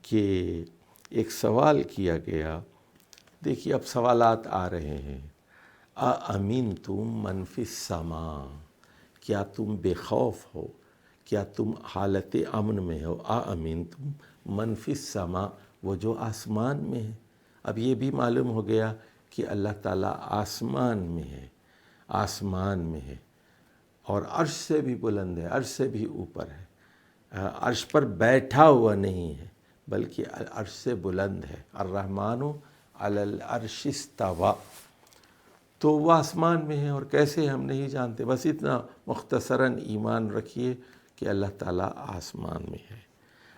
کہ ایک سوال کیا گیا، دیکھیے اب سوالات آ رہے ہیں، اَأَمِنْتُم مَّن فِی السَّمَاءِ، کیا تم بے خوف ہو کیا تم حالت امن میں ہو؟ آمین تم من فی السما، وہ جو آسمان میں ہے۔ اب یہ بھی معلوم ہو گیا کہ اللہ تعالیٰ آسمان میں ہے، آسمان میں ہے، اور عرش سے بھی بلند ہے، عرش سے بھی اوپر ہے، عرش پر بیٹھا ہوا نہیں ہے بلکہ عرش سے بلند ہے۔ الرحمن علی العرش استویٰ، تو وہ آسمان میں ہے، اور کیسے ہم نہیں جانتے، بس اتنا مختصراً ایمان رکھیے کہ اللہ تعالیٰ آسمان میں ہے۔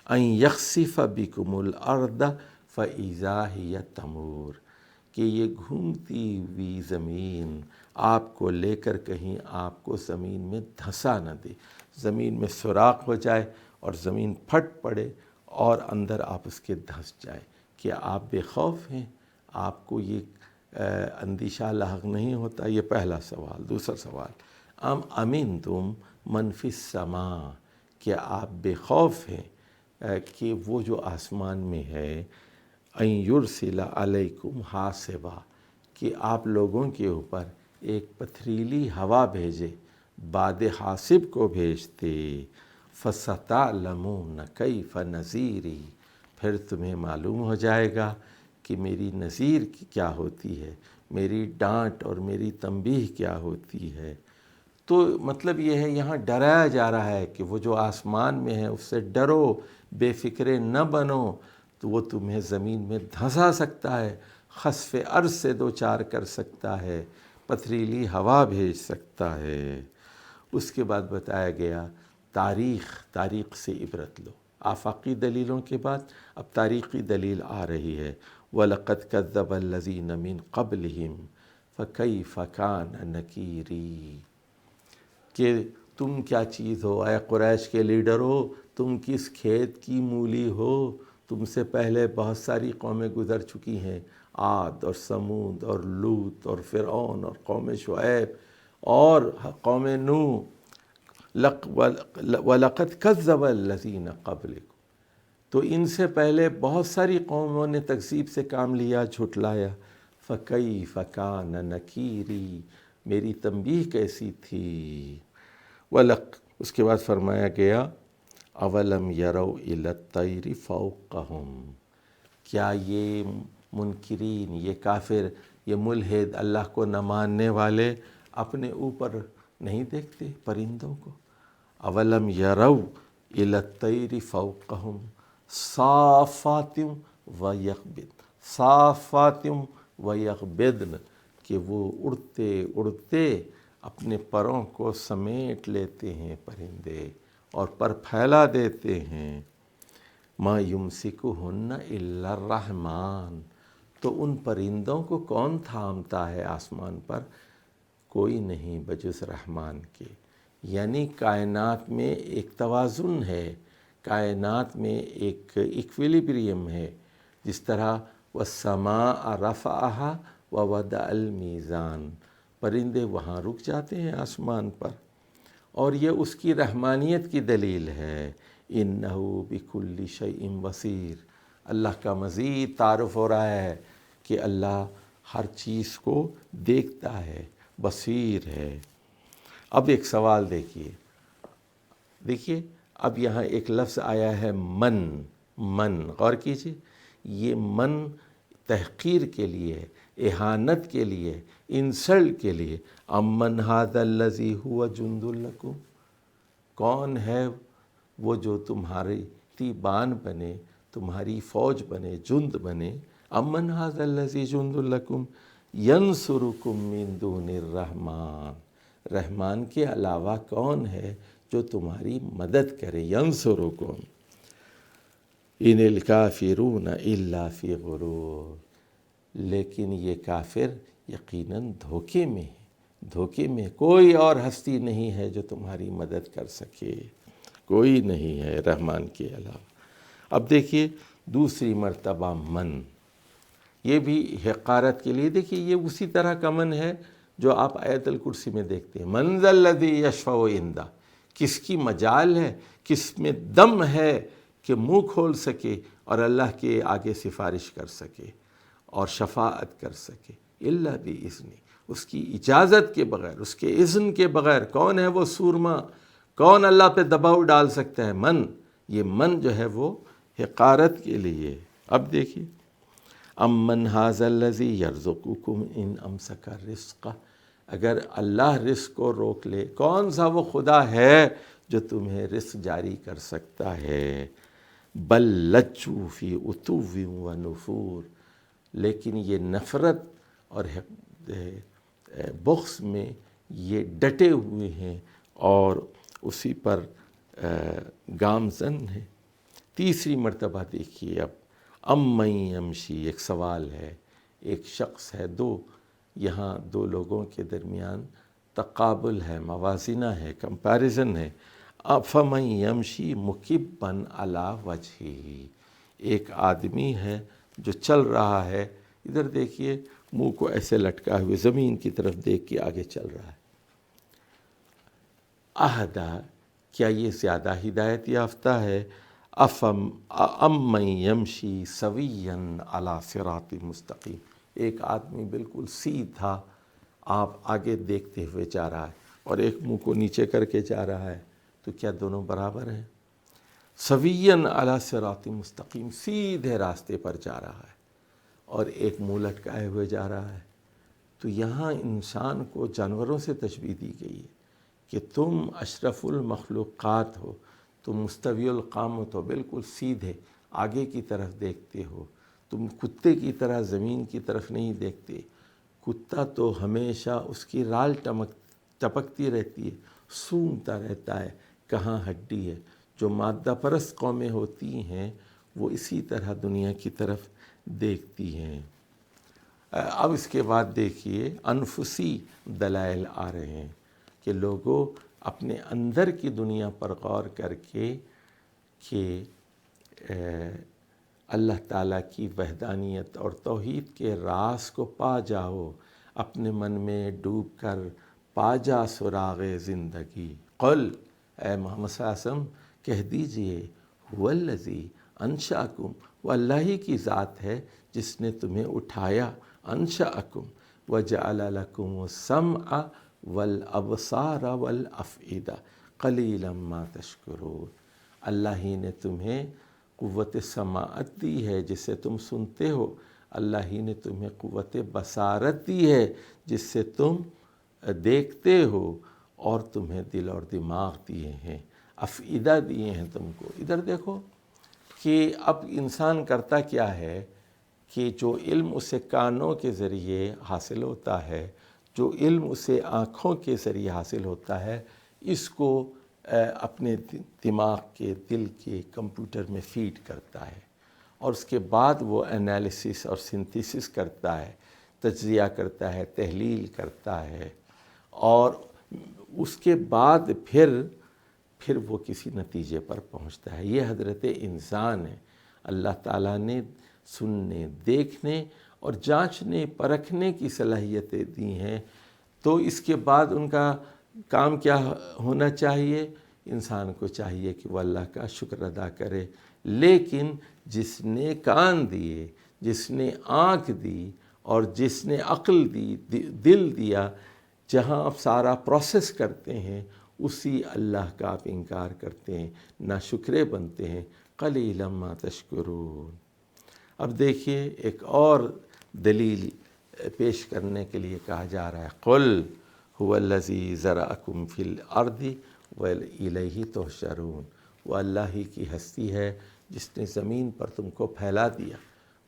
ان یخسف بکم الارض فاذا ہی تمور، کہ یہ گھومتی ہوئی زمین آپ کو لے کر کہیں آپ کو زمین میں دھنسا نہ دے، زمین میں سوراخ ہو جائے اور زمین پھٹ پڑے اور اندر آپ اس کے دھنس جائے۔ کیا آپ بے خوف ہیں؟ آپ کو یہ اندیشہ لاحق نہیں ہوتا؟ یہ پہلا سوال۔ دوسرا سوال، ام امین تم من فی السما، کیا آپ بے خوف ہیں کہ وہ جو آسمان میں ہے، ان یرسل علیکم حاصبا، کہ آپ لوگوں کے اوپر ایک پتھریلی ہوا بھیجے، باد حاصب کو بھیجتے، فستعلمون کیف نذیری، پھر تمہیں معلوم ہو جائے گا کہ میری نذیر کیا ہوتی ہے، میری ڈانٹ اور میری تنبیہ کیا ہوتی ہے۔ تو مطلب یہ ہے یہاں ڈرایا جا رہا ہے کہ وہ جو آسمان میں ہے اس سے ڈرو، بے فکرے نہ بنو، تو وہ تمہیں زمین میں دھنسا سکتا ہے، خسف ارض سے دوچار کر سکتا ہے، پتھریلی ہوا بھیج سکتا ہے۔ اس کے بعد بتایا گیا تاریخ سے عبرت لو۔ آفاقی دلیلوں کے بعد اب تاریخی دلیل آ رہی ہے۔ وَلَقَدْ كَذَّبَ الَّذِينَ مِن قَبْلِهِمْ فَكَيْفَ كَانَ نَكِيرِ، کہ تم کیا چیز ہو اے قریش کے لیڈر ہو، تم کس کھیت کی مولی ہو، تم سے پہلے بہت ساری قومیں گزر چکی ہیں، عاد اور سمود اور لوط اور فرعون اور قوم شعیب اور قوم نوح۔ وَلَقَدْ كَذَّبَ الَّذِينَ قَبْلِكُمْ، تو ان سے پہلے بہت ساری قوموں نے تکذیب سے کام لیا، جھٹلایا۔ فَكَيْفَ كَانَ نَكِيرِ، میری تنبیہ کیسی تھی۔ اس کے بعد فرمایا گیا اَوَلَمْ يَرَوْا إِلَى الطَّيْرِ فَوْقَهُمْ، کیا یہ منکرین، یہ کافر، یہ ملحد، اللہ کو نہ ماننے والے اپنے اوپر نہیں دیکھتے پرندوں کو؟ اَوَلَمْ يَرَوْا إِلَى الطَّيْرِ فَوْقَهُمْ صَافَّاتٍ وَيَقْبِضْنَ، صَافَّاتٍ وَيَقْبِضْنَ، کہ وہ اڑتے اڑتے اپنے پروں کو سمیٹ لیتے ہیں پرندے اور پر پھیلا دیتے ہیں۔ مَا يُمْسِكُهُنَّ إِلَّا الرَّحْمَنُ، تو ان پرندوں کو کون تھامتا ہے آسمان پر؟ کوئی نہیں بجز رحمان کے۔ یعنی کائنات میں ایک توازن ہے، کائنات میں ایک ایکویلیبریم ہے، جس طرح وَالسَّمَاءَ رَفَعَهَا وَوَضَعَ الْمِيزَانَ، پرندے وہاں رک جاتے ہیں آسمان پر، اور یہ اس کی رحمانیت کی دلیل ہے۔ إِنَّهُ بِكُلِّ شَيْءٍ بَصِيرٌ، اللہ کا مزید تعارف ہو رہا ہے کہ اللہ ہر چیز کو دیکھتا ہے، بصیر ہے۔ اب ایک سوال دیکھیے اب یہاں ایک لفظ آیا ہے من، غور کیجیے، یہ من تحقیر کے لیے، اہانت کے لیے، انسلٹ کے لیے۔ امن ھذا الذی ھو جند لکم، کون ہے وہ جو تمہاری تیبان بنے، تمہاری فوج بنے، جند بنے۔ امن ھذا الذی جند لکم ینصرکم من دون الرحمن، رحمان کے علاوہ کون ہے جو تمہاری مدد کرے؟ ینصرکم ان الکافرون الا فی غرور، لیکن یہ کافر یقیناً دھوکے میں ہے، دھوکے میں، کوئی اور ہستی نہیں ہے جو تمہاری مدد کر سکے، کوئی نہیں ہے رحمان کے علاوہ۔ اب دیکھیے دوسری مرتبہ من، یہ بھی حقارت کے لیے، دیکھیے یہ اسی طرح کا من ہے جو آپ آیت الکرسی میں دیکھتے ہیں، من ذا الذی یشفع عندہ، کس کی مجال ہے، کس میں دم ہے کہ منہ کھول سکے اور اللہ کے آگے سفارش کر سکے اور شفاعت کر سکے، الا باذنہ، اس کی اجازت کے بغیر، اس کے اذن کے بغیر۔ کون ہے وہ سورما؟ کون اللہ پہ دباؤ ڈال سکتا ہے؟ من، یہ من جو ہے وہ حقارت کے لیے۔ اب دیکھیے، امن ھذا الذی یرزقکم ان امسک رزقہ، اگر اللہ رزق کو روک لے، کون سا وہ خدا ہے جو تمہیں رزق جاری کر سکتا ہے؟ بل لجوا فی عتو و نفور، لیکن یہ نفرت اور بغض میں یہ ڈٹے ہوئے ہیں اور اسی پر گامزن ہیں۔ تیسری مرتبہ دیکھیے اب، امن یمشی، ایک سوال ہے، ایک شخص ہے، یہاں دو لوگوں کے درمیان تقابل ہے، موازنہ ہے، کمپیریزن ہے۔ فمن یمشی مکبا علی وجہہ، ایک آدمی ہے جو چل رہا ہے، ادھر دیکھیے، منہ کو ایسے لٹکا ہوئے زمین کی طرف دیکھ کے آگے چل رہا ہے۔ اہدا، کیا یہ زیادہ ہدایت یافتہ ہے؟ امن یمشی سویا علی صراط مستقیم، ایک آدمی بالکل سیدھا آپ آگے دیکھتے ہوئے جا رہا ہے اور ایک منہ کو نیچے کر کے جا رہا ہے، تو کیا دونوں برابر ہیں؟ سویا علی صراط مستقیم، سیدھے راستے پر جا رہا ہے، اور ایک منہ لٹکائے ہوئے جا رہا ہے۔ تو یہاں انسان کو جانوروں سے تشبیہ دی گئی ہے کہ تم اشرف المخلوقات ہو، تم مستوی القامت ہو، بالکل سیدھے آگے کی طرف دیکھتے ہو، تم کتے کی طرح زمین کی طرف نہیں دیکھتے۔ کتا تو ہمیشہ اس کی رال ٹپکتی رہتی ہے، سونگتا رہتا ہے کہاں ہڈی ہے۔ جو مادہ پرست قومیں ہوتی ہیں وہ اسی طرح دنیا کی طرف دیکھتی ہیں۔ اب اس کے بعد دیکھیے، انفسی دلائل آ رہے ہیں کہ لوگوں اپنے اندر کی دنیا پر غور کر کے کہ اللہ تعالیٰ کی وحدانیت اور توحید کے راز کو پا جاؤ، اپنے من میں ڈوب کر پا جا سراغ زندگی۔ قل، اے محمد صلی اللہ علیہ وسلم کہہ دیجئے، هو الذی انشأکم، وہ اللہ ہی کی ذات ہے جس نے تمہیں اٹھایا، انشأکم وجعل لکم السمع والابصار والافئدہ قلیلا ما تشکرون، اللہ ہی نے تمہیں قوت سماعت دی ہے جس سے تم سنتے ہو، اللہ ہی نے تمہیں قوت بصارت دی ہے جس سے تم دیکھتے ہو، اور تمہیں دل اور دماغ دیے ہیں، افئدہ دیے ہیں تم کو۔ ادھر دیکھو کہ اب انسان کرتا کیا ہے کہ جو علم اسے کانوں کے ذریعے حاصل ہوتا ہے، جو علم اسے آنکھوں کے ذریعے حاصل ہوتا ہے، اس کو اپنے دماغ کے، دل کے کمپیوٹر میں فیڈ کرتا ہے، اور اس کے بعد وہ انالیسس اور سنتھیسس کرتا ہے، تجزیہ کرتا ہے، تحلیل کرتا ہے، اور اس کے بعد پھر وہ کسی نتیجے پر پہنچتا ہے۔ یہ حضرت انسان ہے۔ اللہ تعالیٰ نے سننے، دیکھنے اور جانچنے، پرکھنے کی صلاحیتیں دی ہیں، تو اس کے بعد ان کا کام کیا ہونا چاہیے؟ انسان کو چاہیے کہ وہ اللہ کا شکر ادا کرے۔ لیکن جس نے کان دیے، جس نے آنکھ دی اور جس نے عقل دی، دل دیا، جہاں آپ سارا پروسیس کرتے ہیں، اسی اللہ کا آپ انکار کرتے ہیں، ناشکرے بنتے ہیں۔ قلیلا ما تشکرون۔ اب دیکھیے ایک اور دلیل پیش کرنے کے لیے کہا جا رہا ہے، قل هو الذی ذرأکم فی الارض والیہ تحشرون، وہ اللہ ہی کی ہستی ہے جس نے زمین پر تم کو پھیلا دیا،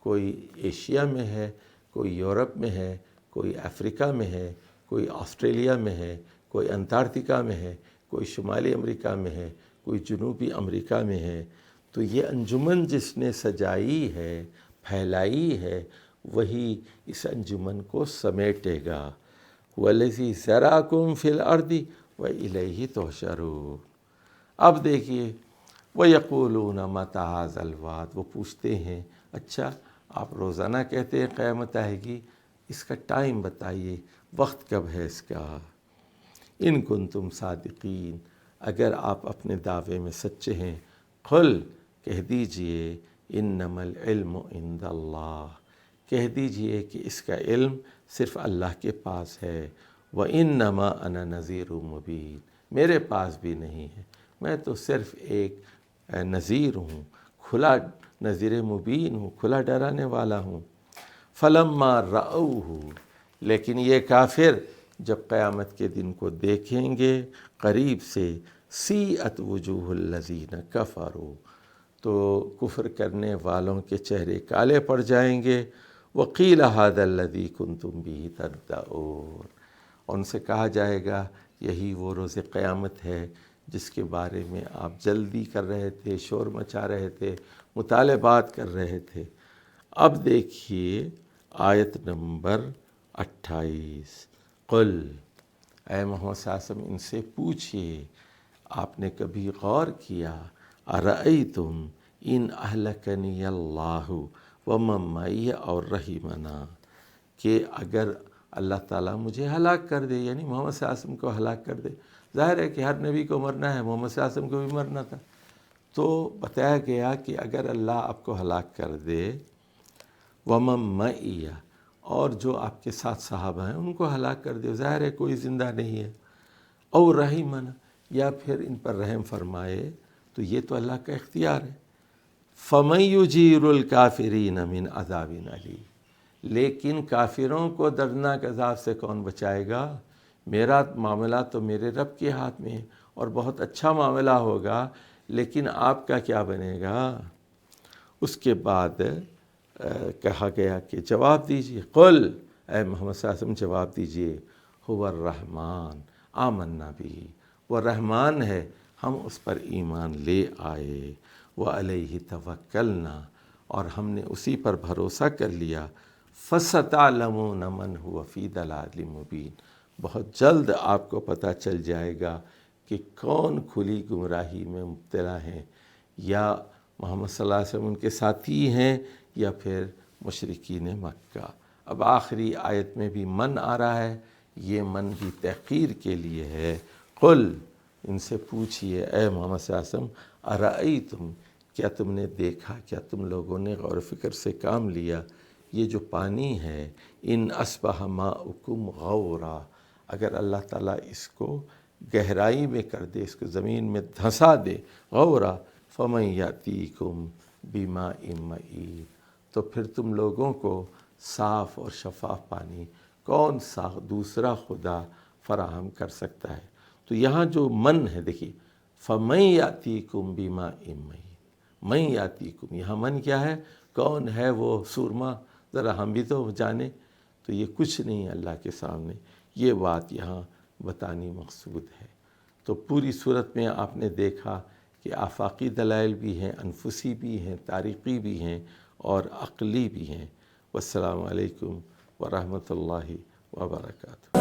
کوئی ایشیا میں ہے، کوئی یورپ میں ہے، کوئی افریقہ میں ہے، کوئی آسٹریلیا میں ہے، کوئی انٹارکٹیکا میں ہے، کوئی شمالی امریکہ میں ہے، کوئی جنوبی امریکہ میں ہے۔ تو یہ انجمن جس نے سجائی ہے، پھیلائی ہے، وہی اس انجمن کو سمیٹے گا۔ وَالَّذِي ذَرَأَكُمْ فِي الْأَرْضِ وَإِلَيْهِ تُحْشَرُونَ۔ اب دیکھیے، وَيَقُولُونَ مَتَىٰ هَٰذَا الْوَعْدُ، وہ پوچھتے ہیں، اچھا آپ روزانہ کہتے ہیں قیامت آئے گی، اس کا ٹائم بتائیے، وقت کب ہے اس کا؟ ان کنتم صادقین، اگر آپ اپنے دعوے میں سچے ہیں، قل، کہہ دیجئے، انما العلم عند اللہ، کہہ دیجئے کہ اس کا علم صرف اللہ کے پاس ہے۔ وَإِنَّمَا أَنَا نَذِيرٌ مُبِينٌ، میرے پاس بھی نہیں ہے، میں تو صرف ایک نذیر ہوں، کھلا نذیر مبین ہوں، کھلا ڈرانے والا ہوں۔ فلما رأوہ، لیکن یہ کافر جب قیامت کے دن کو دیکھیں گے قریب سے، سیئت وجوہ الذین کفروا، تو کفر کرنے والوں کے چہرے کالے پڑ جائیں گے۔ وقیل ھذا الذی کنتم بہ تدعون، ان سے کہا جائے گا یہی وہ روز قیامت ہے جس کے بارے میں آپ جلدی کر رہے تھے، شور مچا رہے تھے، مطالبات کر رہے تھے۔ اب دیکھیے آیت نمبر 28، قل، اے محمد صلی اللہ علیہ وسلم ان سے پوچھئے، آپ نے کبھی غور کیا، ارأیتم ان اہلکنی اللہ ومن معی اور رحمنا، کہ اگر اللہ تعالیٰ مجھے ہلاک کر دے، یعنی محمد صلی اللہ علیہ وسلم کو ہلاک کر دے، ظاہر ہے کہ ہر نبی کو مرنا ہے، محمد صلی اللہ علیہ وسلم کو بھی مرنا تھا، تو بتایا گیا کہ اگر اللہ آپ کو ہلاک کر دے، ومن معی، اور جو آپ کے ساتھ صحابہ ہیں ان کو ہلاک کر دے، ظاہر ہے کوئی زندہ نہیں ہے، اور رحمنا، یا پھر ان پر رحم فرمائے، تو یہ تو اللہ کا اختیار ہے۔ فَمَن يُجِيرُ الْكَافِرِينَ مِنْ عَذَابٍ أَلِيمٍ، لیکن کافروں کو دردناک عذاب سے کون بچائے گا؟ میرا معاملہ تو میرے رب کے ہاتھ میں ہے، اور بہت اچھا معاملہ ہوگا، لیکن آپ کا کیا بنے گا؟ اس کے بعد کہا گیا کہ جواب دیجئے، قل، اے محمد صلی اللہ علیہ وسلم جواب دیجئے، هو الرحمن آمنا بھی، وہ رحمان ہے، ہم اس پر ایمان لے آئے، وعلیہ توکلنا، اور ہم نے اسی پر بھروسہ کر لیا، فستعلمون من هو فی ضلال مبین، بہت جلد آپ کو پتہ چل جائے گا کہ کون کھلی گمراہی میں مبتلا ہیں، یا محمد صلی اللہ علیہ وسلم ان کے ساتھی ہیں، یا پھر مشرکین مکہ۔ اب آخری آیت میں بھی من آ رہا ہے، یہ من بھی تحقیر کے لیے ہے۔ قل، ان سے پوچھئے اے محمد صلی اللہ علیہ وسلم، ارأیتم، کیا تم نے دیکھا، کیا تم لوگوں نے غور و فکر سے کام لیا، یہ جو پانی ہے، ان اصبح ماؤکم غورا، اگر اللہ تعالیٰ اس کو گہرائی میں کر دے، اس کو زمین میں دھنسا دے، غورا، فمن یاتیکم بماء معین، تو پھر تم لوگوں کو صاف اور شفاف پانی کون سا دوسرا خدا فراہم کر سکتا ہے؟ تو یہاں جو من ہے، دیکھیے، فَمَن يَأْتِيكُم بِمَاءٍ مَّعِينٍ، من یاتیکم، یہاں من کیا ہے؟ کون ہے وہ سورما؟ ذرا ہم بھی تو جانیں، تو یہ کچھ نہیں ہے اللہ کے سامنے، یہ بات یہاں بتانی مقصود ہے۔ تو پوری صورت میں آپ نے دیکھا کہ آفاقی دلائل بھی ہیں، انفسی بھی ہیں، تاریخی بھی ہیں، اور عقلی بھی ہیں۔ والسلام علیکم ورحمۃ اللہ وبرکاتہ۔